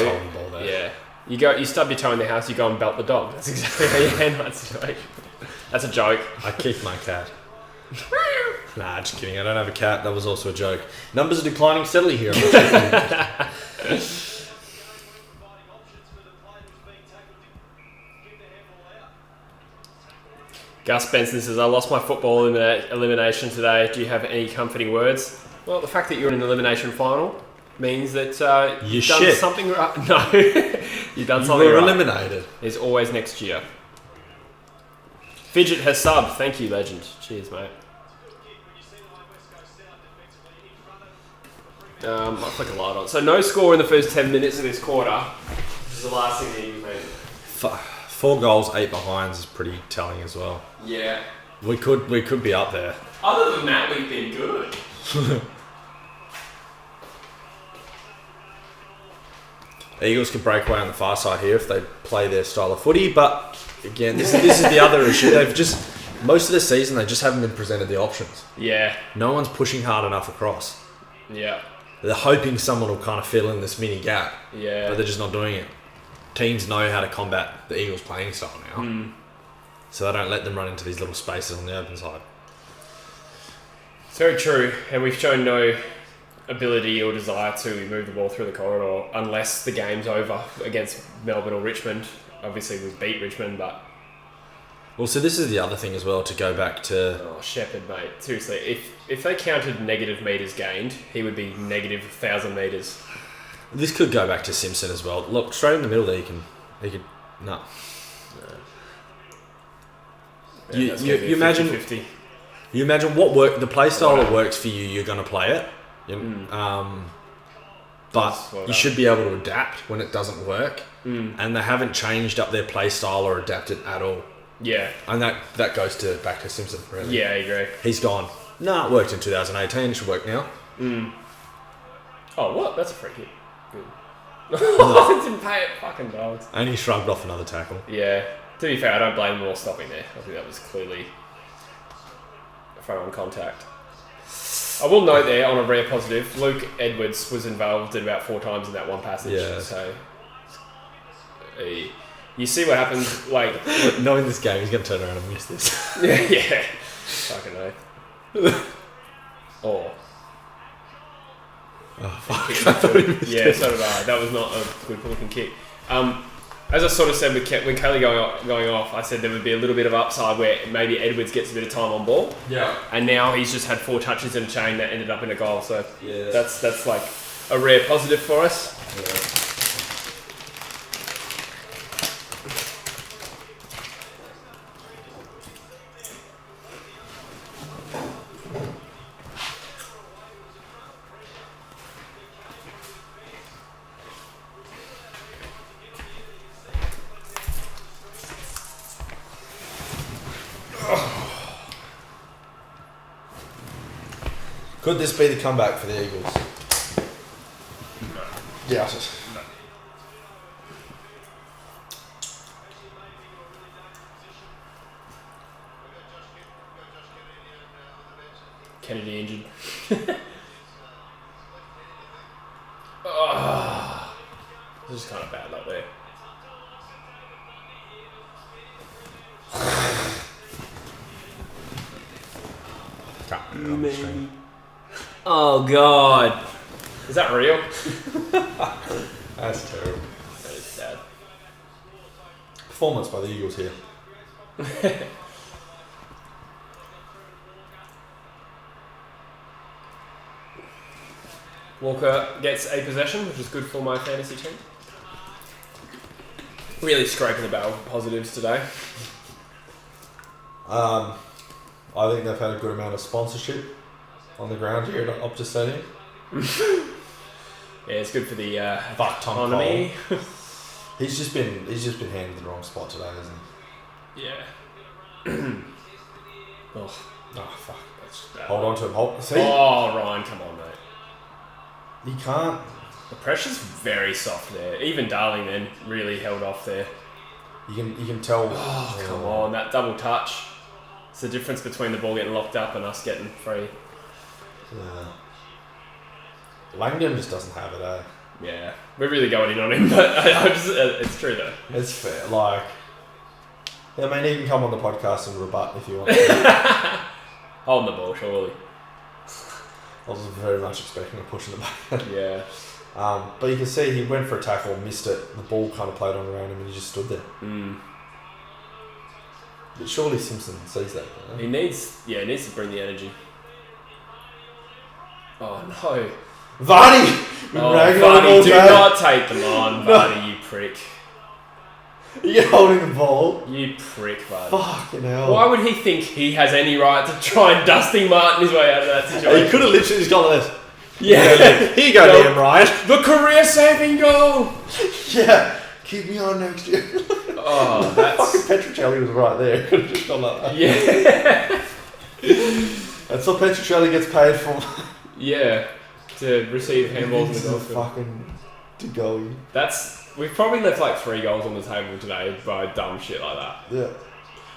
Yeah, you stub your toe in the house. You go and belt the dog. That's exactly how you handle that situation. That's a joke. I kicked my cat. Nah, just kidding. I don't have a cat. That was also a joke. Numbers are declining steadily here. Gus Benson says, I lost my football elimination today. Do you have any comforting words? Well, the fact that you're in an elimination final means that you've done something right. No, you've done something right. You were eliminated. There's always next year. Fidget has subbed. Thank you, legend. Cheers, mate. I'll flick a light on. So no score in the first 10 minutes of this quarter. This is the last thing that you made. 4 goals, 8 behinds is pretty telling as well. Yeah. We could be up there. Other than that, we've been good. Eagles could break away on the far side here if they play their style of footy, but again, this is the other issue. They've just most of the season they just haven't been presented the options. Yeah. No one's pushing hard enough across. Yeah. They're hoping someone will kind of fill in this mini gap. Yeah. But they're just not doing it. Teams know how to combat the Eagles' playing style now. so they don't let them run into these little spaces on the open side. It's very true, and we've shown no ability or desire to move the ball through the corridor unless the game's over against Melbourne or Richmond. Obviously, we've beat Richmond, but... Well, so this is the other thing as well, to go back to... Oh, Shepherd, mate. Seriously, if they counted negative metres gained, he would be negative 1,000 metres. This could go back to Simpson as well. Look, straight in the middle there, he could... No. Yeah, You imagine... 50-50. You imagine what work the play style that works for you. You're going to play it, but you should be able to adapt when it doesn't work. And they haven't changed up their play style or adapted at all. Yeah, And that goes back to Simpson. Really. yeah, I agree. He's gone. Nah, it worked in 2018. It should work now. Oh, what? That's a free kick. Good. I didn't pay it. Fucking dogs. And he shrugged off another tackle. Yeah. To be fair, I don't blame them for stopping there. I think that was clearly front-on contact. I will note there, on a rare positive, Luke Edwards was involved in about 4 times in that one passage. Yeah. So, you see what happens, like... Knowing this game, he's going to turn around and miss this. yeah. Fucking no. Oh, fuck. I thought he missed yeah, it. so did I. That was not a good looking kick. As I sort of said when Kelly going off, I said there would be a little bit of upside where maybe Edwards gets a bit of time on ball. Yeah. And now he's just had 4 touches in a chain that ended up in a goal. So Yeah. that's like a rare positive for us. Yeah. Could this be the comeback for the Eagles? Yeah. Kennedy injured. Oh, this is kind of bad up there. Can't put it on the stream. Oh god. Is that real? That's terrible. That is sad. Performance by the Eagles here. Walker gets a possession, which is good for my fantasy team. Really scraping the barrel for positives today. I think they've had a good amount of sponsorship on the ground here at Optus Stadium. Yeah, it's good for the Fuck Tom economy. He's just been handed the wrong spot today, hasn't he? Yeah. Oh, fuck. that's bad. Hold on to him. See? Oh, Ryan, come on, mate. He can't. The pressure's very soft there. Even Darling then really held off there. You can tell. Oh, come on, that double touch. It's the difference between the ball getting locked up and us getting free. Yeah. Langdon just doesn't have it, eh? Yeah, we're really going in on him, but it's true though. It's fair. Like, I mean, he can come on the podcast and rebut if you want. Holding the ball, surely. I was very much expecting a push in the back. Yeah. But you can see he went for a tackle, missed it. The ball kind of played on around him, and he just stood there. But surely Simpson sees that. You know? He needs to bring the energy. Oh no. Vardy! Vardy, do not take them on, Vardy, you prick. You're holding the ball. You prick, Vardy. Fucking hell. Why would he think he has any right to try and Dusty Martin his way out of that situation? He could have literally just gone like this. Yeah. Here you go, Liam Ryan. The career-saving goal! Yeah. Keep me on next year. Oh, that's... Fucking Petruccelli was right there. Could have just gone like that. Yeah. That's what Petruccelli gets paid for. Yeah. To receive handballs in the goal. Fucking to go. We've probably left like 3 goals on the table today by dumb shit like that. Yeah.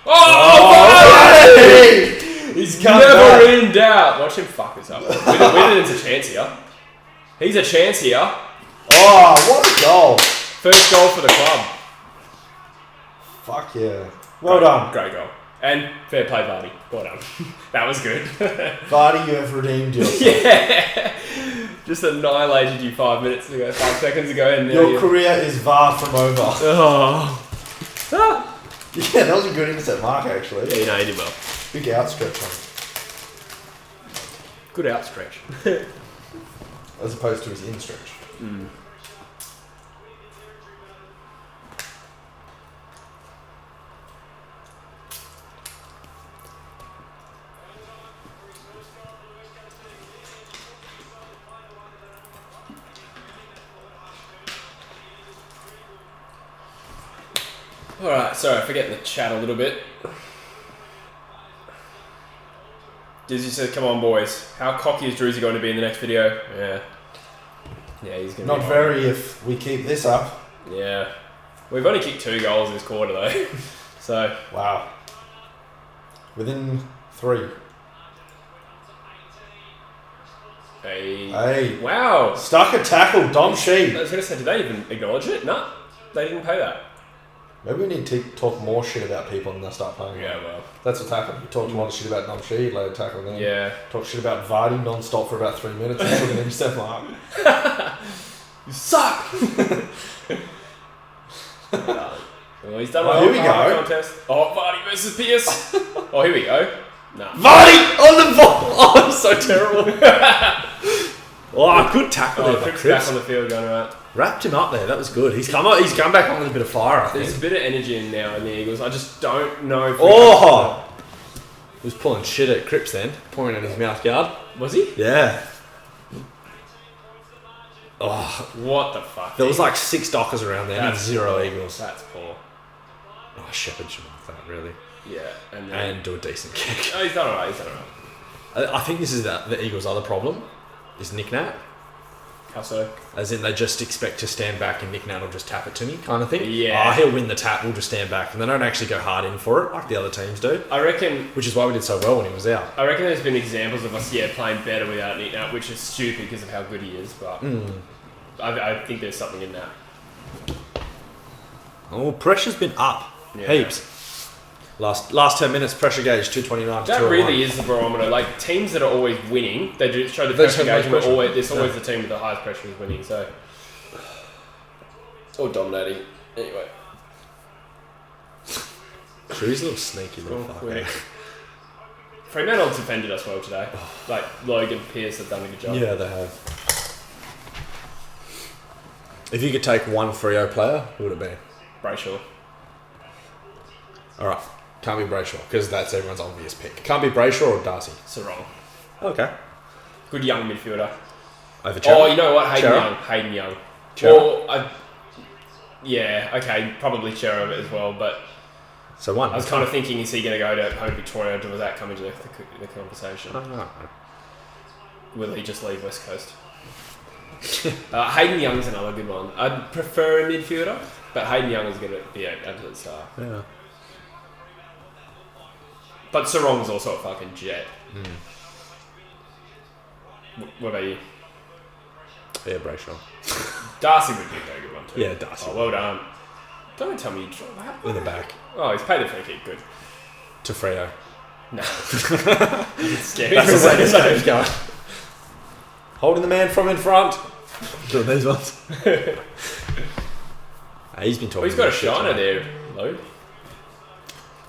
Oh! Hey! He's never in doubt. Watch him fuck this up. Whittington's a chance here. He's a chance here. Oh, what a goal. First goal for the club. Fuck yeah. Well done. Great goal. And fair play, Vardy. Well done. That was good. Vardy, you have redeemed yourself. Yeah. Just annihilated you 5 seconds ago. And now Your career is far from over. Oh. Ah. Yeah, that was a good intercept mark, actually. Yeah, you know, he did well. Big outstretch one. Good outstretch. As opposed to his instretch. Mm. Alright, sorry, I'm forgetting the chat a little bit. Dizzy said, come on boys, how cocky is Druzy going to be in the next video? Yeah. Yeah, he's going to be Not very if we keep this up. Yeah. We've only kicked 2 goals this quarter though. So. Wow. Within 3. Hey. Wow. Stuck a tackle, Dom Sheed. I was going to say, did they even acknowledge it? No. They didn't pay that. Maybe we need to talk more shit about people and they'll start playing. Yeah, well. That's what's happened. We talked a lot of shit about Dom Sheed, later tackle them. Yeah. Talked shit about Vardy non-stop for about 3 minutes and took an intercept mark. You suck! Well, he's done Oh, well. here we go. Contest. Oh, Vardy versus Pierce. Oh, here we go. Nah. Vardy on the ball. Oh, I'm so terrible. Oh, good tackle there by Cripps Cripps. back on the field going right. Wrapped him up there. That was good. He's come back on with a bit of fire, I There's think. a bit of energy in now in the Eagles. I just don't know if Oh! He was pulling shit at Cripps then, pouring in his mouth guard. Was he? Yeah. Oh, What the fuck? there was like 6 Dockers around there and That's 0 poor. Eagles. That's poor. Oh, Shepherd should mark that, really. Yeah. And then... And do a decent kick. Oh, he's done alright. I think this is the Eagles' other problem, is Nick Nat. How so? As in, they just expect to stand back and Nick Nat will just tap it to me, kind of thing. Yeah. Oh, he'll win the tap, we'll just stand back. And they don't actually go hard in for it, like the other teams do. I reckon... Which is why we did so well when he was out. I reckon there's been examples of us, playing better without Nick Nat, which is stupid because of how good he is, but I think there's something in that. Oh, pressure's been up. Yeah. Heaps. Last 10 minutes, pressure gauge, 229 to That 201. really is the barometer. Like, teams that are always winning, they do show the They pressure show gauge, the but pressure. it's always the team with the highest pressure is winning, so... Or dominating. Anyway. Sure, he's a little sneaky little Cool, fucker. cool. Fremantle defended us well today. Like, Logan Pearce have done a good job. Yeah, they have. If you could take one Freo player, who would it be? Brayshaw. Alright, can't be Brayshaw, because that's everyone's obvious pick. Can't be Brayshaw or Darcy. Sarong. Okay. Good young midfielder. Over Chera? Oh, you know what? Chera? Hayden Young. Chera? Well, yeah, okay, probably Chera as well, but So one. I was kind of thinking, is he going to go to home Victoria, or does that come into the conversation? I don't know. Will he just leave West Coast? Hayden Young's another good one. I'd prefer a midfielder, but Hayden Young is going to be an absolute star. Yeah. But Sarong's also a fucking jet. What about you? Yeah, Brayshaw. Darcy would be a very good one too. Yeah, Darcy. Oh, well done. Don't tell me you In the back. Oh, he's paid the free kick. Good. To Freo. No. It's scary. That's the way this game's going. Holding the man from in front. Doing these ones. He's been talking. Well, he's got a about shit shiner today. there, Lou.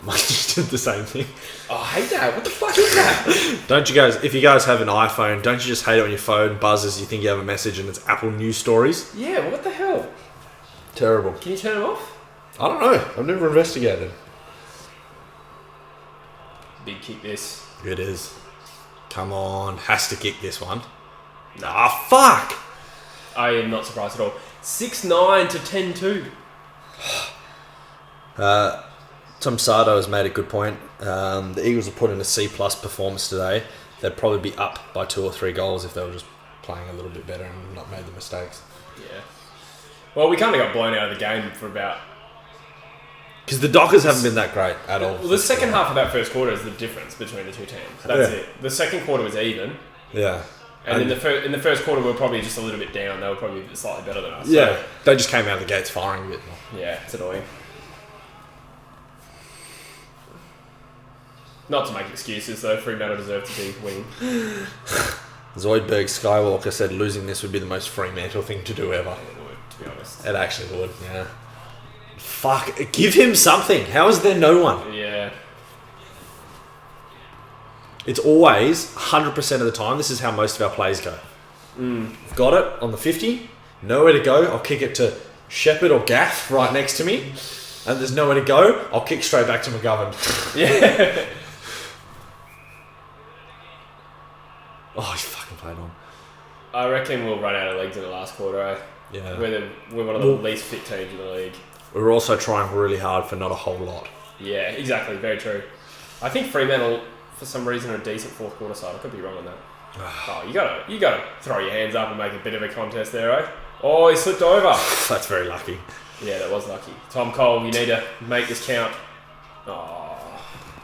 Mike just did the same thing. Oh, I hate that. What the fuck is that? Don't you guys, if you guys have an iPhone, don't you just hate it when your phone buzzes, you think you have a message and it's Apple News Stories? Yeah, what the hell? Terrible. Can you turn it off? I don't know. I've never investigated. Big kick this. It is. Come on. Has to kick this one. Nah, fuck! I am not surprised at all. 6-9 to 10-2. Tom Sardo has made a good point. The Eagles have put in a C+ performance today. They'd probably be up by 2 or 3 goals if they were just playing a little bit better and not made the mistakes. Yeah. Well, we kind of got blown out of the game for about... Because the Dockers haven't been that great at all. Well, the second half of that first quarter is the difference between the two teams. That's it. The second quarter was even. Yeah. And in the first quarter, we were probably just a little bit down. They were probably slightly better than us. Yeah. They just came out of the gates firing a bit more. So, yeah, it's annoying. Not to make excuses though, Fremantle deserve to be winning. Zoidberg Skywalker said losing this would be the most Fremantle thing to do ever. It would, to be honest. It actually would, yeah. Fuck, give him something. How is there no one? Yeah. It's always 100% of the time. This is how most of our plays go. Got it on the 50. Nowhere to go. I'll kick it to Shepherd or Gaff right next to me. And there's nowhere to go. I'll kick straight back to McGovern. Yeah. Oh, he's fucking played on. I reckon we'll run out of legs in the last quarter, eh? Yeah. We're one of the least fit teams in the league. We're also trying really hard for not a whole lot. Yeah, exactly. Very true. I think Fremantle, for some reason, are a decent fourth quarter side. I could be wrong on that. Oh, you gotta throw your hands up and make a bit of a contest there, eh? Oh, he slipped over. That's very lucky. Yeah, that was lucky. Tom Cole, you need to make this count. Oh.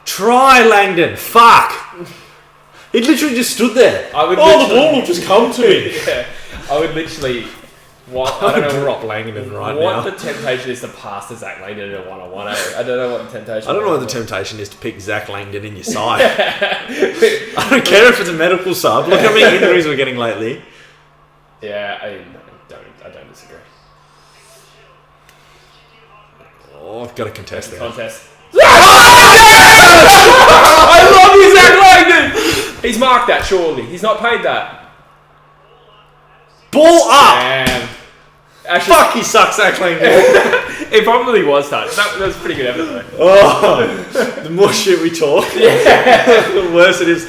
Try, Langdon. Fuck. He literally just stood there. The ball will just come to me. Yeah, I would literally. I I don't know drop Langdon right what now. the temptation is to pass to Zach Langdon in a one-on-one. I don't know what the temptation. I don't know what the temptation is to pick Zach Langdon in your side. I don't care if it's a medical sub. Look how many injuries we're getting lately. Yeah, I don't disagree. Oh, I've got to contest there. Contest. I love you, Zach Langdon. He's marked that surely. He's not paid that. Ball up. Damn. Actually, Fuck, he sucks, Zach Langdon. it probably was touched. That was pretty good effort though. Oh, the more shit we talk, the worse it is.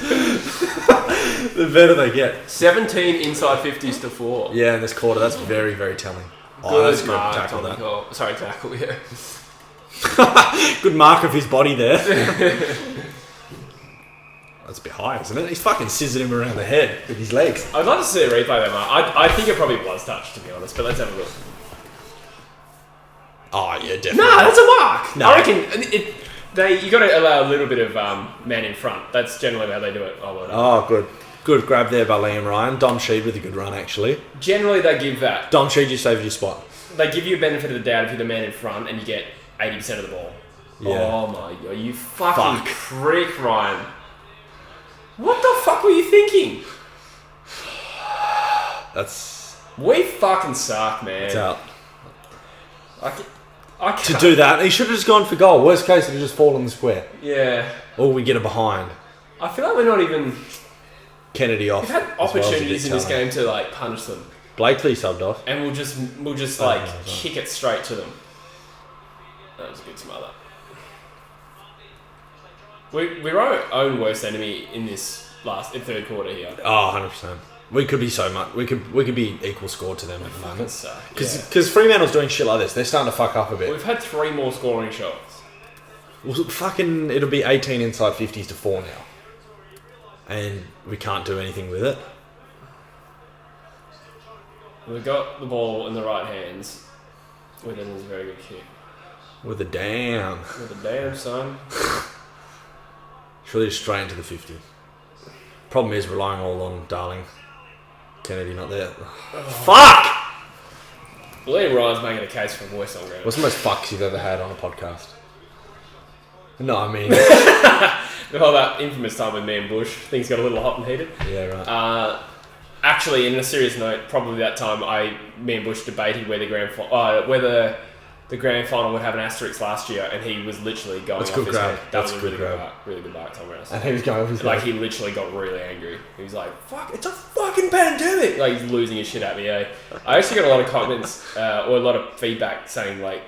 The better they get. 17 inside 50s to 4. Yeah, in this quarter, that's very, very telling. Good That's good. mark, Tackle Tommy that. Cole. Sorry, tackle, yeah. Good mark of his body there. That's a bit high, isn't it? He's fucking scissored him around the head with his legs. I'd love to see a replay of that mark. I think it probably was touched, to be honest, but let's have a look. Oh, yeah, definitely. No, that's a mark. No. I reckon you got to allow a little bit of man in front. That's generally how they do it. Oh, well done. Oh, good. Good grab there by Liam Ryan. Dom Sheed with a good run, actually. Generally, they give that. Dom Sheed, you saved your spot. They give you a benefit of the doubt if you're the man in front and you get 80% of the ball. Yeah. Oh my god, you fucking prick, Ryan. What the fuck were you thinking? We fucking suck, man. It's out. I can't. To do that, he should have just gone for goal. Worst case, it'd have just fallen in the square. Yeah. Or we get it behind. I feel like we're not even... Kennedy off. We've had as well as a opportunities bit in this telling. game to like punish them. Blakely subbed off. And we'll just Oh, like no, no. kick it straight to them. That was a good smother. We're our own worst enemy in this third quarter here. Oh, 100%. We could be so much. We could be equal score to them at the Fucking moment. suck. Because Fremantle's doing shit like this. They're starting to fuck up a bit. We've had 3 more scoring shots. Well, fucking, it'll be 18 inside 50s to 4 now. And we can't do anything with it. We've got the ball in the right hands. Within is a very good kick. With a damn. With a damn son. Surely just straight into the 50. Problem is relying all on Darling. Kennedy not there. Fuck! Liam Ryan's making a case for West on ground. What's the most fucks you've ever had on a podcast? No, I mean... Oh, that infamous time with me and Bush. Things got a little hot and heated. Yeah, right. Actually, in a serious note, probably that time me and Bush debated whether the grand final would have an asterisk last year, and he was literally going That's off good his grab. head. That That's was a good really grab. really good mark, Tom Rouse. And he was going off his Like, head. he literally got really angry. He was like, fuck, it's a fucking pandemic! Like, he's losing his shit at me, eh? I actually got a lot of comments, or a lot of feedback saying, like...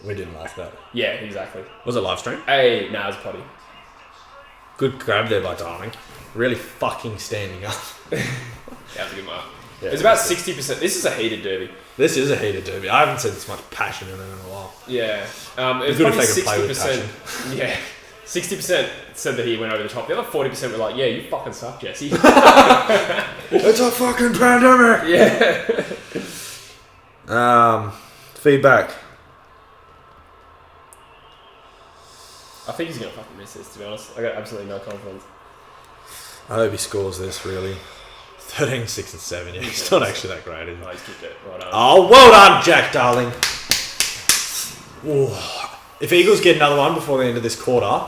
We didn't like that. Yeah, exactly. Was it live stream? Hey, nah, it's potty. Good grab there by Darling. Really fucking standing up. That was a good mark. Yeah, It's about 60%. This is a heated derby. This is a heated derby. I haven't seen this much passion in it in a while. Yeah. It's good if probably they could play with 60%. Yeah. 60% said that he went over the top. The other 40% were like, yeah, you fucking suck, Jesse. It's a fucking pandemic! Yeah. Feedback. I think he's going to fucking miss this, to be honest. I got absolutely no confidence. I hope he scores this, really. 13, 6 and 7. Yeah, it's not actually that great, is it? Oh, he's kicked it. Right on. Oh, well done, Jack Darling. Ooh. If Eagles get another one before the end of this quarter,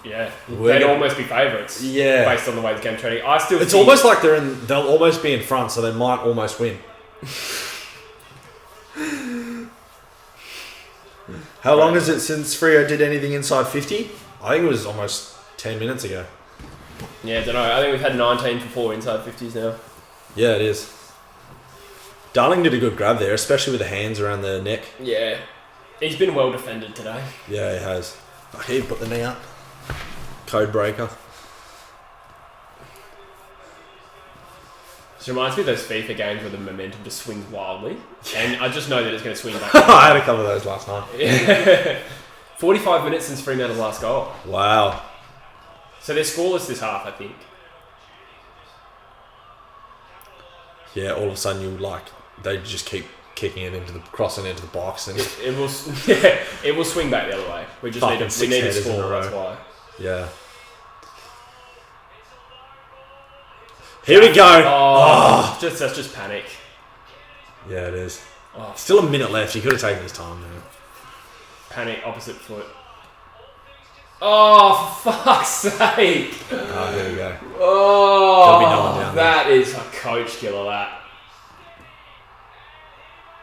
Yeah, We're they'd gonna- almost be favourites. Yeah. Based on the way the game's trending. I still It's think, almost like they'll almost be in front, so they might almost win. How long is it since Freo did anything inside 50? I think it was almost 10 minutes ago. Yeah, I don't know. I think we've had 19 for 4 inside 50s now. Yeah, it is. Darling did a good grab there, especially with the hands around the neck. Yeah. He's been well defended today. Yeah, he has. Oh, he put the knee up. Code breaker. It reminds me of those FIFA games where the momentum just swings wildly. And I just know that it's going to swing back. I had a couple of those last night. 45 minutes since Fremantle's last goal. Wow. So they're scoreless this half, I think. Yeah, all of a sudden they just keep kicking it crossing into the box, and It will, yeah, it will swing back the other way. We just Fucking need six to headers in a score. row. That's why. yeah. Here we go. Oh, that's just panic. Yeah, it is. Oh, Still a minute left. He could have taken his time there. panic opposite foot. Oh, for fuck's sake! Oh, there we go. Oh, There'll be no one down there. that is a coach killer. That.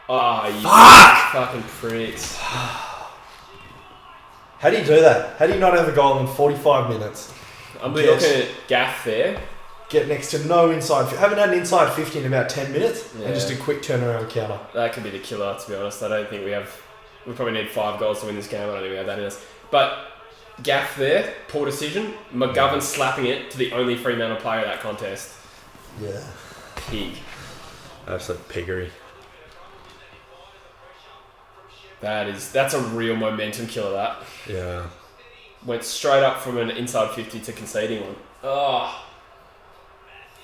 Oh, you fucking pricks. How do you do that? How do you not have a goal in 45 minutes? I'm Yes. looking at Gaff there. Get next to no inside. Haven't had an inside 50 in about 10 minutes, Yeah. and just a quick turnaround counter. That could be the killer, to be honest. I don't think we have. We probably need 5 goals to win this game. I don't think we have that in us. But Gaff there, poor decision. McGovern slapping it to the only Fremantle player of that contest. Yeah. Pig. Absolute piggery. That's a real momentum killer. That Yeah. went straight up from an inside 50 to conceding one. Oh,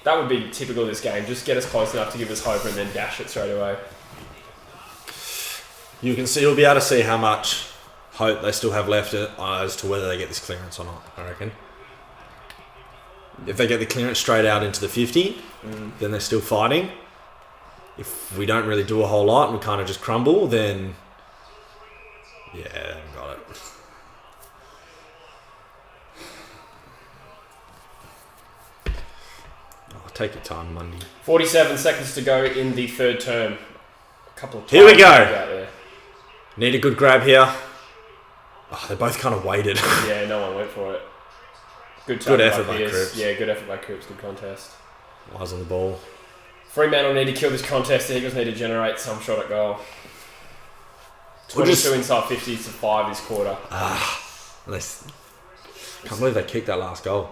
that would be typical of this game. Just get us close enough to give us hope and then dash it straight away. You'll be able to see how much hope they still have left as to whether they get this clearance or not, I reckon. If they get the clearance straight out into the 50, then they're still fighting. If we don't really do a whole lot and we kind of just crumble, then yeah, they haven't got it. Oh, take your time, Mundy. 47 seconds to go in the third term. A couple of Here we times go. out there. Need a good grab here. Oh, they both kind of waited. Yeah, no one went for it. Good tackle effort by Pearce. Cripps. Yeah, good effort by Cripps. Good contest. Eyes on the ball. Fremantle need to kill this contest. The Eagles need to generate some shot at goal. We'll 22 just- inside 50 to 5 this quarter. Can't believe they kicked that last goal.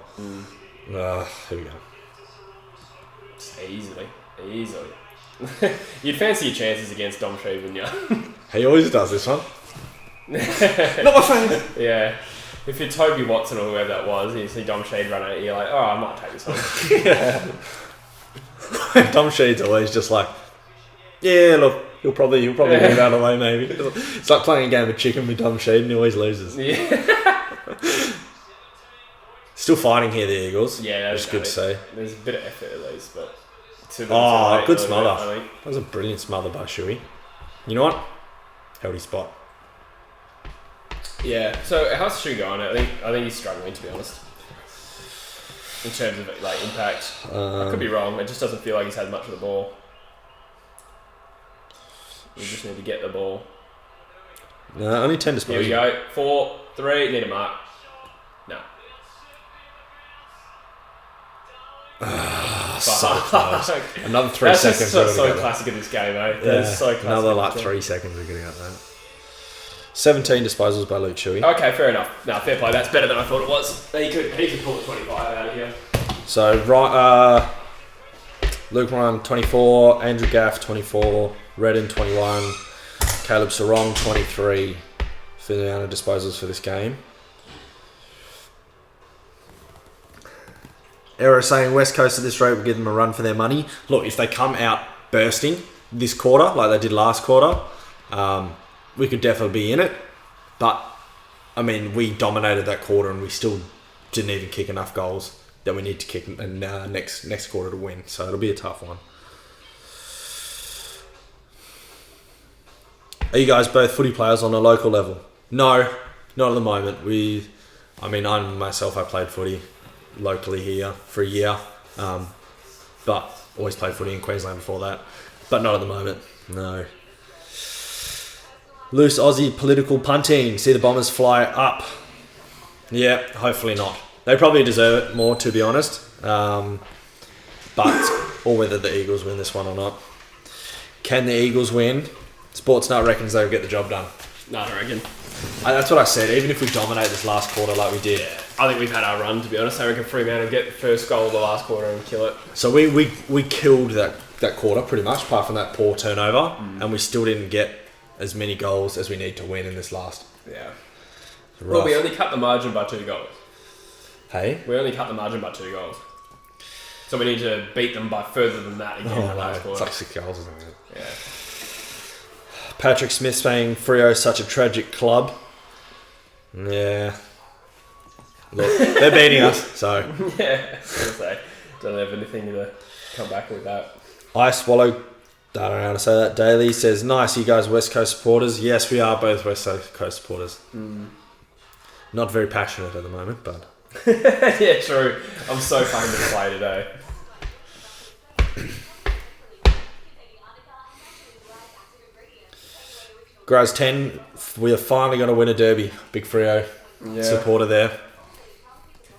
Here we go. Just easily. You'd fancy your chances against Dom Sheed, wouldn't you? He always does this one. Not my favourite. Yeah. If you're Toby Watson or whoever that was, and you see Dom Sheed run at you, you're like, oh, I might take this one. Dom Sheed's always just like, yeah, look, he'll probably move out of the way maybe. It's like playing a game of chicken with Dom Sheed and he always loses. Yeah. Still fighting here, the Eagles. Yeah, which is good to see. There's a bit of effort at least, but... Oh, good smother. I think. That was a brilliant smother by Shuey. You know what? Healthy spot. Yeah. So how's Shu going? I think he's struggling, to be honest. In terms of like impact, I could be wrong. It just doesn't feel like he's had much of the ball. We just need to get the ball. No, only 10 disposals. Here we go. 4, 3. Need a mark. No. So close. Another 3 That's seconds. just we're gonna so get that. classic of this game, eh? Yeah, That's so classic. another of like this 3 seconds we're getting at that. 17 disposals by Luke Shuey. Okay, fair enough. No, fair play. That's better than I thought it was. He could pull the 25 out of here. So Luke Ryan 24, Andrew Gaff 24, Redden 21, Caleb Sarong 23 for the amount of disposals for this game. Error saying West Coast at this rate will give them a run for their money. Look, if they come out bursting this quarter like they did last quarter, we could definitely be in it. But I mean, we dominated that quarter and we still didn't even kick enough goals that we need to kick in next quarter to win. So it'll be a tough one. Are you guys both footy players on a local level? No, not at the moment. I mean, I played footy locally here for a year, but always played footy in Queensland before that, but not at the moment. No. Loose Aussie political punting. See the Bombers fly up. Yeah, hopefully not. They probably deserve it more, to be honest. But or whether the Eagles win this one or not. Can the Eagles win? Sportsnut reckons they'll get the job done. No, I don't reckon. That's what I said. Even if we dominate this last quarter like we did. I think we've had our run, to be honest. I reckon Fremantle get the first goal of the last quarter and kill it. So we killed that quarter pretty much, apart from that poor turnover, and we still didn't get as many goals as we need to win in this last. Yeah. Rough. Well, we only cut the margin by 2 goals. Hey? We only cut the margin by 2 goals. So we need to beat them by further than that again in the last It's quarter. like 6 goals, isn't it? Yeah. Patrick Smith saying Freo is such a tragic club. Yeah. Look, they're beating us, so. Yeah. I was gonna say, don't have anything to come back with that. I Swallow, I don't know how to say that, Daily says, nice, you guys West Coast supporters. Yes, we are both West Coast supporters. Not very passionate at the moment, but. Yeah, true. I'm so fucking to play today. Graz 10, we are finally going to win a derby. Big Freo supporter there.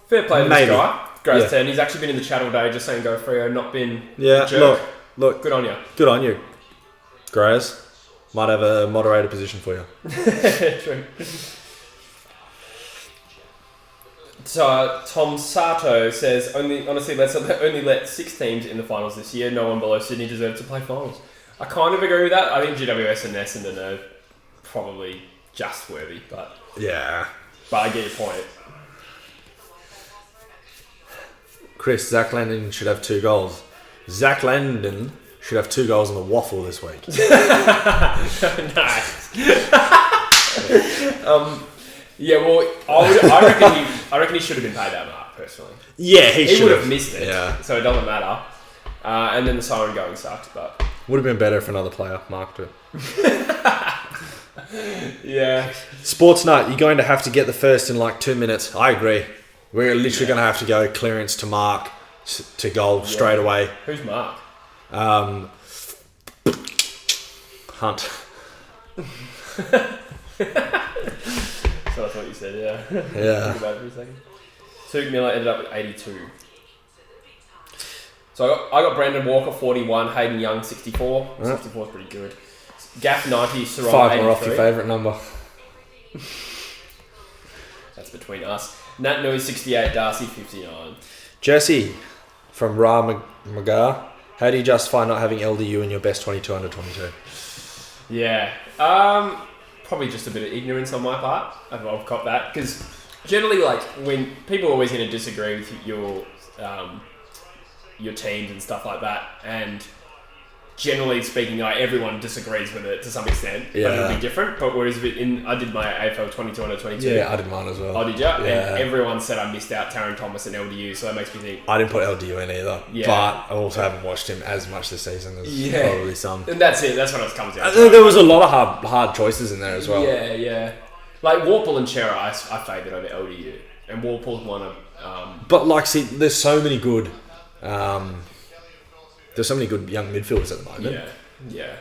Fair play to Maybe. this guy. Graz Yeah. 10. He's actually been in the chat all day just saying go Freo, not been Yeah, a jerk. look, Good on you. good on you. Graz, might have a moderator position for you. True. So Tom Sato says, honestly, let's only let 6 teams in the finals this year. No one below Sydney deserves to play finals. I kind of agree with that. I think GWS and Essendon are probably just worthy, but Yeah. I get your point. Chris, Zach Landon should have 2 goals. Zach Landon should have 2 goals on the waffle this week. Nice. Yeah, well, I reckon he should have been paid that mark personally. Yeah, he He should would have missed it, Yeah. so it doesn't matter. And then the siren going sucked, but Would have been better if another player marked it. yeah. Sportsnut, you're going to have to get the first in like 2 minutes. I agree. We're literally going to have to go clearance to mark to goal straight away. Who's Mark? Hunt. So that's what you said, yeah. Yeah. Think about it for a second. Suk Miller ended up with 82. So I got Brandon Walker 41, Hayden Young 64. 64 is pretty good. Gaff 90, Sarong 5 83. more off your favourite number. That's between us. Nat Nui 68, Darcy 59. Jesse from Ra Magar. How do you justify not having LDU in your best 22 under 22? Yeah. Probably just a bit of ignorance on my part. I've caught that. Because generally, like, when people are always going to disagree with your teams and stuff like that, and generally speaking, like, everyone disagrees with it to some extent, but it'll be different. But whereas I did my AFL 22 under 22. Yeah, I did mine as well. Oh, did you? Yeah. And everyone said I missed out Taron Thomas and LDU, so that makes me think. I didn't put LDU in either. Yeah. But I also haven't watched him as much this season as probably some. And that's it. That's what it comes down I to. think there was a lot of hard choices in there as well. Yeah, yeah. Like Warple and Chera, I favoured over LDU. And Warple's one of... But like, see, there's so many good young midfielders at the moment. Yeah, yeah.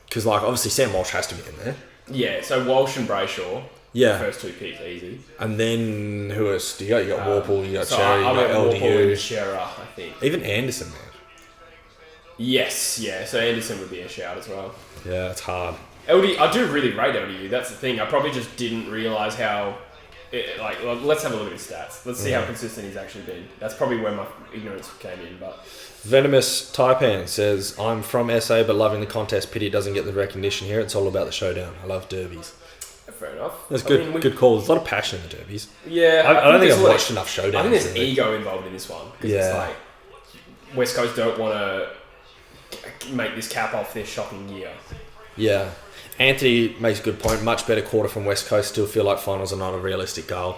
Because like, obviously Sam Walsh has to be in there. Yeah, so Walsh and Brayshaw, Yeah. the first 2 picks, easy. And then who else? You got Warple, you got So Cherry, you I got went Warple and LDU. Chera, I think. Even Anderson, man. Yes, yeah. So Anderson would be a shout as well. Yeah, it's hard. I do really rate LDU. That's the thing. I probably just didn't realise how... let's have a look at his stats. Let's see how consistent he's actually been. That's probably where my ignorance came in, but... Venomous Taipan says, I'm from SA but loving the contest. Pity it doesn't get the recognition here. It's all about the showdown. I love derbies. Fair enough. That's good. Good call. There's a lot of passion in the derbies. Yeah. I don't think I've there's watched enough showdowns. I think there's really. ego involved in this one. Because it's like... West Coast don't want to make this cap off their shocking year. Yeah. Anthony makes a good point. Much better quarter from West Coast. Still feel like finals are not a realistic goal.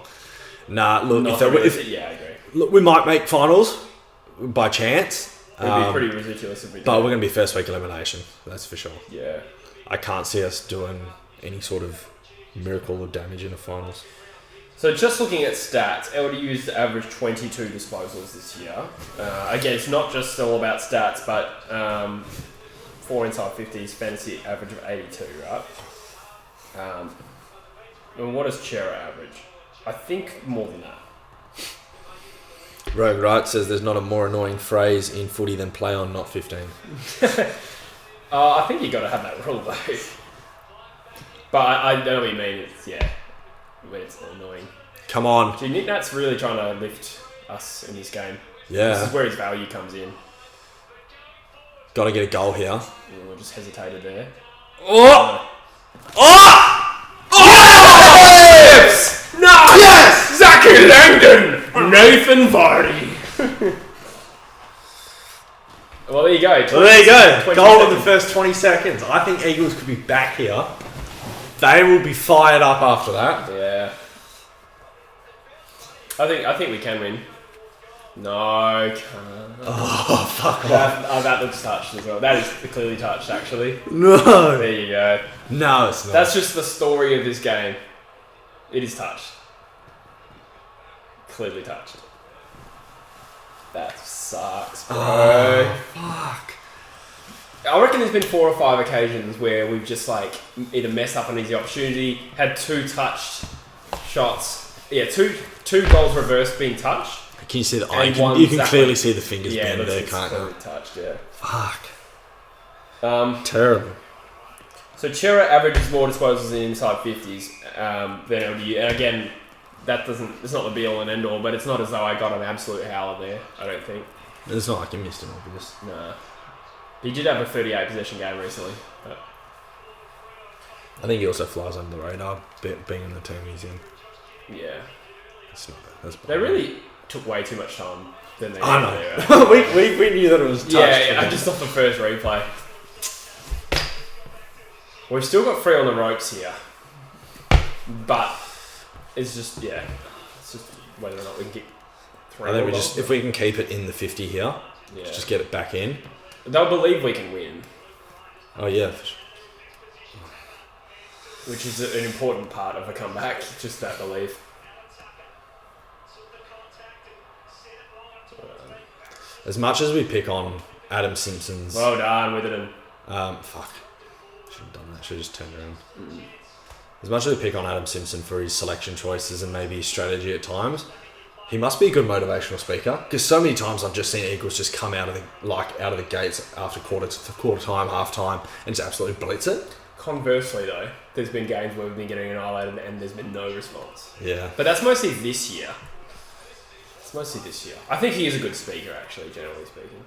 Nah, look, yeah, I agree. Look, we might make finals by chance. It would be pretty ridiculous if we did. But we're going to be first week elimination. That's for sure. Yeah. I can't see us doing any sort of miracle or damage in the finals. So just looking at stats, LDU's averaged 22 disposals this year. Again, it's not just all about stats, but 4 inside 50s, fantasy average of 82, right? And what does Chera average? I think more than that. Rogue Wright says there's not a more annoying phrase in footy than play on, not 15. I think you got to have that rule though. But I know what you mean. It's annoying. Come on. Dude, Nick Nat's really trying to lift us in this game. Yeah. This is where his value comes in. Got to get a goal here. We just hesitated there. Oh! Yes! No! Yes! Zachary Langdon! Nathan Vardy. Well, there you go. Well, there you go. 20 Goal in seconds. the first 20 seconds. I think Eagles could be back here. They will be fired up after that. Yeah. I think we can win. No, can't. Oh, fuck off. That looks touched as well. That is clearly touched, actually. No. There you go. No, it's not. That's just the story of this game. It is touched. Clearly touched. That sucks, bro. Oh, fuck. I reckon there's been 4 or 5 occasions where we've just like either messed up an easy opportunity, had 2 touched shots. Yeah, two goals reversed being touched. Can you see the And eye? one You can exactly. clearly see the fingers Yeah, bend there, it's can't clearly you? touched, yeah. Fuck. Terrible. So Chera averages more disposals in inside 50s than LDU. And again, it's not the be all and end all, but it's not as though I got an absolute howler there, I don't think. It's not like you missed him, obvious. Nah. He did have a 38 possession game recently. But I think he also flies under the radar, being in the team he's in. yeah. It's not bad. That's They really took way too much time than they I needed know. to. we knew that it was touched. Yeah, I just off the first replay. We've still got 3 on the ropes here. But it's just whether or not we can get 3. I think more if goals. we can keep it in the 50 here, Yeah. just get it back in. They'll believe we can win, Oh yeah. For sure. which is an important part of a comeback, just that belief. As much as we pick on Adam Simpson's, Well done, Witherden. fuck, should have done that. Should have just turned around. As much as we pick on Adam Simpson for his selection choices and maybe his strategy at times, he must be a good motivational speaker. Because so many times I've just seen Eagles just come out of the gates after quarter time, half time, and just absolutely blitz it. Conversely, though, there's been games where we've been getting annihilated and there's been no response. Yeah. But that's mostly this year. I think he is a good speaker, actually, generally speaking.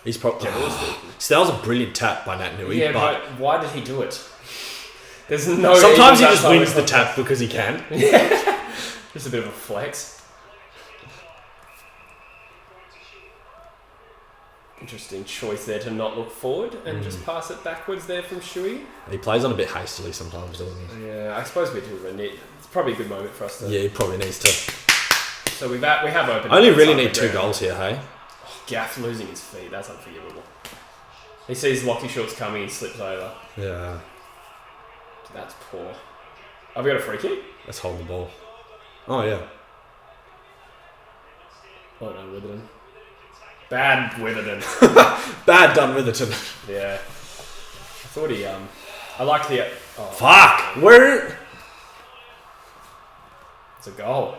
He's probably. Generally speaking. So that was a brilliant tap by Nat Nui. Yeah, but but why did he do it? There's no. sometimes he Eagles just outside wins of the this tap because he can. Just a bit of a flex. Interesting choice there to not look forward and just pass it backwards there from Shuey. He plays on a bit hastily sometimes, doesn't he? Yeah, I suppose we do a nit. It's probably a good moment for us to. Yeah, he probably needs to. So we have opened. I only really inside need the 2 ground. goals here, hey? Gaff losing his feet. That's unforgivable. He sees Lockie Shorts coming. He slips over. Yeah. That's poor. Have we got a free kick? Let's hold the ball. Oh, yeah. Oh no, Witherden. Bad Witherden. Bad done Witherton. Yeah. I thought he I like the. Oh, Fuck! Where? it's a goal.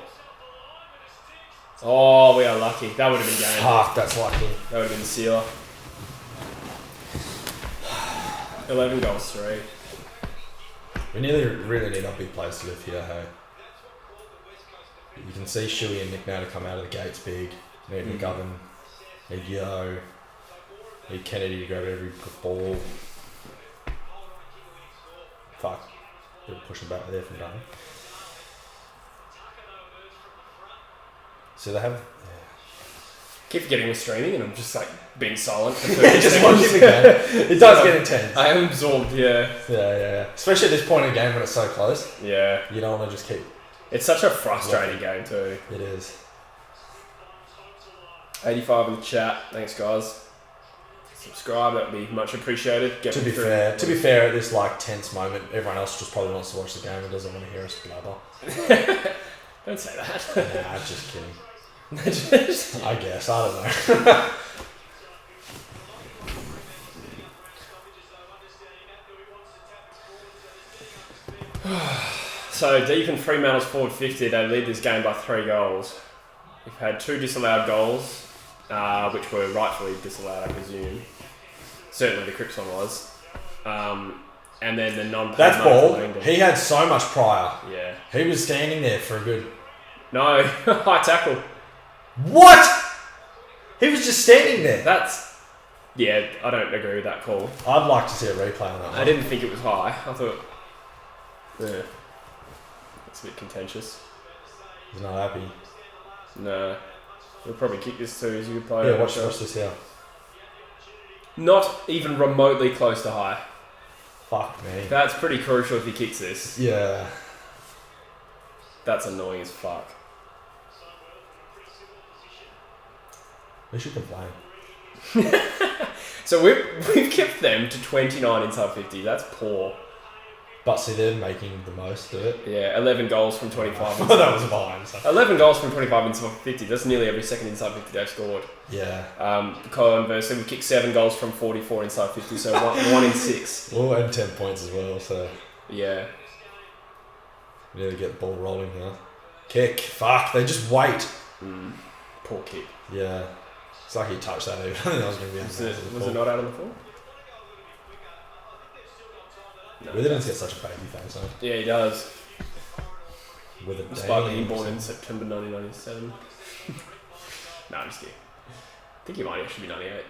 Oh, we are lucky. That would have been game. Fuck, that's lucky. That would have been the sealer. 11 goals, 3. We really need our big players to live here, hey? You can see Shuey and Nick now to come out of the gates big. Need McGovern, need Yo, need Kennedy to grab every ball. Fuck. They're pushing back there from Dunn. So they have... Keep forgetting we're streaming and I'm just like being silent for 30 Just seconds. watching the game. It does get intense. I am absorbed, yeah. Yeah. Especially at this point in the game when it's so close. Yeah. You don't want to just keep... It's such a frustrating game too. It is. 85 in the chat. Thanks, guys. Subscribe, that would be much appreciated. Get To me be through. fair, at this like tense moment, everyone else just probably wants to watch the game and doesn't want to hear us blabber. Don't say that. Nah, just kidding. I guess. I don't know. So deep in Fremantle's forward 50, they lead this game by 3 goals. We've had 2 disallowed goals, which were rightfully disallowed, I presume. Certainly the Cripps one was. And then the non-paid That's mark for ball. Langdon. He had so much prior. Yeah. He was standing there for a good... No, high tackle. What? He was just standing there. That's... Yeah, I don't agree with that call. I'd like to see a replay on that one. I didn't think it was high. I thought... Yeah. That's a bit contentious. He's not happy. No. We'll probably kick this too as you could play. Yeah, watch this here. Not even remotely close to high. Fuck me. That's pretty crucial if he kicks this. Yeah. That's annoying as fuck. We should complain. So we've kept them to 29 inside 50. That's poor. But see, they're making the most of it. Yeah, 11 goals from 25. Well, that was fine. So. 11 goals from 25 inside 50. That's nearly every second inside 50 they've scored. Yeah. Conversely, we kicked 7 goals from 44 inside 50, so one in 6. Well, and 10 points as well, so... Yeah. We need to get the ball rolling here. Kick. Fuck, they just wait. Poor kick. Yeah. It's like he touched that even. I think that was going to be Was it not out on the floor? No. Witherden's got such a baby face, huh? Yeah, he does. With a Despite being born in September 1997. No, I'm just kidding. I think he might actually be 98.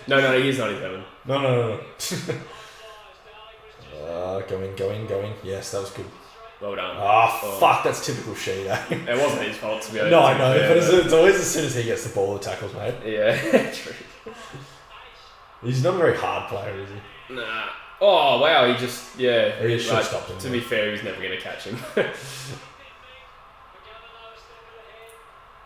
No, he is 97. No. Going. Yes, that was good. Well done. Fuck, that's typical Sheed, eh? It wasn't his fault, to be honest. No, I know, but it's always as soon as he gets the ball, the tackle's made. Yeah, true. He's not a very hard player, is he? Nah. Oh, wow, he just, yeah. He should have stopped him. To be fair, he's never going to catch him.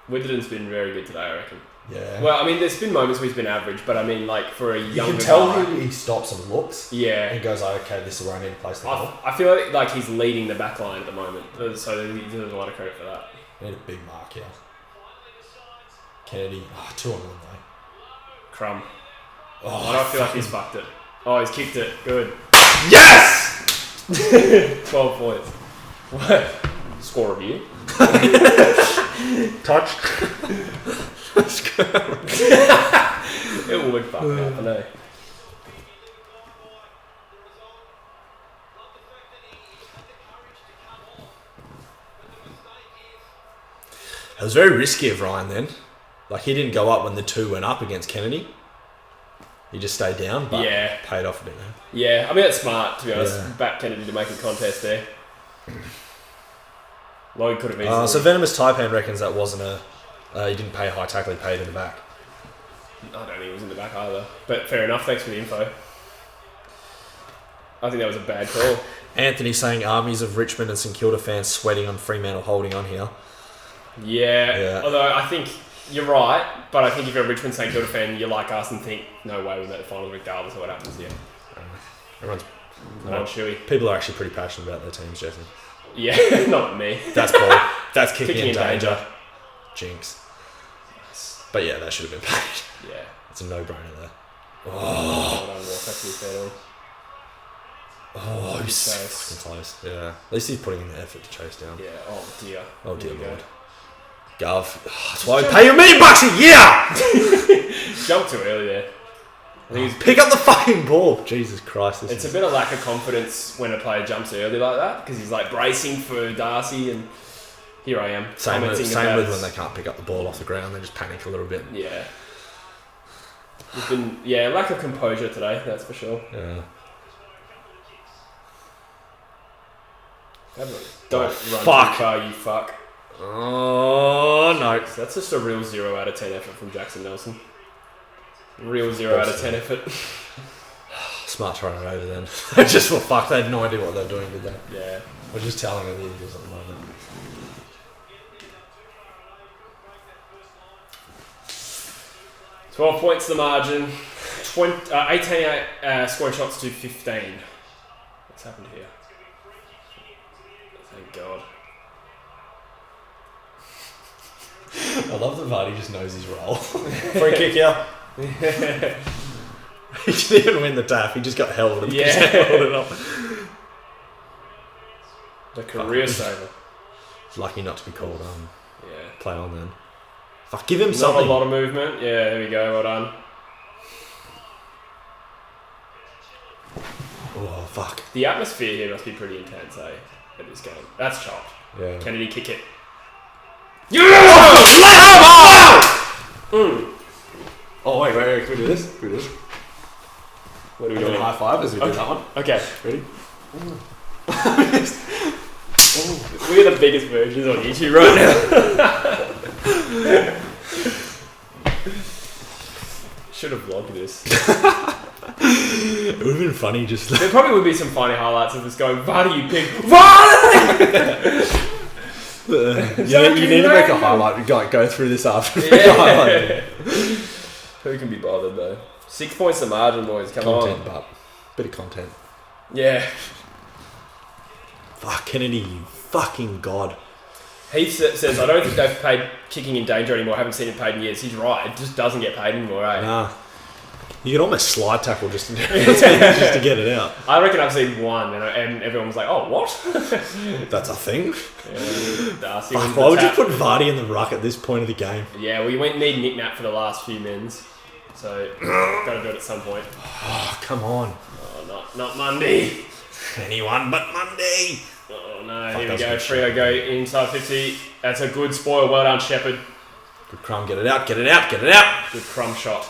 Witherden's been very good today, I reckon. Yeah. Well, I mean, there's been moments where he's been average, but I mean, like, for a younger You can tell guy, he stops and looks. Yeah. And goes, okay, this is where I need to place the ball. I feel like he's leading the back line at the moment, so he deserves a lot of credit for that. We need a big mark here. Kennedy. 2 on 1 though. Crumb. Oh, I don't feel like he's fucked it. Oh, he's kicked it. Good. Yes! 12 points. What? Score review. Touch. It would fucking happen, eh? It was very risky of Ryan then. Like, he didn't go up when the 2 went up against Kennedy. He just stayed down, but paid off a bit there. Yeah, I mean, that's smart, to be honest. Yeah. Back Kennedy to make a contest there. Lloyd could have easily... So Venomous Taipan reckons that wasn't he didn't pay a high tackle, he paid in the back. I don't think he was in the back either. But fair enough, thanks for the info. I think that was a bad call. Anthony saying armies of Richmond and St Kilda fans sweating on Fremantle holding on here. Yeah, although I think you're right, but I think if you're a Richmond St Kilda fan, you're like us and think, no way we make the finals regardless of what happens here. Everyone's Come on, Chewy. People are actually pretty passionate about their teams, Jesse. Yeah, not me. That's Paul. That's kicking in danger. danger. Jinx. But yeah, that should have been paid. Yeah. It's a no-brainer there. Well done, Walker, to be fair. Oh, he's so Chase. fucking close. Yeah. At least he's putting in the effort to chase down. Yeah, oh dear. Oh dear Here we go. Lord. Gov. That's why we pay you $1 million a year! Jumped too early there. I think Pick up the fucking ball. Jesus Christ. it's a bit of lack of confidence when a player jumps early like that, because he's like bracing for Darcy, and here I am. Same commenting with about- when they can't pick up the ball off the ground. They just panic a little bit. Yeah. There's been, lack of composure today, that's for sure. Yeah. Don't run fuck. too far, you fuck. Oh, no. That's just a real 0 out of 10 effort from Jackson Nelson. Real 0 out of 10 effort. Smart to run it over then. Just for fuck, they had no idea what they're doing, did they? Yeah. We're just telling them the Eagles at the moment. $12 points the margin. 18 scoring shots to 15. What's happened here? Thank God. I love that Vardy just knows his role. Free kick, yeah. He didn't even win the tap. He just got held and just held it up. The career saver. Lucky not to be called Yeah. play on then. Fuck, give him Not something. a lot of movement. Yeah, there we go. Well done. Oh, fuck. The atmosphere here must be pretty intense, eh? At this game. That's chopped. Yeah. Kennedy kick it. Oh, wait. Can we do this? What are we Doing doing? high five as we do that one. Okay. Ready? We're the biggest virgins on YouTube right now. Should have vlogged this. It would have been funny just... There probably would be some funny highlights of this going, Vardy, you pig. Vardy! you need to make a highlight. Go through this after. Yeah. Who can be bothered though? 6 points to margin, boys. Come Content, on. but bit of content. Yeah. Fuck, Kennedy, you fucking god. Heath says, I don't think they've paid kicking in danger anymore. I haven't seen it paid in years. He's right. It just doesn't get paid anymore, eh? Nah. You could almost slide tackle just to get it out. I reckon I've seen one, and everyone was like, "Oh, what?" That's a thing. Yeah, Darcy Fuck, wins why the would you tap. put Vardy in the ruck at this point of the game? Yeah, we need Nick Nat for the last few mins, so got to do it at some point. Oh, come on. Oh, not Monday. Anyone but Monday. Oh no, Fuck, here we that's go. good Trio go inside 50. That's a good spoil. Well done, Shepherd. Good crumb, get it out. Good crumb shot.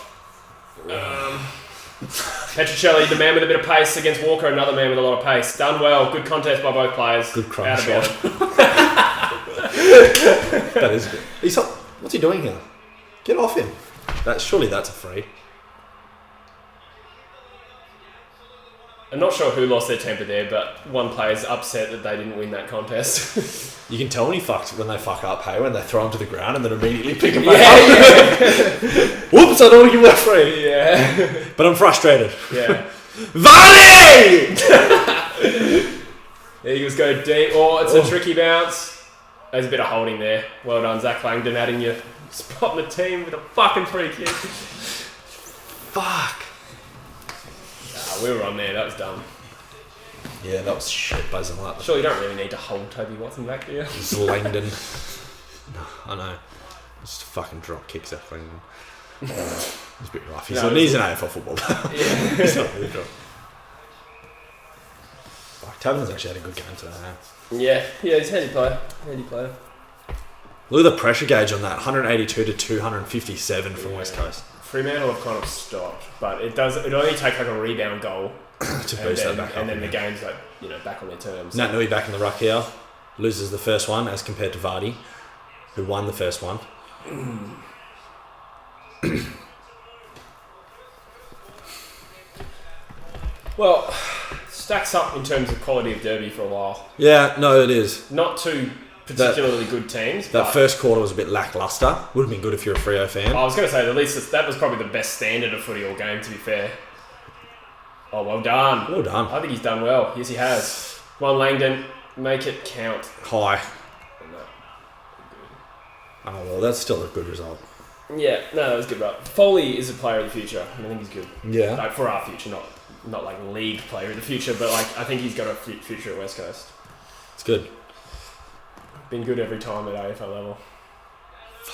Petrocelli, the man with a bit of pace against Walker, another man with a lot of pace. Done well. Good contest by both players. Good crumb Out of shot. bounds. That is good. What's he doing here? Get off him. Surely that's a free. I'm not sure who lost their temper there, but one player's upset that they didn't win that contest. You can tell when they fuck up, hey, when they throw him to the ground and then immediately pick him yeah, back up. yeah. Whoops, I don't want to give that free. Yeah. But I'm frustrated. Yeah. Vardy! Eagles go deep. Oh, it's a tricky bounce. There's a bit of holding there. Well done, Zach Langdon, adding your spot in the team with a fucking free kick. Fuck. We were on there, that was dumb. Yeah, that was shit buzzing like that. Sure, you don't really need to hold Toby Watson back there. It's Langdon. No, I know. Just fucking drop kicks that Langdon. It's a bit rough. He's an AFL football player. Yeah. He's not really drop. Fuck, Taverner's actually had a good game today. Yeah, he's a handy player. Look at the pressure gauge on that. 182 to 257 from West Coast. Fremantle have kind of stopped, but it only take like a rebound goal To boost that back up. and then the game's like, back on their terms. Nat Nui back in the ruck here. Loses the first one as compared to Vardy, who won the first one. Well, stacks up in terms of quality of derby for a while. Yeah, no, it is. Not two particularly good teams. That but first quarter was a bit lackluster. Would have been good if you're a Freo fan. I was going to say, at least that was probably the best standard of footy all game, to be fair. Oh, well done. Well done. I think he's done well. Yes, he has. Come on, Langdon. Make it count. High. No. Oh, well, that's still a good result. Yeah, no, that was good, right? Foley is a player of the future, and I think he's good. Yeah. Like, for our future, not like league player of the future, but like I think he's got a future at West Coast. It's good. Been good every time at AFL level.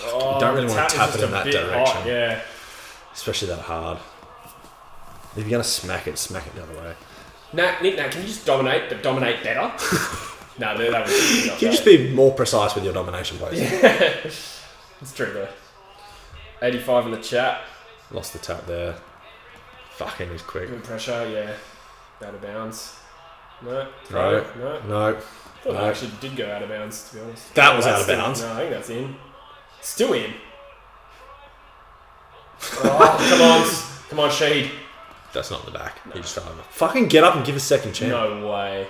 You don't really the want to tap tap is it in just a that bit direction. hot, yeah. Especially that hard. If you're going to smack it the other way. Nick, can you just dominate, but dominate better? No, that was not Can you just be more precise with your domination, please? Yeah. It's true, though. 85 in the chat. Lost the tap there. Fucking is quick. Good pressure, yeah. Out of bounds. No. No. I thought that actually did go out of bounds, to be honest. That was out of still- bounds. No, I think that's in. Still in. Oh, come on, Shahid. That's not in the back. No. You just fell over. Fucking get up and give a second chance. No way.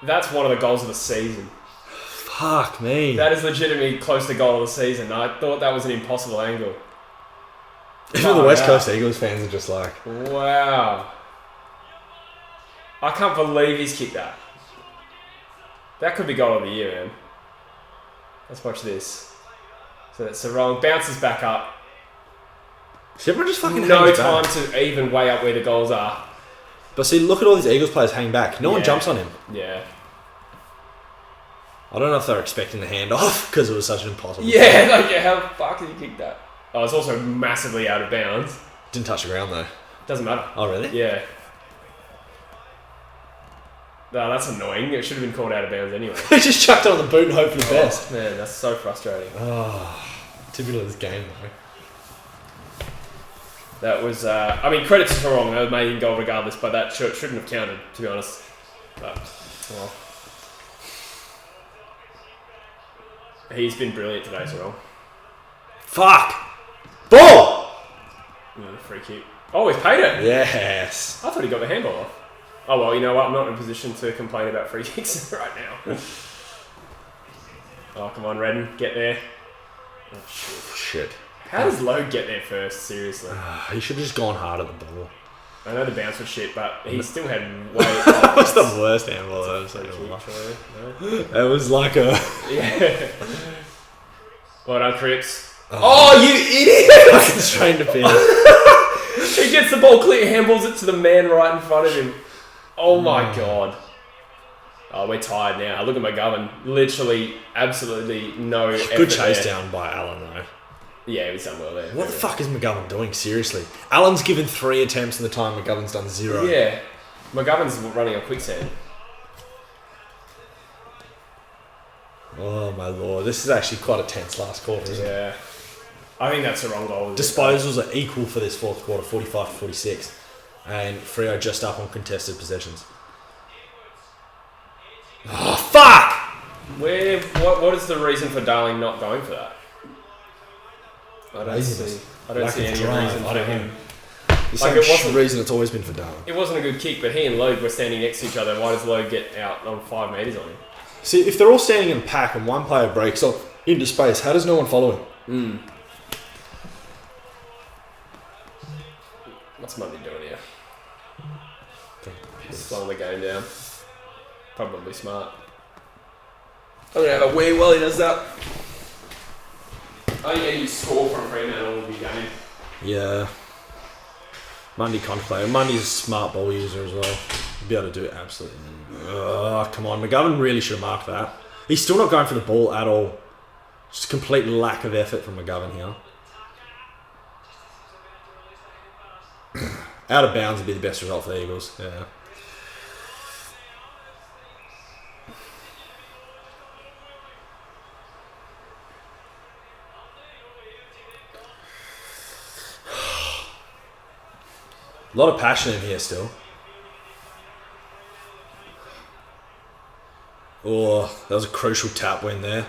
That's one of the goals of the season. Fuck me. That is legitimately close to goal of the season. I thought that was an impossible angle. Even the West Coast Eagles fans are just like... Wow. I can't believe he's kicked that. That could be goal of the year, man. Let's watch this. So that's Sarong. Bounces back up. See, everyone just fucking No hangs time back. to even weigh up where the goals are. But see, look at all these Eagles players hang back. No one Yeah. jumps on him. Yeah. I don't know if they're expecting the handoff because it was such an impossible. Yeah, like, how the fuck did you kick that? Oh, it's also massively out of bounds. Didn't touch the ground though. Doesn't matter. Oh, really? Yeah. No, that's annoying. It should have been called out of bounds anyway. They just chucked it on the boot and hoped for the best. Man, that's so frustrating. Oh, typical of this game though. That was, I mean, credit to Sarong. They made him goal regardless, but that shouldn't have counted, to be honest. But, well. He's been brilliant today, Sarong. Fuck! Ball! Free kick. Oh, he's paid it. Yes. I thought he got the handball off. Oh, well, you know what? I'm not in a position to complain about free kicks right now. Oh, come on, Redden. Get there. Oh, Shit. How does Lowe get there first? Seriously. He should have just gone hard at the ball. I know the bounce was shit, but he still had way... That was the worst handball I've ever Free seen in my kick, life. surely. No? It was like a... Yeah. Well done, Cripps. Oh, you idiot! Fucking strained to finish. He gets the ball clear, handballs it to the man right in front of him. Oh my god. Oh, we're tired now. Look at McGovern. Literally, absolutely no effort Good chase there. down by Allen though. Yeah, he was done well there. What the fuck is McGovern doing? Seriously. Allen's given 3 attempts in the time McGovern's done 0. Yeah. McGovern's running a quicksand. Oh my lord. This is actually quite a tense last quarter, isn't it? Yeah. I think that's the wrong goal. Disposals are equal for this fourth quarter, 45 to 46. And Freo just up on contested possessions. Oh, fuck! What is the reason for Darling not going for that? I don't see Lack of any drive. reason I for don't him. know. The same Like, it wasn't- reason it's always been for Darling. It wasn't a good kick, but he and Logue were standing next to each other. Why does Logue get out on 5 metres on him? See, if they're all standing in a pack and one player breaks off into space, how does no one follow him? What's Mundy doing here? Slowing the game down. Probably smart. I'm gonna have a wee while he does that. I think any score from Fremantle will be game. Yeah. Mundy contemplated. Mundy's a smart ball user as well. He'll be able to do it absolutely. Oh, come on. McGovern really should have marked that. He's still not going for the ball at all. Just complete lack of effort from McGovern here. Out of bounds would be the best result for the Eagles. Yeah. A lot of passion in here still. Oh, that was a crucial tap win there.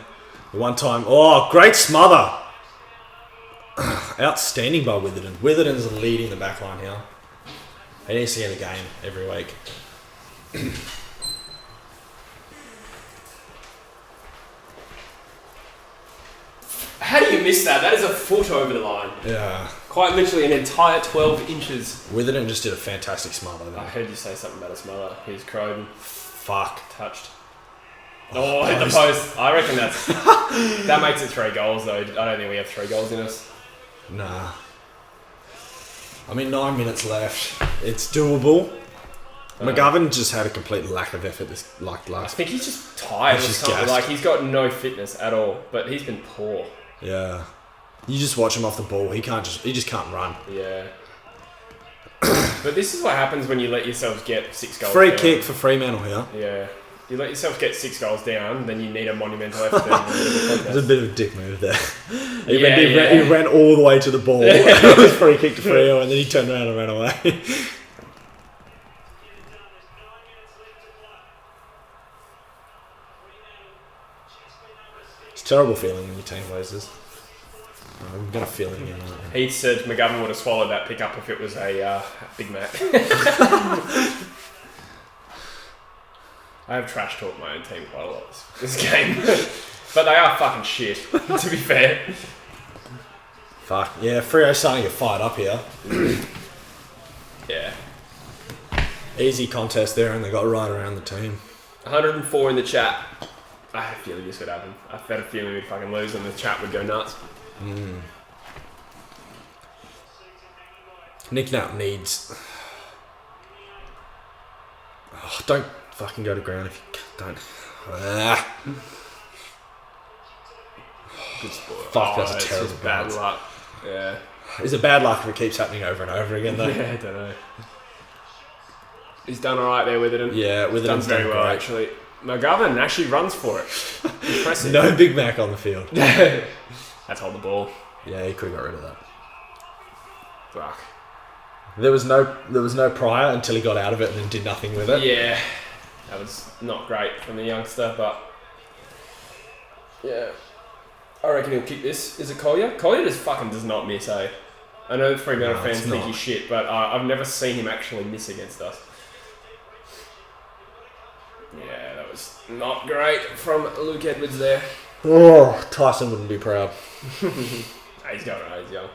The one time, oh, great smother. Outstanding by Witherden. Witherden's leading the back line here. He needs to get a game every week. How do you miss that? That is a foot over the line. Yeah. Quite literally an entire 12 inches. Witherden just did a fantastic smother I there. heard you say something about a smother. He's Croydon. Fuck. Touched. Oh, hit the post. I reckon that's... that makes it 3 goals, though. I don't think we have 3 goals in us. Nah. I mean, 9 minutes left. It's doable. McGovern just had a complete lack of effort this I last. think he's just tired. He's or just something. gassed. Like, he's got no fitness at all. But he's been poor. Yeah. You just watch him off the ball. He just can't run. Yeah. But this is what happens when you let yourselves get 6 goals Free down. kick for Fremantle here. Yeah. You let yourself get 6 goals down, then you need a monumental effort. to There's a bit of a dick move there. Yeah, He ran all the way to the ball. It was free kick to Freo, and then he turned around and ran away. It's a terrible feeling when your team loses. I've got a feeling, you know. He said McGovern would have swallowed that pickup if it was a Big Mac. I have trash talked my own team quite a lot this game. But they are fucking shit, to be fair. Fuck. Yeah, Freo's starting to get fired up here. Yeah. Easy contest there, and they got right around the team. 104 in the chat. I had a feeling this would happen. I had a feeling we'd fucking lose and the chat would go nuts. Nick Knapp needs... Oh, don't fucking go to ground if you don't. Good sport. Fuck, that's a it's terrible just bad bounce. luck. Yeah. Is it bad luck if it keeps happening over and over again, though? Yeah, I don't know. He's done alright there with it. Yeah, with done very well, great. actually. McGovern actually runs for it. Impressive. No Big Mac on the field. That's hold the ball. Yeah, he could have got rid of that. Fuck. There was no prior until he got out of it and then did nothing with it. Yeah. That was not great from the youngster, but... Yeah. I reckon he'll kick this. Is it Collier? Collier just fucking does not miss, eh? I know Fremantle No, fans it's think not. he's shit, but I've never seen him actually miss against us. Yeah, that was not great from Luke Edwards there. Oh, Tyson wouldn't be proud. He's going right, he's young.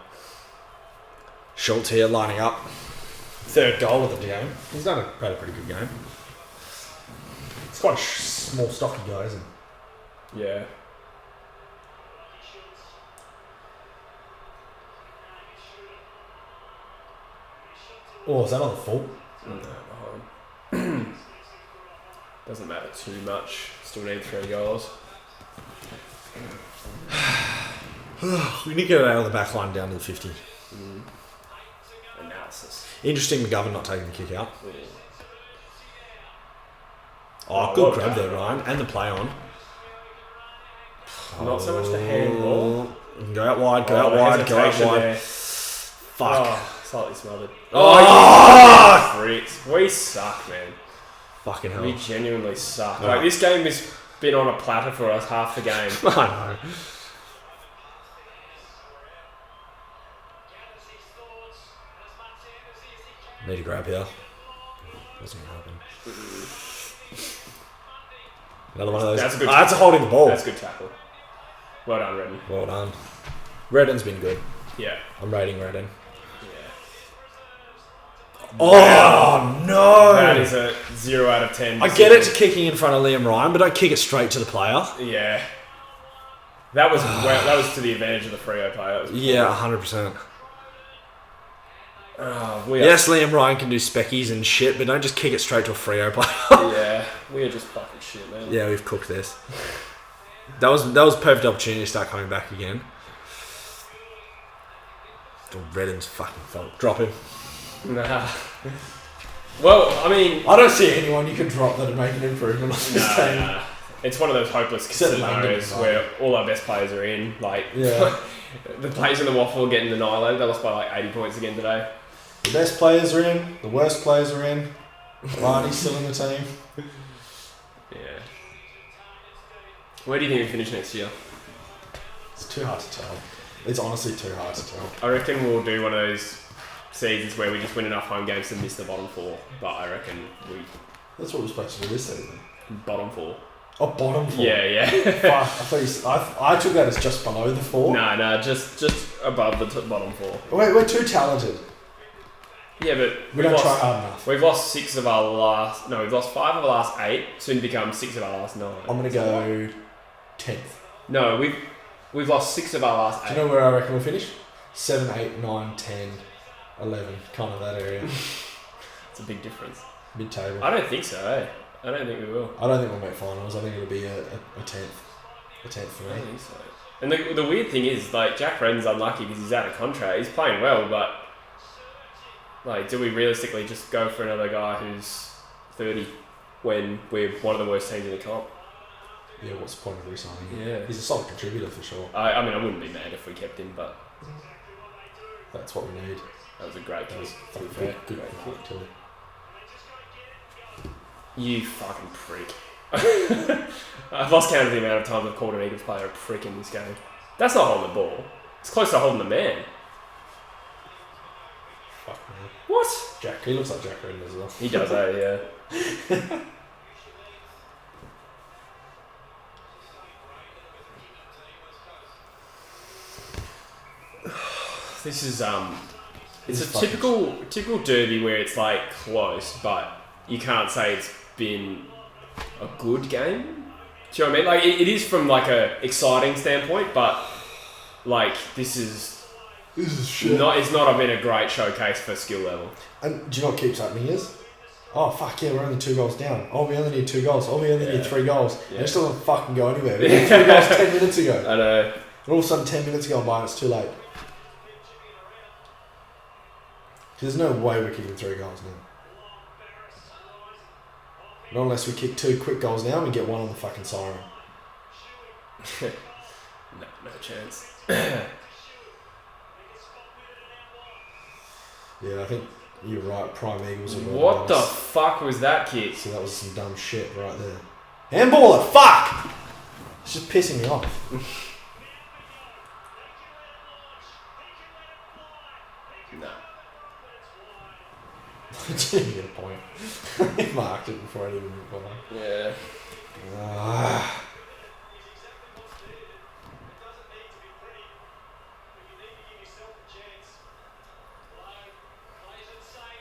Schultz here lining up. Third goal of the game. He's had a pretty good game. It's quite a small, stocky guy, isn't he? Yeah. Oh, is that on the full? Behind. Doesn't matter too much. Still need 3 goals. We need to get it out of the back line down to the 50. Analysis. Interesting McGovern not taking the kick out. Yeah. Oh, Oh, good well grab done. there, Ryan. And the play on. Not so much the handball. Go out wide, go Oh, out the wide, go out hesitation wide. there. Fuck. Oh, slightly smothered. Oh, you freaks. We suck, man. fucking hell. We genuinely suck. Oh. Like, this game has been on a platter for us half the game. I know. Need a grab here. Wasn't gonna happen. Another one of those. That's a good That's a holding the ball. That's a good tackle. Well done, Redden. Well done. Redden's been good. Yeah. I'm rating Redden. Yeah. Oh no! That is a 0 out of 10. I get it to kicking in front of Liam Ryan, but don't kick it straight to the player. Yeah. That was that was to the advantage of the Freo player. That was Yeah, 100%. we are, Yes, Liam Ryan can do speckies and shit, but don't just kick it straight to a Freo player. Yeah, we are just fucking shit, man. Yeah, we've cooked this. That was a perfect opportunity to start coming back again. Oh, Redden's fucking fault. Drop him. Nah. Well, I mean, I don't see anyone you can drop that'd make an improvement on this team. nah. It's one of those hopeless Except scenarios Langdon, where all our best players are in. Like, Yeah. the players in the waffle are getting annihilated. They lost by like 80 points again today. The best players are in. The worst players are in. Varney's still in the team. Yeah. Where do you think we finish next year? It's too hard to tell. It's honestly too hard to tell. I reckon we'll do one of those seasons where we just win enough home games to miss the bottom 4. But I reckon we That's what we're supposed to do this season. bottom 4. Oh, bottom 4. Yeah. Fuck, I thought I took that as just below the 4. No, just above the bottom 4. We're too talented. Yeah, but We don't try hard enough. We've lost 5 of our last 8. Soon to become 6 of our last 9. I'm gonna go 10th. No, we've lost 6 of our last 8. Do you know where I reckon we'll finish? 7, 8, 9, 10, 11. Kind of that area. It's a big difference. Mid-table. I don't think so, eh? I don't think we will. I don't think we'll make finals. I think it'll be a 10th. A 10th for I don't me. think so. And the weird thing is, like, Jack Redden's unlucky because he's out of contract. He's playing well, but like, do we realistically just go for another guy who's 30 when we're one of the worst teams in the comp? Yeah, what's the point of re-signing him? Yeah. He's a solid contributor for sure. I mean, I wouldn't be mad if we kept him, but That's what we need. that was a great That was kick. To be fair. good Great kick. too. You fucking prick. I've lost count of the amount of times I've called an Eagles player a prick in this game. That's not holding the ball. It's close to holding the man. Fuck me. What? Jack, he looks like Jack Redden as well. He does, yeah. This is it's This a typical derby where it's like close, but you can't say it's been a good game. Do you know what I mean? Like, it is from, like, a exciting standpoint, but, like, this is shit. it's not been a great showcase for skill level. And do you know what keeps happening is? Oh, fuck yeah, we're only 2 goals down. Oh, we only need 2 goals. Oh, we only need 3 goals. Yeah. And it still doesn't fucking go anywhere. We need 3 goals 10 minutes ago. I know. And all of a sudden 10 minutes go by and it's too late. There's no way we're kicking 3 goals now. Not unless we kick 2 quick goals now and we get 1 on the fucking siren. No chance. Yeah, I think you're right. Prime Eagles are What the fuck was that kick? So that was some dumb shit right there. Handballer, fuck! It's just pissing me off. No. I didn't get a point. He marked it before I didn't even bother. Yeah.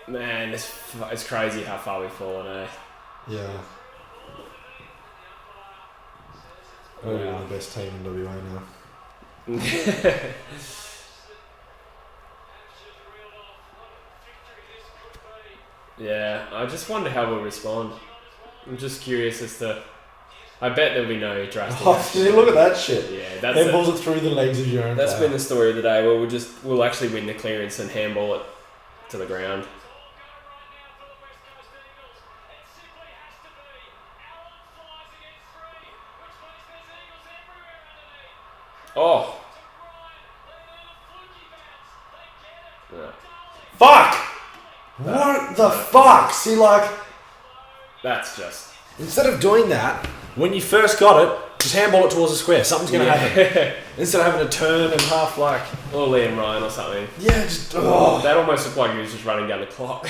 Man, it's crazy how far we've fallen, eh? Yeah. We're the best team in WA now. Yeah, I just wonder how we'll respond. I'm just curious as to... I bet there'll be no drastic action. Look at that shit. Yeah, that's handballs it through the legs of your own That's player. been the story of the day, where we'll actually win the clearance and handball it to the ground. Oh! Yeah. Fuck! What the fuck? See, like... That's just... Instead of doing that, when you first got it, just handball it towards the square. Something's going to happen. Instead of having to turn and half like... Or Liam Ryan or something. Yeah, just... Oh. That almost looked like he was just running down the clock.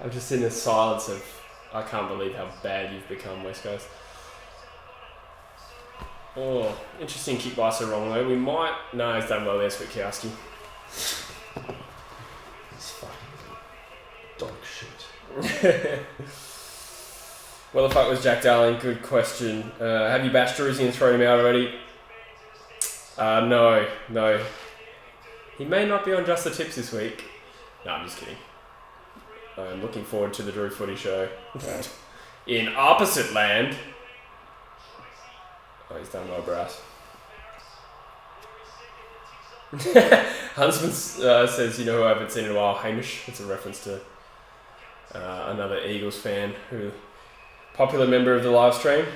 I'm just in the silence of, I can't believe how bad you've become, West Coast. Oh, interesting kick by Sir Wrong though. We might... No, he's done well there, Switkowski. It's fucking dog shit. Well, the fuck was Jack Darling? Good question. Have you bashed Druzy and thrown him out already? No. He may not be on Just the Tips this week. No, I'm just kidding. I'm looking forward to the True Footy show. In opposite land. Oh, he's done well, brass. Huntsman says, you know who I haven't seen in a while? Hamish. It's a reference to another Eagles fan, who popular member of the live stream.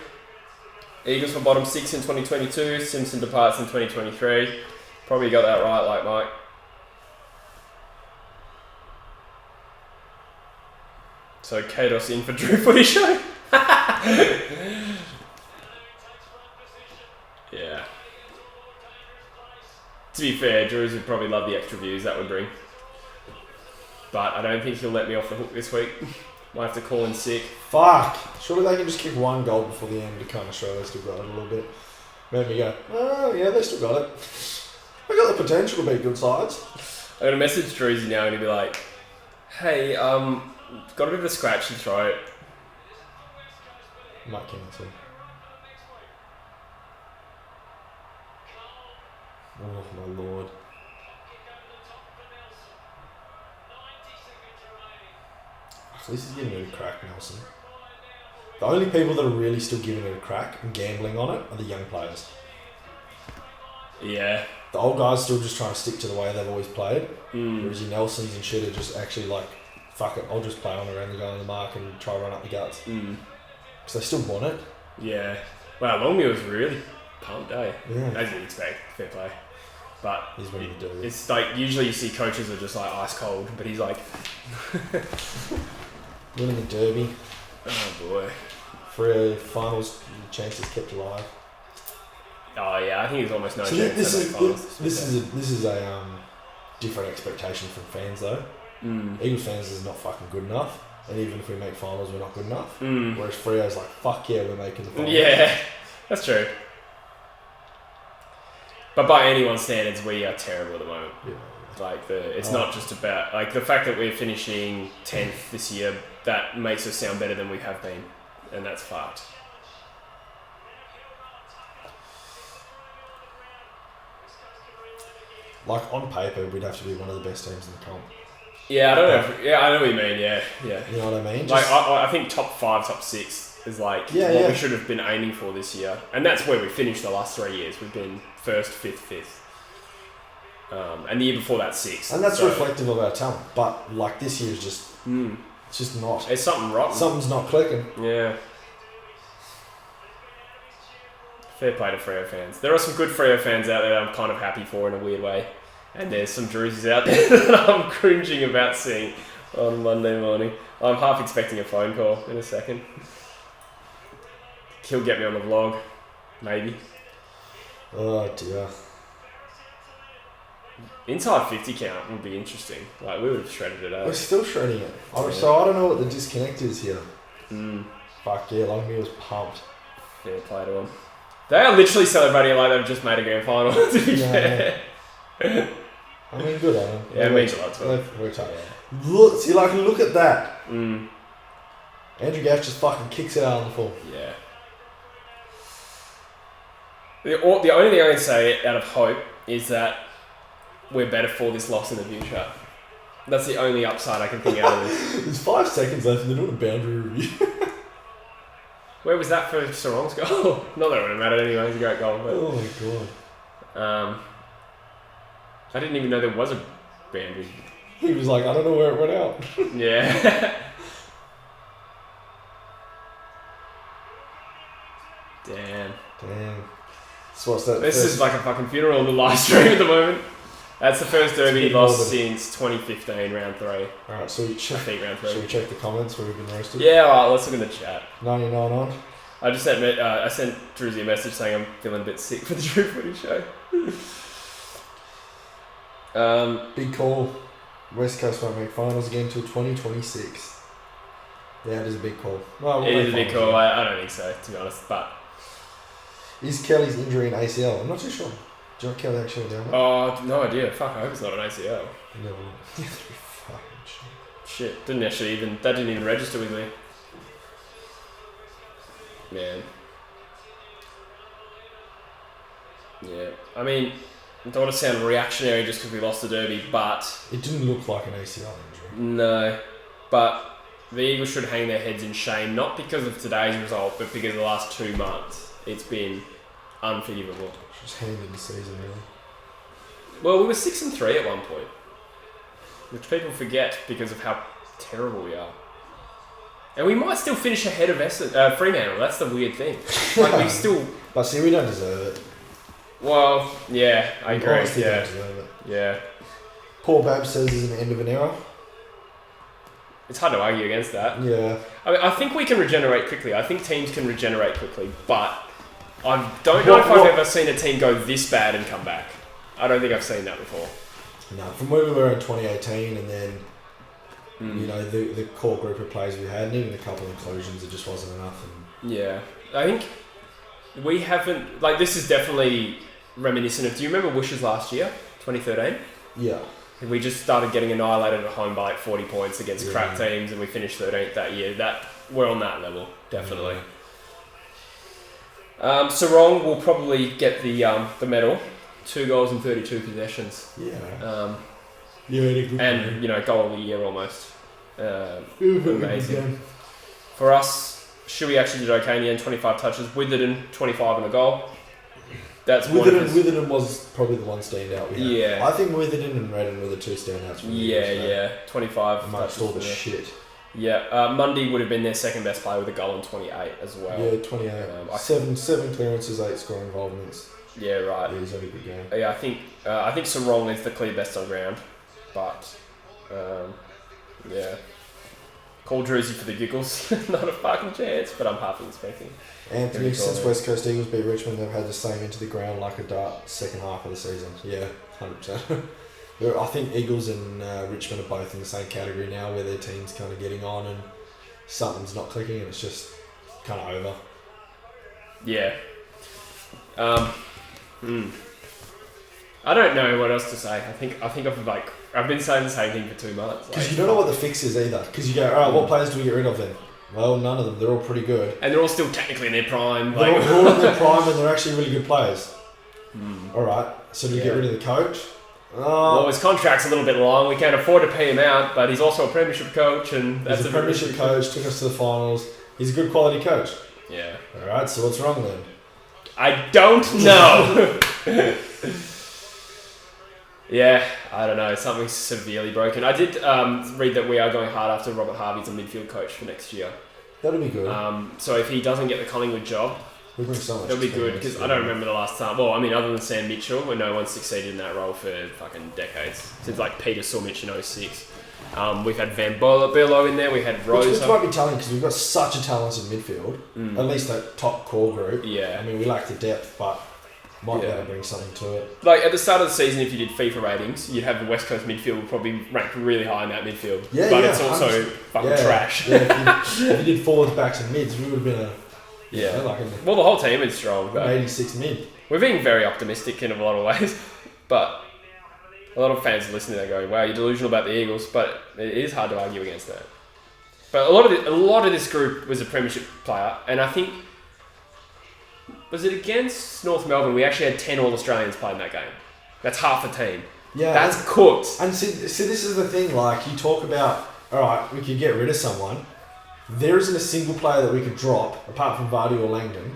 Eagles were bottom 6 in 2022. Simpson departs in 2023. Probably got that right, like Mike. So Kados in for True Footy show. Yeah. To be fair, Drews would probably love the extra views that would bring. But I don't think he'll let me off the hook this week. Might have to call in sick. Fuck! Surely they can just kick 1 goal before the end to kind of show they still got it a little bit. Maybe go, oh yeah, they still got it. They got the potential to be good sides. I'm going to message Druzy now and he'll be like, hey, got a bit of a scratchy throat. Might cancel. Oh my lord. This is giving it a crack, Nelson. The only people that are really still giving it a crack and gambling on it are the young players. Yeah. The old guys still just trying to stick to the way they've always played. Whereas your Nelsons and shit are just actually like, fuck it, I'll just play on around the guy on the mark and try to run up the guts. Because they still want it. Yeah. Wow, Longmuir was really pumped, eh? Yeah. As you'd expect, fair play. But He's winning the derby. it's like, usually you see coaches are just like ice cold, but he's like, Winning the derby. oh boy. For finals chances kept alive. Oh yeah, I think there's almost no So chance. this is a different expectation from fans though. Eagles fans is not fucking good enough, and even if we make finals, we're not good enough. Whereas Freo's like, fuck yeah, we're making the finals. Yeah, that's true. But by anyone's standards, we are terrible at the moment. Yeah. Like it's not just about like the fact that we're finishing 10th this year. That makes us sound better than we have been, and that's fucked. Like on paper, we'd have to be one of the best teams in the comp. Yeah, I don't know. I know what you mean. Yeah. You know what I mean? Like I think top 5, top 6 is like what we should have been aiming for this year, and that's where we finished the last 3 years. We've been 1st, 5th, 5th, and the year before that 6th. And that's reflective of our talent. But like this year's just, it's just not. It's something rotten. Something's not clicking. Yeah. Fair play to Freo fans. There are some good Freo fans out there that I'm kind of happy for in a weird way. And there's some jerseys out there that I'm cringing about seeing on Monday morning. I'm half expecting a phone call in a second. He'll get me on the vlog. Maybe. Oh dear. Inside 50 count would be interesting. Like, we would have shredded it out. We're still shredding it. So I don't know what the disconnect is here. Fuck yeah, Longmere was pumped. Fair play to them. They are literally celebrating like they've just made a grand final, to be fair. I mean, good on them. Yeah, it means a lot to them. Worked hard. Look at that. Mm. Andrew Gaff just fucking kicks it out on the full. Yeah. The only thing I can say out of hope is that we're better for this loss in the future. That's the only upside I can think out of this. There's 5 seconds left and they're doing a boundary review. Where was that for Sarong's goal? Not that it would have mattered anyway, it's a great goal. But, oh my god. I didn't even know there was a boundary. He was like, I don't know where it went out. Yeah. Damn. So what's that? This is like a fucking funeral on the live stream at the moment. That's the first derby lost since 2015, round 3. Alright, so I think round 3. should we check the comments where we've been roasted? Yeah, alright, let's look in the chat. 99 on. I just sent Druzy a message saying I'm feeling a bit sick for the True Footy show. Big call. West Coast won't make finals again until 2026. Yeah, it is a big call. Well, It is a big call. I don't think so, to be honest. But is Kelly's injury an ACL? I'm not too sure. Do you know Kelly actually down there? oh, no idea. Fuck, I hope it's not an ACL. No. Fucking Shit, that didn't even register with me. Man. Yeah, I mean, I don't want to sound reactionary just because we lost the derby, but It didn't look like an ACL injury. no. But the Eagles should hang their heads in shame, not because of today's result, but because of the last 2 months. It's been unforgivable. Just handed the season, really. Well, we were 6-3 at one point, which people forget because of how terrible we are. And we might still finish ahead of Fremantle. That's the weird thing. Like we still. But see, we don't deserve it. Well, yeah, I We agree. honestly Yeah, don't deserve it. yeah. Paul Babs says there's an end of an era. It's hard to argue against that. Yeah. I mean, I think we can regenerate quickly. I think teams can regenerate quickly, but I don't know if I've ever seen a team go this bad and come back. I don't think I've seen that before. No, from where we were in 2018 and then, you know, the core group of players we had, and even a couple of inclusions, it just wasn't enough. And Yeah. I think we haven't... Like, this is definitely reminiscent of... Do you remember Wish's last year? 2013? yeah. We just started getting annihilated at home by like 40 points against crap teams, and we finished 13th that year. We're on that level, definitely. Sarong will probably get the medal. 2 goals and 32 possessions. Yeah. And, you know, goal of the year almost. Amazing. For us, Shuey actually did okay in the end, 25 touches. Witherden, 25 and a goal. That's Witherden was probably the one standout we had. Yeah. I think Witherden and Redden were the 2 standouts for me. Yeah. 25 Amongst all the shit. Yeah. Mundy would have been their second best player with a goal in 28 as well. Yeah, 28. 7 clearances, 8 score involvements. Yeah, right. Yeah, he's had a good game. Yeah, I think Sarong is the clear best on ground, but yeah. Call Druzy for the giggles. Not a fucking chance, but I'm half expecting. Anthony, since West Coast Eagles beat Richmond, they've had the same into the ground like a dart second half of the season. Yeah, 100%. I think Eagles and Richmond are both in the same category now, where their team's kind of getting on and something's not clicking and it's just kind of over. Yeah. I don't know what else to say. I think I've been saying the same thing for 2 months. Because you don't know what the fix is either. Because you go, all right, what players do we get rid of then? Well, none of them. They're all pretty good. And they're all still technically in their prime. They're all in their prime and they're actually really good players. All right, so do we get rid of the coach? Well, his contract's a little bit long. We can't afford to pay him out, but he's also a premiership coach, and that's he's a premiership coach. Took us to the finals. He's a good quality coach. Yeah. All right, so what's wrong then? I don't know. Yeah, I don't know. Something's severely broken. I did read that we are going hard after Robert Harvey's a midfield coach for next year. That'll be good. So if he doesn't get the Collingwood job, we bring so much. it'll be good because I don't remember the last time. Well, I mean, other than Sam Mitchell, where no one's succeeded in that role for fucking decades since like Peter Sumich in 06. We've had Van Bello in there. We had Rosa. Which might be telling because we've got such a talented midfield. At least that top core group. Yeah. I mean, we lack the depth, but might be able to bring something to it. Like at the start of the season, if you did FIFA ratings, you'd have the West Coast midfield would probably rank really high in that midfield. Yeah, but yeah, it's also fucking trash. Yeah, if you did forwards, backs, and mids, we would have been well, the whole team is strong. But 86 mid. We're being very optimistic in a lot of ways, but a lot of fans are listening. They're going, "Wow, you're delusional about the Eagles," but it is hard to argue against that. But a lot of this group was a premiership player, and I think was it against North Melbourne? We actually had 10 All-Australians playing that game. That's half the team. Yeah, that's cooked. And see, this is the thing. Like you talk about, all right, we could get rid of someone. There isn't a single player that we could drop apart from Vardy or Langdon,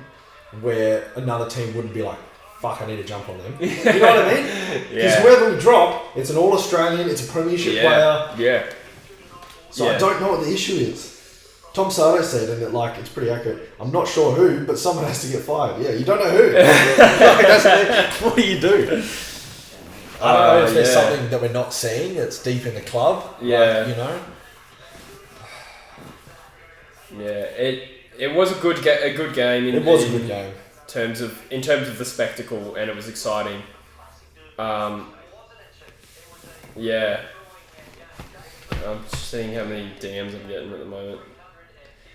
where another team wouldn't be like, fuck, I need to jump on them. You know what I mean? Because whoever we drop, it's an All-Australian, it's a premiership player. Yeah. So I don't know what the issue is. Tom Sardo said, and it's pretty accurate, I'm not sure who, but someone has to get fired. Yeah, you don't know who. What do you do? I don't know if there's something that we're not seeing that's deep in the club. Yeah. You know? Yeah, it was a good game. It was a good game. In terms of the spectacle, and it was exciting. Yeah. I'm just seeing how many DMs I'm getting at the moment.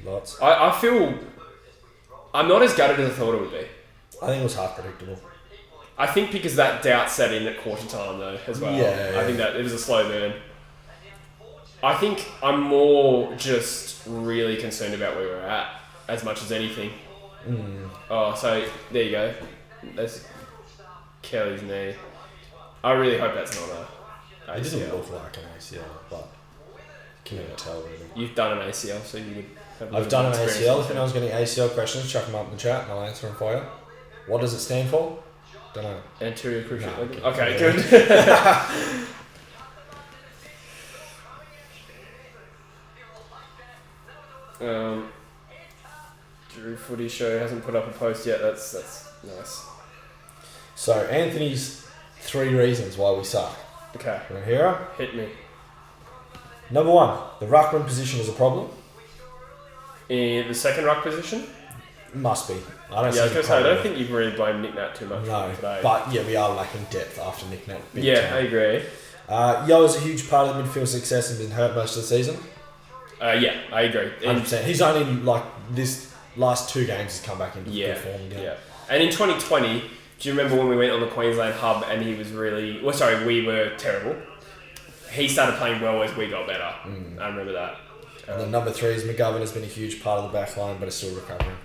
Lots. I feel I'm not as gutted as I thought it would be. I think it was half predictable. I think because that doubt set in at quarter time though as well. Yeah. I think that it was a slow burn. I think I'm more just really concerned about where we're at as much as anything. Oh, so there you go. That's Kelly's knee. I really hope that's not a ACL. It doesn't look like an ACL, but can never tell really. You've done an ACL, so you would have I've done an ACL. If anyone's got any ACL questions, chuck them up in the chat and I'll answer them for you. What does it stand for? Don't know. Anterior cruciate ligament. No, Okay, yeah. good. True Footy show hasn't put up a post yet. That's nice. So Anthony's 3 reasons why we suck. Okay. Want to hear 'em? Hit me. Number 1, the ruckman position is a problem. In the second ruck position? Must be. I don't Yeah, I was going to say, I don't think you've really blamed Nick Nat too much today. But yeah, we are lacking depth after Nick Nat. Yeah, I agree. Yo is a huge part of the midfield success and been hurt most of the season. Yeah, I agree. 100%. He's only this last 2 games has come back into good form again. Yeah. And in 2020, do you remember when we went on the Queensland hub and he was really... Well, sorry, we were terrible. He started playing well as we got better. I remember that. And then number 3 is McGovern has been a huge part of the back line, but is still recovering.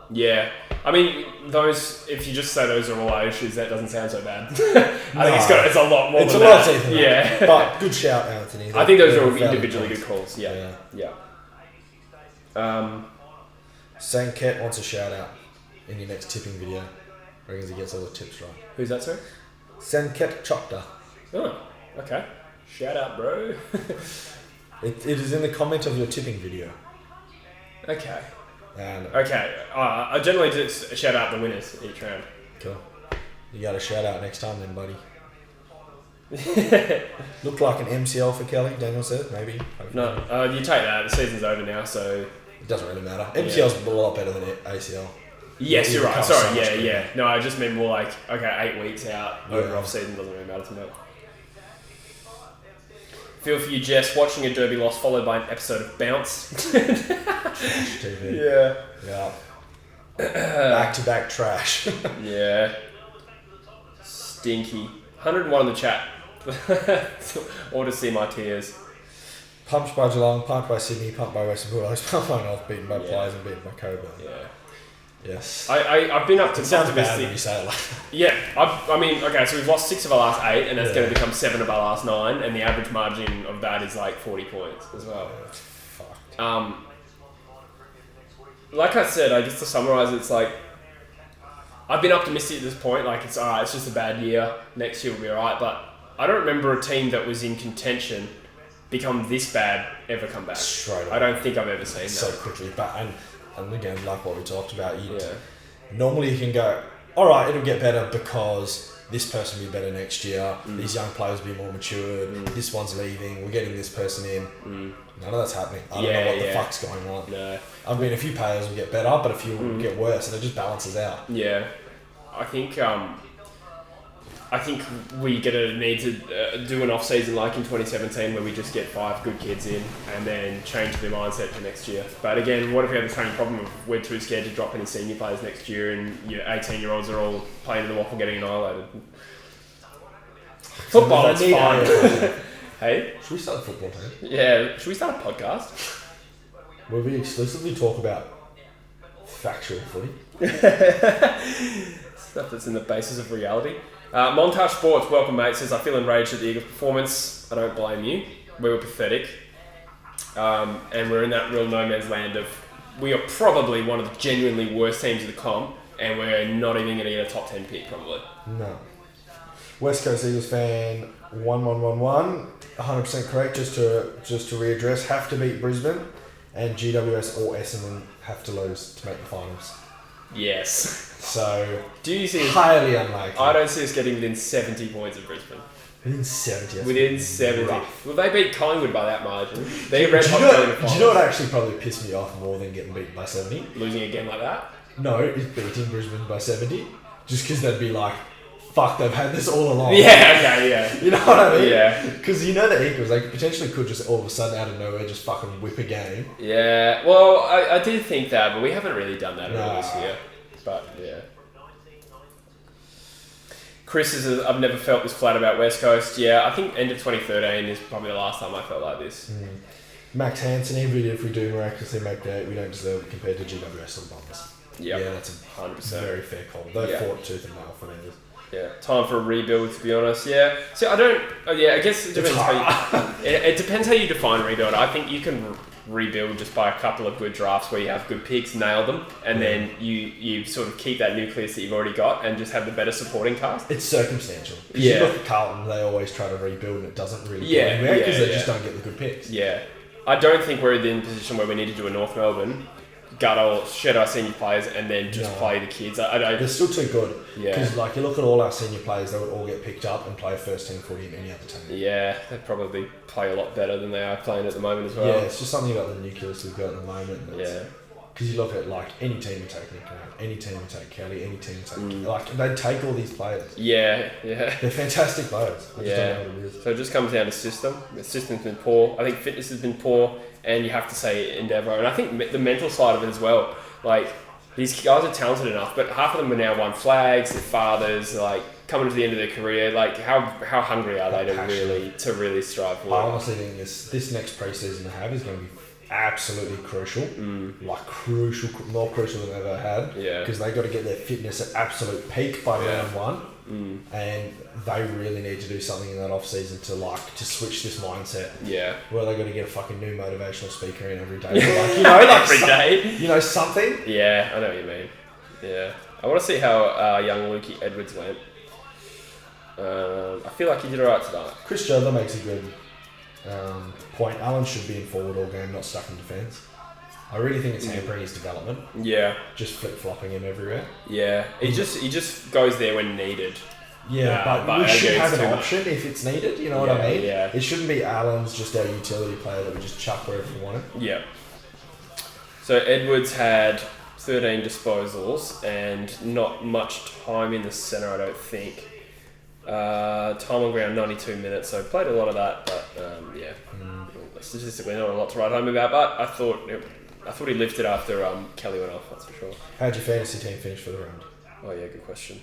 Yeah. I mean, if you just say those are all our issues, that doesn't sound so bad. I think it's a lot more than that. It's a lot deeper. Yeah. But good shout, Anthony. I think those are all individually good calls. Yeah. Sanket wants a shout out in your next tipping video. Reckons he gets all the tips right. Who's that, sir? Sanket Chopta. Oh, okay. Shout out, bro. It is in the comment of your tipping video. Okay. And Okay. I generally just shout out the winners each round. cool. You got a shout out next time then, buddy. Looked like an MCL for Kelly, Daniel said, maybe. No, you take that. The season's over now, so... It doesn't really matter. MCL's a lot better than ACL. Yes, you're right. It Sorry, becomes so much yeah. No, I just meant more like, okay, 8 weeks out, over Yeah. off season doesn't really matter to me. Feel for you, Jess, watching a Derby loss followed by an episode of Bounce. TV. Yeah. Back to back trash. Yeah. Stinky. 101 in the chat. Or to see my tears. Pumped by Geelong, pumped by Sydney, pumped by Western Bulldogs, pumped by North, beaten by Pliers and beaten by Coburn. Yeah. Yes. I've been up to It sounds bad optimistic. when you say it like Yeah, I mean, okay, so we've lost 6 of our last 8, and that's Yeah. going to become 7 of our last 9, and the average margin of that is like 40 points as well. it's fucked. Like I said, I guess to summarise, it's like I've been optimistic at this point. Like it's alright, it's just a bad year. Next year will be alright, but I don't remember a team that was in contention become this bad ever come back. Straight I don't think I've ever seen so that. quickly. But and again, like what we talked about, Yeah. normally you can go, all right, it'll get better because this person will be better next year. These young players will be more matured. This one's leaving. We're getting this person in. None of that's happening. I don't know what the fuck's going on. No. I mean, a few players will get better, but a few will get worse, and it just balances out. Yeah. I think we need to do an off season like in 2017 where we just get 5 good kids in and then change the mindset for next year. But again, what if we have the same problem of we're too scared to drop any senior players next year and your 18-year-olds are all playing in the waffle getting annihilated? Football is fine. Hey? Should we start a football team? Yeah, should we start a podcast? Where we exclusively talk about factual footy? Stuff that's in the basis of reality. Montage Sports, welcome mate, says I feel enraged at the Eagles' performance. I don't blame you. We were pathetic. And we're in that real no man's land of we are probably one of the genuinely worst teams in the comp and we're not even going to get a top 10 pick probably. No. West Coast Eagles fan 1111, 100% correct. Just to readdress, have to beat Brisbane, and GWS or Essendon have to lose to make the finals. Yes. So Do you see us, highly unlikely. I don't see us getting within 70 points of Brisbane. Within 70. that's Within 70. rough. Well, they beat Collingwood by that margin. Do They you red hot going to know finals. what actually probably pissed me off more than getting beaten by 70? Losing again like that? No, it's beating Brisbane by 70. Just because they'd be like, fuck, they've had this all along. Yeah, okay, yeah. You know what I mean? Yeah. Because you know the Eagles, they potentially could just all of a sudden out of nowhere just fucking whip a game. Yeah, well, I did think that, but we haven't really done that at all Nah. this year. But, yeah. Chris says, I've never felt this flat about West Coast. Yeah, I think end of 2013 is probably the last time I felt like this. Max Hansen, even if we do miraculously make the 8, we don't deserve it compared to GWS or Bombers. Yep. Yeah, that's a 100%. very fair call. They Yeah. fought tooth and nail for me. Yeah, time for a rebuild, to be honest. Yeah. So I don't... I guess it depends how you... It depends how you define rebuild. I think you can rebuild just by a couple of good drafts where you have good picks, nail them, and then you sort of keep that nucleus that you've already got and just have the better supporting cast. It's circumstantial. 'Cause Yeah. you look at Carlton, they always try to rebuild and it doesn't really Yeah, go anywhere because yeah, they just yeah. don't get the good picks. Yeah. I don't think we're in the position where we need to do a North Melbourne, shed our senior players, and then just No. play the kids. I don't... They're still too good. Yeah. Because like you look at all our senior players, they would all get picked up and play first team footy in any other team. Yeah, they probably play a lot better than they are playing at the moment as well. Yeah, it's just something about the nucleus we've got at the moment. Yeah. Because you look at like any team would take Nick, any team would take Kelly, any team would take like they'd take all these players. Yeah, yeah. They're fantastic players. I just Yeah. don't know what it is. So it just comes down to system. The system's been poor. I think fitness has been poor, and you have to say endeavour. And I think the mental side of it as well. Like, these guys are talented enough, but half of them are now won flags, their fathers, like, coming to the end of their career. Like, how hungry are they to really strive I for it? honestly think this next preseason they have is going to be absolutely crucial. Like crucial, more crucial than they've ever had. Yeah. Because they got to get their fitness at absolute peak by round 1. And they really need to do something in that off season to switch this mindset. Yeah. Where they got to get a fucking new motivational speaker in every day. Like, you know, like Every day. You know, something. Yeah, I know what you mean. Yeah. I want to see how young Lukey Edwards went. I feel like he did alright tonight. Chris Jodler makes a good point. Allen should be in forward all game, not stuck in defence. I really think it's hampering his development. Yeah. Just flip-flopping him everywhere. Yeah. He just goes there when needed. Yeah, but but we should okay, have it's an too option if it's needed, you know what Yeah, I mean? yeah. It shouldn't be Allen's just our utility player that we just chuck wherever we want it. Yeah. So Edwards had 13 disposals and not much time in the centre, I don't think. Time on ground 92 minutes, so played a lot of that, but yeah, statistically not a lot to write home about. But I thought he lifted after Kelly went off. That's for sure. How'd your fantasy team finish for the round? Oh yeah, good question.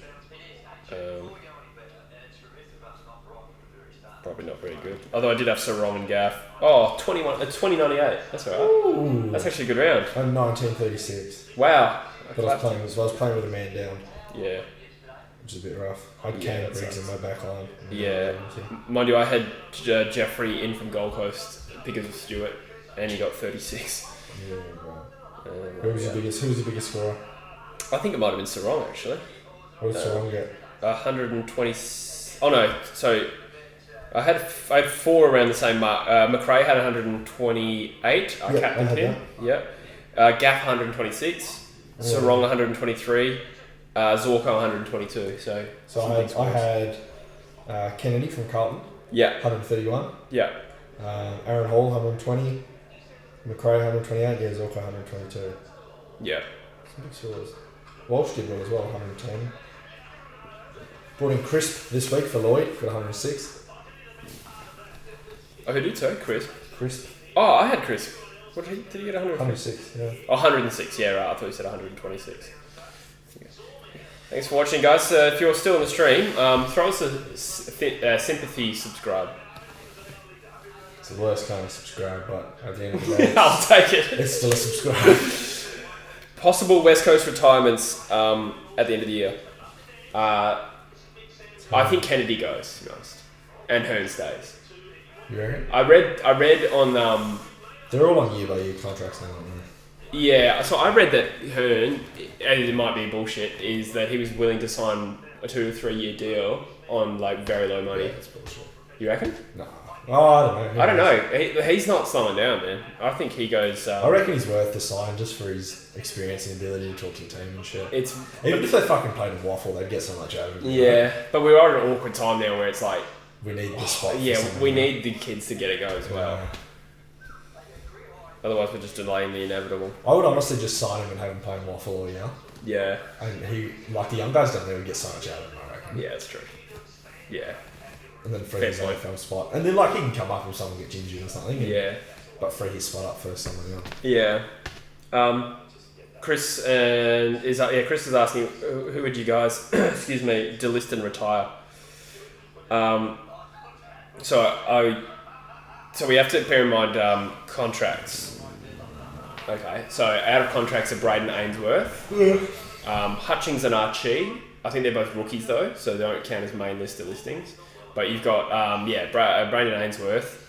Probably not very good. Although I did have Sarong and Gaff. Oh, 2098. That's alright. Ooh. That's actually a good round. I'm 1936. Wow. But I was playing with a man down. Yeah. Which is a bit rough. I had Yeah, Cam that Briggs in sucks. my back line. Yeah. Mind you, I had Jeffrey in from Gold Coast because of Stewart, and he got 36. Yeah, right. Who was the biggest scorer? I think it might have been Sarong actually. What did Sarong get? 120. Oh no, so I had 4 around the same mark. McRae had 128. I captained him. Yeah. Gaff 126. Sarong 123. Zorko 122. So I had Kennedy from Carlton. Yeah. 131. Yeah. Aaron Hall 120. McRae 128. Yeah, Zorko 122. Yeah. Some big scores. Walsh did well as well, 110. Brought in Crisp this week for Lloyd, got 106. Oh, who did so? Crisp. Crisp. Oh, I had Crisp. What did he get? 106, yeah. Oh, 106. Yeah, right. I thought you said 126. Thanks for watching, guys. If you're still in the stream, throw us a sympathy subscribe. It's the worst kind of subscribe, but at the end of the day, I'll take it. it's still a subscribe. Possible West Coast retirements at the end of the year. I think Kennedy goes, to be honest, and Hearn stays. You reckon? I read on They're all on year-by-year contracts now, aren't they? yeah. So I read that Hearn, and it might be bullshit, is that he was willing to sign a 2 to 3 year deal on like very low money. Yeah, that's bullshit. You reckon? No. Oh, I don't know. I don't know. He's not slowing down, man. I think he goes. I reckon he's worth the sign just for his experience and ability to talk to the team and shit. It's Even if they fucking played in Waffle, they'd get so much out of him. yeah, but we're at an awkward time now where it's like, We need the spot. yeah, we need the kids to get it go as well. Yeah. Otherwise, we're just delaying the inevitable. I would honestly just sign him and have him play in Waffle all year. Yeah, And he, like the young guys down there, would get so much out of him, I reckon. yeah, that's true. Yeah, And then free Fair his point. AFL spot. And then, like, he can come up if someone gets injured or something. and- yeah, But free his spot up for someone else. yeah. Chris is asking who would you guys, excuse me, delist and retire. So we have to bear in mind contracts. Okay, so out of contracts are Braden Ainsworth, Hutchings and Archie. I think they're both rookies though, so they don't count as main lister listings. But you've got Braden Ainsworth.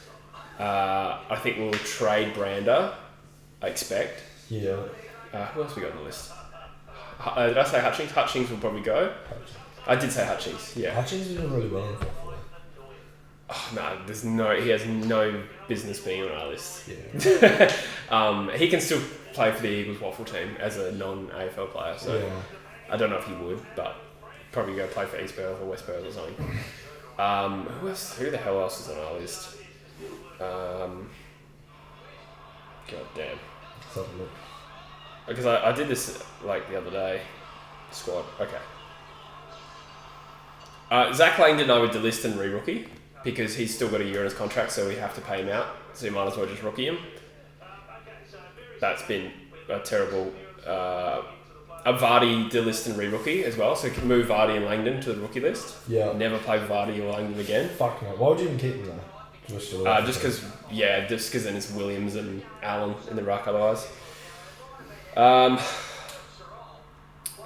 I think we'll trade Brander. I expect. Yeah. Who else we got on the list? Did I say Hutchings? Hutchings will probably go. I did say Hutchings. Yeah. Hutchins is doing really well in Waffle. No, he has no business being on our list. Yeah. He can still play for the Eagles Waffle team as a non-AFL player, so Yeah. I don't know if he would, but probably go play for East Perth or West Perth or something. Who the hell else is on our list? God damn. Let's have a look. Because I did this like the other day. Squad. Okay. Zach Langdon I would delist and re-rookie because he's still got a year on his contract, so we have to pay him out. So you might as well just rookie him. That's been a terrible. A Vardy delist and re-rookie as well, so you can move Vardy and Langdon to the rookie list. Yeah. Never play Vardy or Langdon again. Fuck no. Why would you even keep him though? Just because then it's Williams and Allen in the ruck otherwise.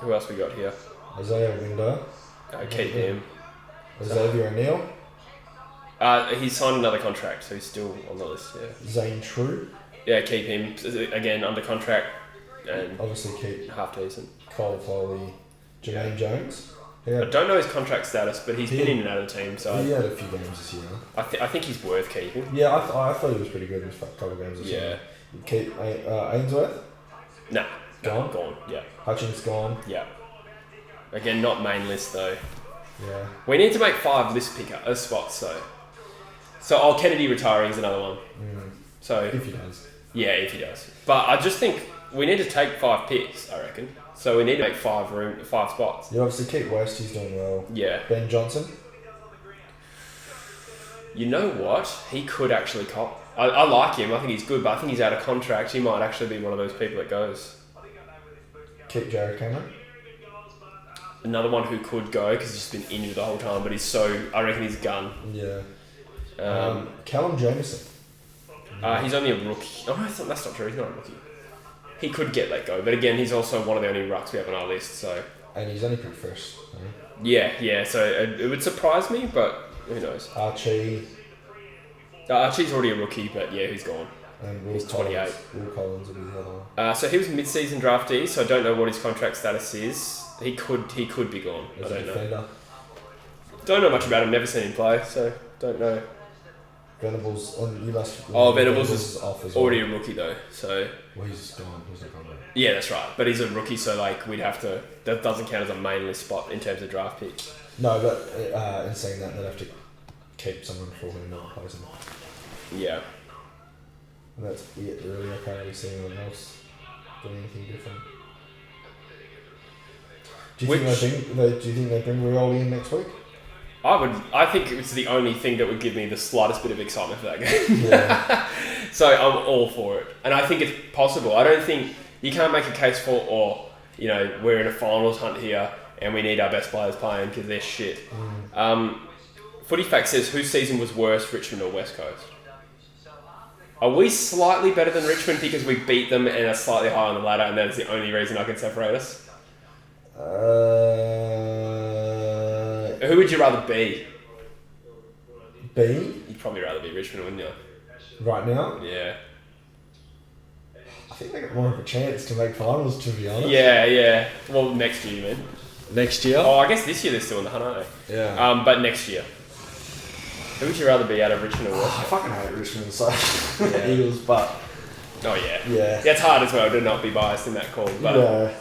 Who else we got here? Isaiah Window. Keep him. Xavier O'Neill. He's signed another contract, so he's still on the list. Yeah. Zane True. Yeah, keep him again under contract and Obviously keep half decent. Cole Foley. Jermaine Jones. He I had, don't know his contract status, but he's been in and out of the team, so he had a few games this year. I think he's worth keeping. Yeah, I thought he was pretty good in his couple of games this Yeah. year. Keep Ainsworth. Nah. Gone? Yeah. Hutchins gone. Yeah. Again, not main list though. Yeah. We need to make 5 list spots though. So Kennedy retiring is another one. So If he does. yeah, if he does. But I just think we need to take 5 picks, I reckon. So we need to make 5 spots. You obviously keep West, he's doing well. Yeah. Ben Johnson. You know what? He could actually cop. I like him. I think he's good, but I think he's out of contract. He might actually be one of those people that goes. Keep Jared Cameron. Another one who could go because he's just been injured the whole time, but I reckon he's gun. Yeah. Callum Jamieson. He's only a rookie. Oh, that's not true. He's not a rookie. He could get let go, but again, he's also one of the only rucks we have on our list. So. And he's only pretty fresh. Yeah. So it would surprise me, but who knows? Archie's already a rookie, but yeah, he's gone. And he's 28. Will Collins will be the other one. So he was mid-season draftee, so I don't know what his contract status is. He could be gone. I don't know. Don't know much about him. Never seen him play, so don't know. Venables, and you must. Venables is off as already well. a rookie though, so. Well, he's gone. He's not coming back. Yeah, that's right. But he's a rookie, so like we'd have to. That doesn't count as a main list spot in terms of draft picks. No, but in saying that, they'd have to keep someone for him and replace him. Yeah. And that's it, really. I can't really see anyone else doing anything different. Do you think they bring Rioli in next week? I think it's the only thing that would give me the slightest bit of excitement for that game. Yeah. So I'm all for it. And I think it's possible. I don't think you can't make a case for, we're in a finals hunt here and we need our best players playing because they're shit. Footy Fact says, whose season was worse, Richmond or West Coast? Are we slightly better than Richmond because we beat them and are slightly higher on the ladder and that's the only reason I can separate us? Who would you rather be? You'd probably rather be Richmond, wouldn't you? Right now? Yeah. I think they got more of a chance to make finals, to be honest. Yeah. Well, next year, you mean? Next year? Oh, I guess this year they're still in the hunt, aren't they? Yeah. But next year. Who would you rather be out of Richmond or West? I fucking hate Richmond, so Yeah. Eagles, but Oh, yeah. yeah. It's hard as well to not be biased in that call. But Yeah.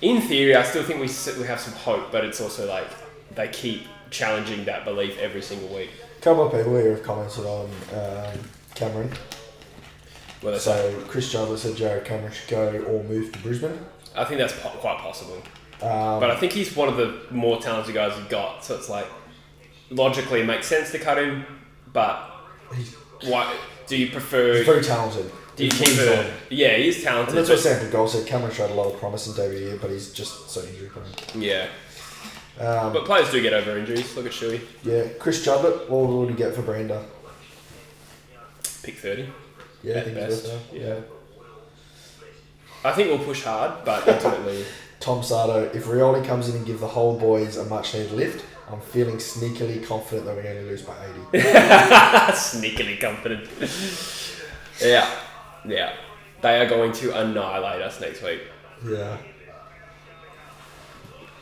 in theory, I still think we have some hope, but it's also like they keep challenging that belief every single week. A couple of people here have commented on Cameron. Well, So Chris Jarvis said Jared Cameron should go or move to Brisbane. I think that's quite possible. But I think he's one of the more talented guys we've got, so it's like logically it makes sense to cut him, but why do you prefer? He's very talented. Do you prefer? Yeah, he's talented. And that's what Sam Gold said. Cameron showed a lot of promise in debut, but he's just so injury prone. Yeah. But players do get over injuries. Look at Shuey. Yeah, Chris Judlett, what would he get for Brander? Pick 30. Yeah, I at think best. he's worth that. Yeah. I think we'll push hard, but ultimately. Tom Sardo, if Rioli comes in and give the whole boys a much needed lift, I'm feeling sneakily confident that we're going to lose by 80. Sneakily confident. Yeah. They are going to annihilate us next week. Yeah.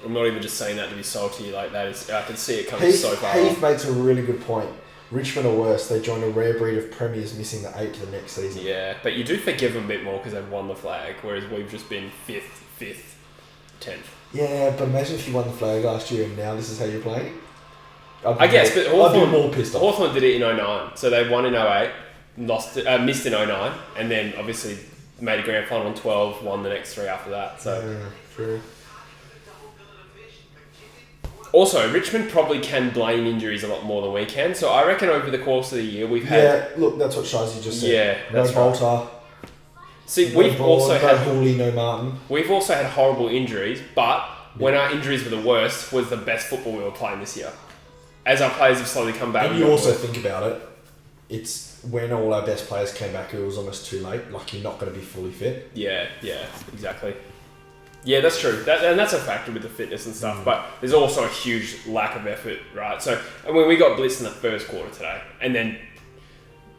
I'm not even just saying that to be salty. Like that is, I can see it coming so far. Heath makes a really good point. Richmond are worse. They joined a rare breed of premiers missing the 8 to the next season. Yeah, but you do forgive them a bit more because they've won the flag, whereas we've just been 5th, 10th. Yeah, but imagine if you won the flag last year and now this is how you're playing. I guess, but I'd be more pissed off. Hawthorn did it in 09, so they won in 08, missed in 09, and then obviously made a grand final in 12, won the next 3 after that. So. Yeah, true. Also, Richmond probably can blame injuries a lot more than we can. So I reckon over the course of the year we've had... Yeah, look, that's what Shazi just said. Yeah, that's no right. Bolter. See, no we've Braun, also no had... Hooley, no Martin. We've also had horrible injuries, but when our injuries were the worst was the best football we were playing this year. As our players have slowly come back... And you also think about it, it's when all our best players came back, it was almost too late. Like, you're not going to be fully fit. Yeah, exactly. Yeah, that's true. And that's a factor with the fitness and stuff, but there's also a huge lack of effort, right? So, I mean, we got blitzed in the first quarter today, and then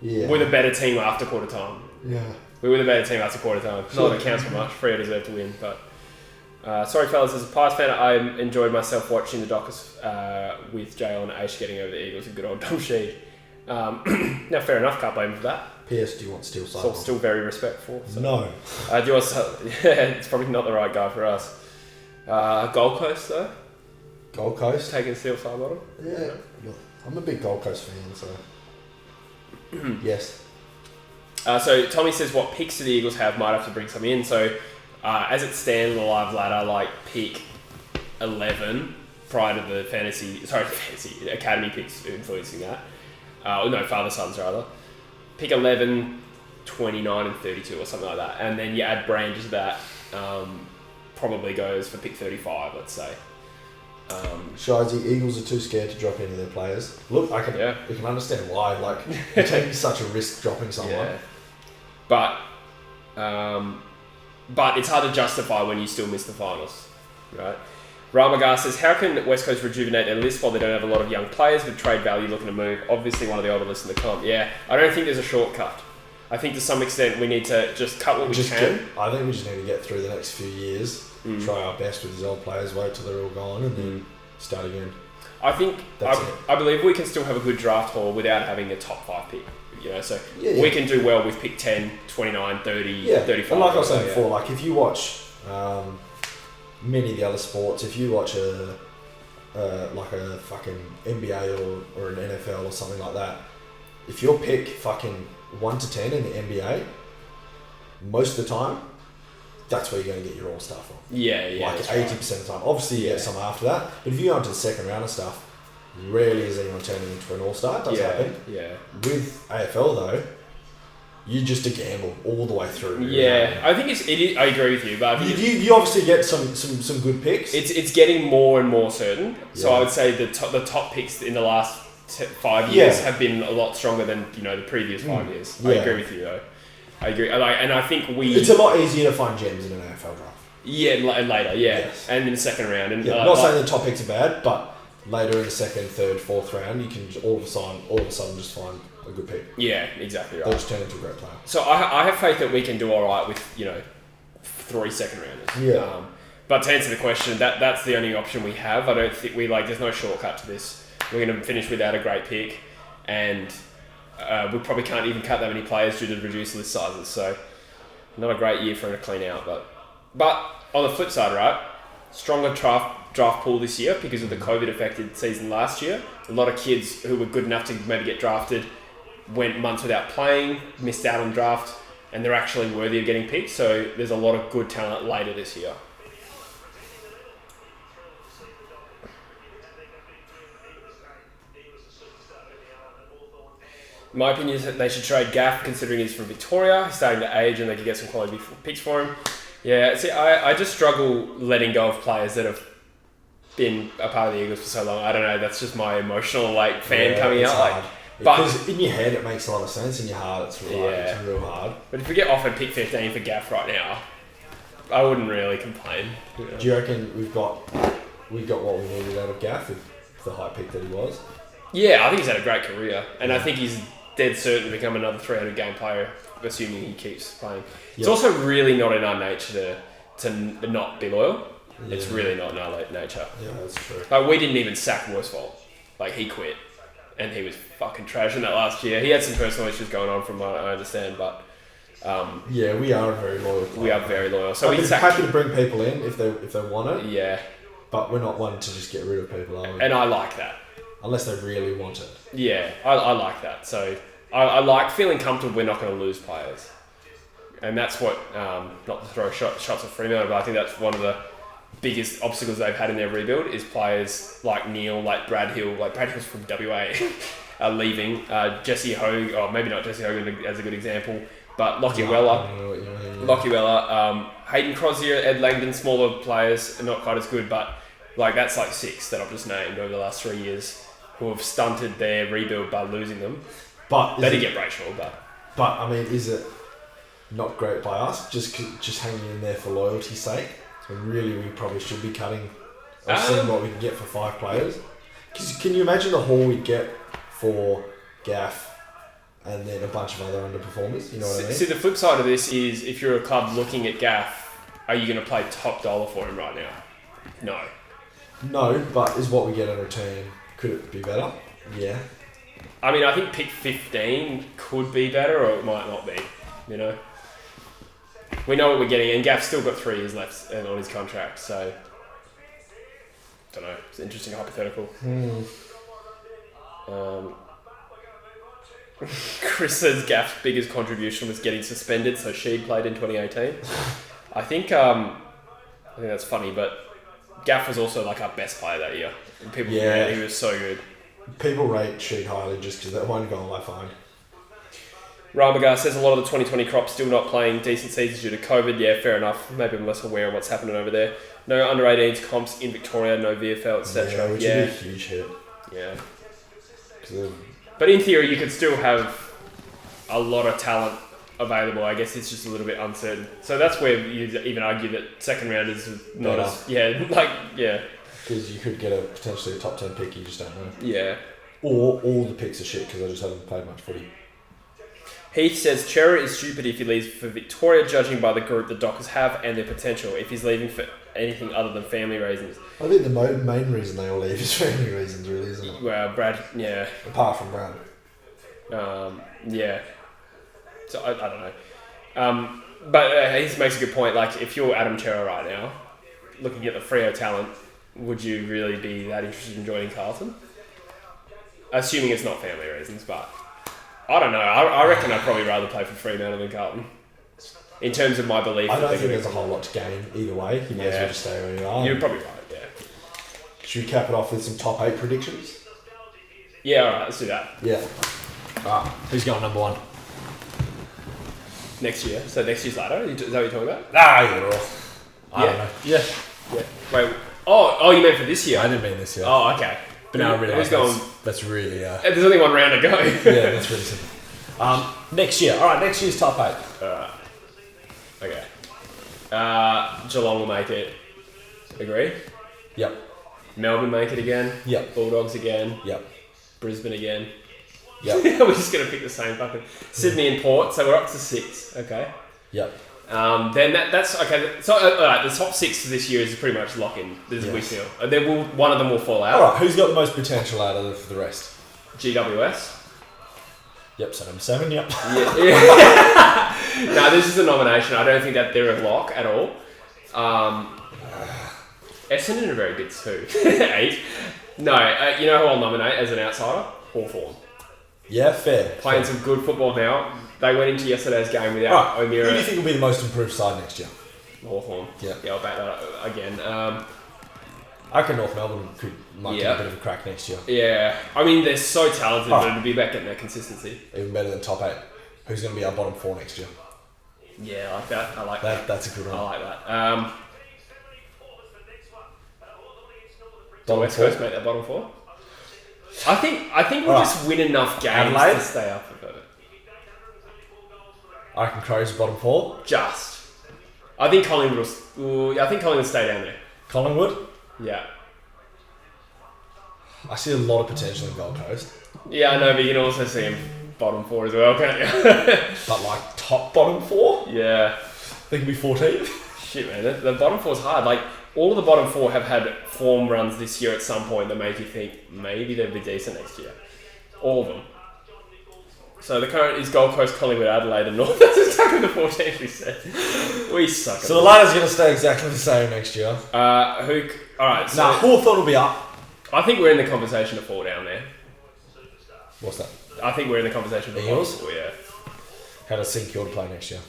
we're the better team after quarter time. Yeah. We were the better team after quarter time. Not that it counts for much. Freo deserved to win, but... sorry, fellas, as a Pies fan, I enjoyed myself watching the Dockers with JL and Aish getting over the Eagles, a good old Dom Sheed. Now, fair enough, can't blame him for that. PS, do you want steel side? Still very respectful. So. No. Do you want it's probably not the right guy for us. Gold Coast, though? Gold Coast? Taking steel side bottom? Yeah. Look, I'm a big Gold Coast fan, so... Yes. So Tommy says what picks do the Eagles have, might have to bring some in. So as it stands on the live ladder, like pick 11 prior to the fantasy academy picks influencing that. Father sons rather. Pick 11, 29 and 32 or something like that. And then you add Brand to that, probably goes for pick 35, let's say. Shiesy, Eagles are too scared to drop any of their players. Look, you can understand why. Like, you're taking such a risk dropping someone. Yeah. But it's hard to justify when you still miss the finals, right? Ramagar says, how can West Coast rejuvenate their list while they don't have a lot of young players with trade value looking to move? Obviously, one of the older lists in the comp. Yeah, I don't think there's a shortcut. I think to some extent we need to just cut what we can. I think we just need to get through the next few years, try our best with these old players, wait till they're all gone, and then start again. I think I believe we can still have a good draft haul without having a top 5 pick. You know, so we can do well with pick 10, 29, 30, 35. And like I was saying before, like if you watch many of the other sports, if you watch like a fucking NBA or an NFL or something like that, if your pick fucking 1 to 10 in the NBA, most of the time, that's where you're going to get your all-star from. Yeah. Like 80% of the time. Obviously, you get some after that, but if you go into the second round of stuff, rarely is anyone turning into an all-star. It does happen. Yeah. With AFL though, you just a gamble all the way through. Yeah, I think it is. I agree with you, but you obviously get some good picks. It's getting more and more certain. So I would say the top picks in the last 5 years have been a lot stronger than the previous 5 years. I agree with you though. I agree, and I think it's a lot easier to find gems in an AFL draft. Yeah, and later, and in the second round. And not saying the top picks are bad, but later in the second, third, fourth round, you can all of a sudden just find a good pick. Yeah, exactly right. They'll just turn into a great player. So I have faith that we can do all right with 3 second rounders. Yeah. But to answer the question, that's the only option we have. I don't think there's no shortcut to this. We're going to finish without a great pick, and we probably can't even cut that many players due to reduced list sizes. So not a great year for him to clean out. But on the flip side, right, stronger draft pool this year because of the COVID affected season last year. A lot of kids who were good enough to maybe get drafted went months without playing, missed out on draft, and they're actually worthy of getting picked. So there's a lot of good talent later this year. My opinion is that they should trade Gaff, considering he's from Victoria. He's starting to age and they could get some quality picks for him. Yeah, see, I just struggle letting go of players that have been a part of the Eagles for so long. I don't know, that's just my emotional fan coming out. Hard. Because in your head it makes a lot of sense, in your heart it's real hard. But if we get offered pick 15 for Gaff right now, I wouldn't really complain. Do you reckon we've got what we needed out of Gaff with the high pick that he was? Yeah, I think he's had a great career, and I think he's dead certain to become another 300 game player, assuming he keeps playing. It's also really not in our nature to not be loyal. Yeah. It's really not in our nature. Yeah, that's true. Like, we didn't even sack Worsfold. Like, he quit, and he was fucking trash in that last year. He had some personal issues going on, from what I understand, but we are very loyal. We are very loyal. So we're happy to bring people in if they want it. Yeah, but we're not one to just get rid of people, are we? And I like that. Unless they really want it. Yeah, I like that. So I like feeling comfortable we're not going to lose players. And that's what, not to throw shots at Fremantle, but I think that's one of the biggest obstacles they've had in their rebuild is players like Neil, like Brad Hill. Like Brad Hill's from WA are leaving. Jesse Hogan, or maybe not Jesse Hogan as a good example, but Lockie Weller, Hayden Crozier, Ed Langdon, smaller players, not quite as good, but that's 6 that I've just named over the last 3 years who have stunted their rebuild by losing them. But they did get Brayshaw, but I mean, is it not great by us just hanging in there for loyalty's sake? When really we probably should be cutting or seeing what we can get for 5 players. Can you imagine the haul we'd get for Gaff and then a bunch of other underperformers? You know what I mean? See, the flip side of this is if you're a club looking at Gaff, are you going to play top dollar for him right now? No, but is what we get in return, could it be better? Yeah. I mean, I think pick 15 could be better, or it might not be, We know what we're getting, and Gaff's still got 3 years left on his contract, so don't know. It's an interesting hypothetical. Chris says Gaff's biggest contribution was getting suspended, so Sheed played in 2018. I think that's funny, but Gaff was also our best player that year. And people he was so good. People rate Sheed highly just because that one goal I find. Ramagar says a lot of the 2020 crop still not playing decent seasons due to COVID. Yeah, fair enough. Maybe I'm less aware of what's happening over there. No under 18s comps in Victoria, no VFL, etc. Yeah, which would be a huge hit. Yeah. 'Cause But in theory, you could still have a lot of talent available. I guess it's just a little bit uncertain. So that's where you even argue that second round is not Better. as... Yeah. Because you could get potentially a top 10 pick, you just don't know. Yeah. Or all the picks are shit because I just haven't played much footy. Heath says Chera is stupid if he leaves for Victoria, judging by the group the Dockers have and their potential. If he's leaving for anything other than family reasons. I think the main reason they all leave is family reasons, really, isn't it? Well, Brad, yeah. Apart from Brad. Yeah. So I don't know. But he makes a good point. Like, if you're Adam Chera right now, looking at the Freo talent, would you really be that interested in joining Carlton? Assuming it's not family reasons, but I don't know. I reckon I'd probably rather play for Fremantle than Carlton. In terms of my belief. I don't think there's a whole lot to gain either way. You may as well just stay where you are. You're probably right, yeah. Should we cap it off with some top 8 predictions? Yeah, alright, let's do that. Yeah. Alright, who's going number 1? Next year. So next year's ladder? Is that what you're talking about? Yeah, you're off. I don't know. Yeah. Wait. Oh, you meant for this year? I didn't mean this year. Oh, okay. But now I realise Who's going? that's really... There's only one round to go. yeah, that's really simple. Next year. Alright, next year's top 8. Alright. Okay. Geelong will make it. Agree? Yep. Melbourne make it again. Yep. Bulldogs again. Yep. Brisbane again. Yep. We're just going to pick the same fucking... Sydney and Port, so we're up to 6. Okay. Yep. Then that's... Okay, so alright, the top 6 for this year is pretty much lock-in. This is we feel. One of them will fall out. Alright, who's got the most potential out of the rest? GWS. Yep, so number 7, yep. Yeah. No, this is a nomination. I don't think that they're a lock at all. Essendon are very good too. 8. No, you know who I'll nominate as an outsider? Hawthorn. Yeah, fair. Playing some good football now. They went into yesterday's game without Right. O'Meara. Who do you think will be the most improved side next year? Hawthorn. Yeah. Yeah, I'll back that up again. I reckon North Melbourne might get a bit of a crack next year. Yeah. I mean, they're so talented, but it'll be about getting that consistency. Even better than top 8. Who's going to be our bottom 4 next year? Yeah, I like that. I like that. That's a good one. I like that. Bottom West 4? Coast make that bottom 4? I think we'll just win enough games Adelaide? to stay up with it. I reckon Crows bottom 4. Just. I think Collingwood will stay down there. Collingwood? Yeah. I see a lot of potential in Gold Coast. Yeah, I know, but you can also see him bottom 4 as well, can't you? But like top bottom 4? Yeah. They can be 14. Shit, man. The bottom 4's hard. Like, all of the bottom 4 have had form runs this year at some point that make you think maybe they'll be decent next year. All of them. So the current is Gold Coast, Collingwood, Adelaide and North. That's exactly the 14 we said. We suck at So the ladder's going to stay exactly the same next year. Alright, so... Hawthorn will be up. I think we're in the conversation to fall down there. What's that? I think we're in the conversation for Eagles? bottom 4, yeah. How does St Kilda play next year?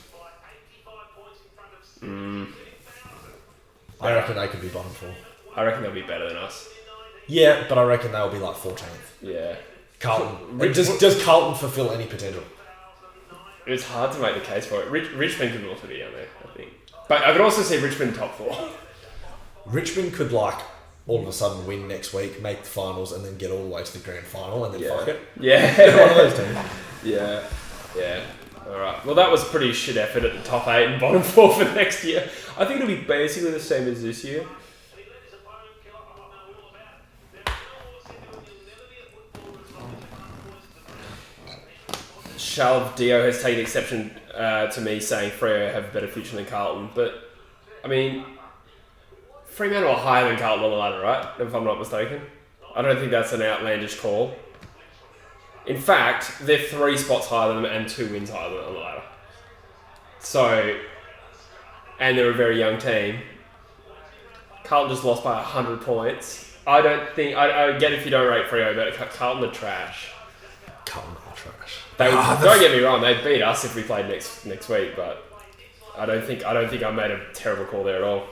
I reckon they could be bottom 4. I reckon they'll be better than us. Yeah, but I reckon they'll be like 14th. Yeah. Carlton. Does Carlton fulfill any potential? It's hard to make the case for it. Richmond could also be down there, I think. But I could also see Richmond top 4. Richmond could like all of a sudden win next week, make the finals, and then get all the way to the grand final, and then fuck it. Yeah. They're one of those teams. Yeah. Yeah. Alright. Well, that was a pretty shit effort at the top 8 and bottom 4 for next year. I think it'll be basically the same as this year. Shalv Dio has taken exception to me saying Freo have a better future than Carlton, but I mean, Fremantle are higher than Carlton on the ladder, right? If I'm not mistaken. I don't think that's an outlandish call. In fact, they're 3 spots higher than them and 2 wins higher than them on the ladder. So, and they're a very young team. Carlton just lost by 100 points. I don't think... I get if you don't rate Freo, but Carlton are trash. Carlton are trash. Don't get me wrong, they'd beat us if we played next week, but I don't think I made a terrible call there at all.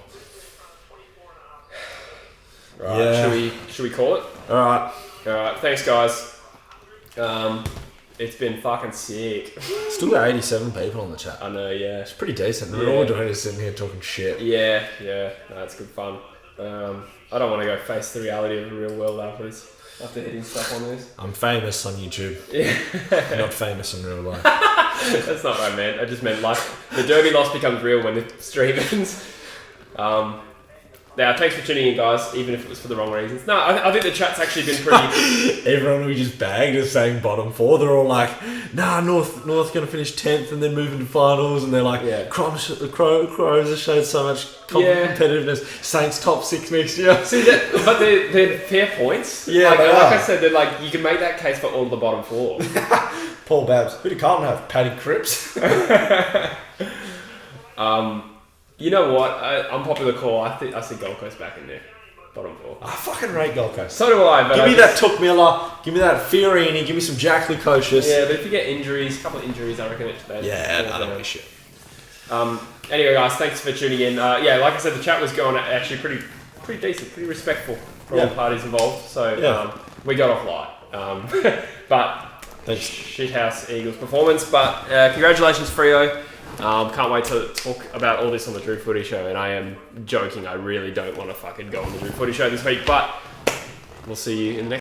Right, Yeah. should we call it? Alright. Alright, thanks guys. It's been fucking sick. Still got 87 people on the chat. I know, yeah. It's pretty decent. Yeah. We're all doing is sitting here talking shit. Yeah. No, it's good fun. I don't want to go face the reality of the real world after hitting stuff on this. I'm famous on YouTube. Yeah. Not famous in real life. That's not what I meant. I just meant life. The Derby loss becomes real when the stream ends. Now, thanks for tuning in, guys, even if it was for the wrong reasons. No, I think the chat's actually been pretty... Everyone we just bagged is saying bottom 4. They're all like, nah, North going to finish 10th and then move into finals. And they're like, Crows have showed so much competitiveness. Saints top 6 next year. See, but they're fair points. Yeah, like I said, they're like, you can make that case for all the bottom 4. Paul Babs. Who did Carlton have? Paddy Cripps. You know what? Unpopular call. I see Gold Coast back in there. Bottom 4. I fucking rate Gold Coast. So do I. But Give me that Took Miller. Give me that Fiorini. Give me some Jack Lukosius. Yeah, but if you get injuries, a couple of injuries, I reckon it's bad. Yeah, I don't wish shit. Anyway, guys, thanks for tuning in. Like I said, the chat was going actually pretty decent, pretty respectful for all parties involved. So we got off light. But thanks. Shithouse Eagles performance. But congratulations, Freo. Can't wait to talk about all this on the True Footy show, and I am joking. I really don't want to fucking go on the True Footy show this week, but we'll see you in the next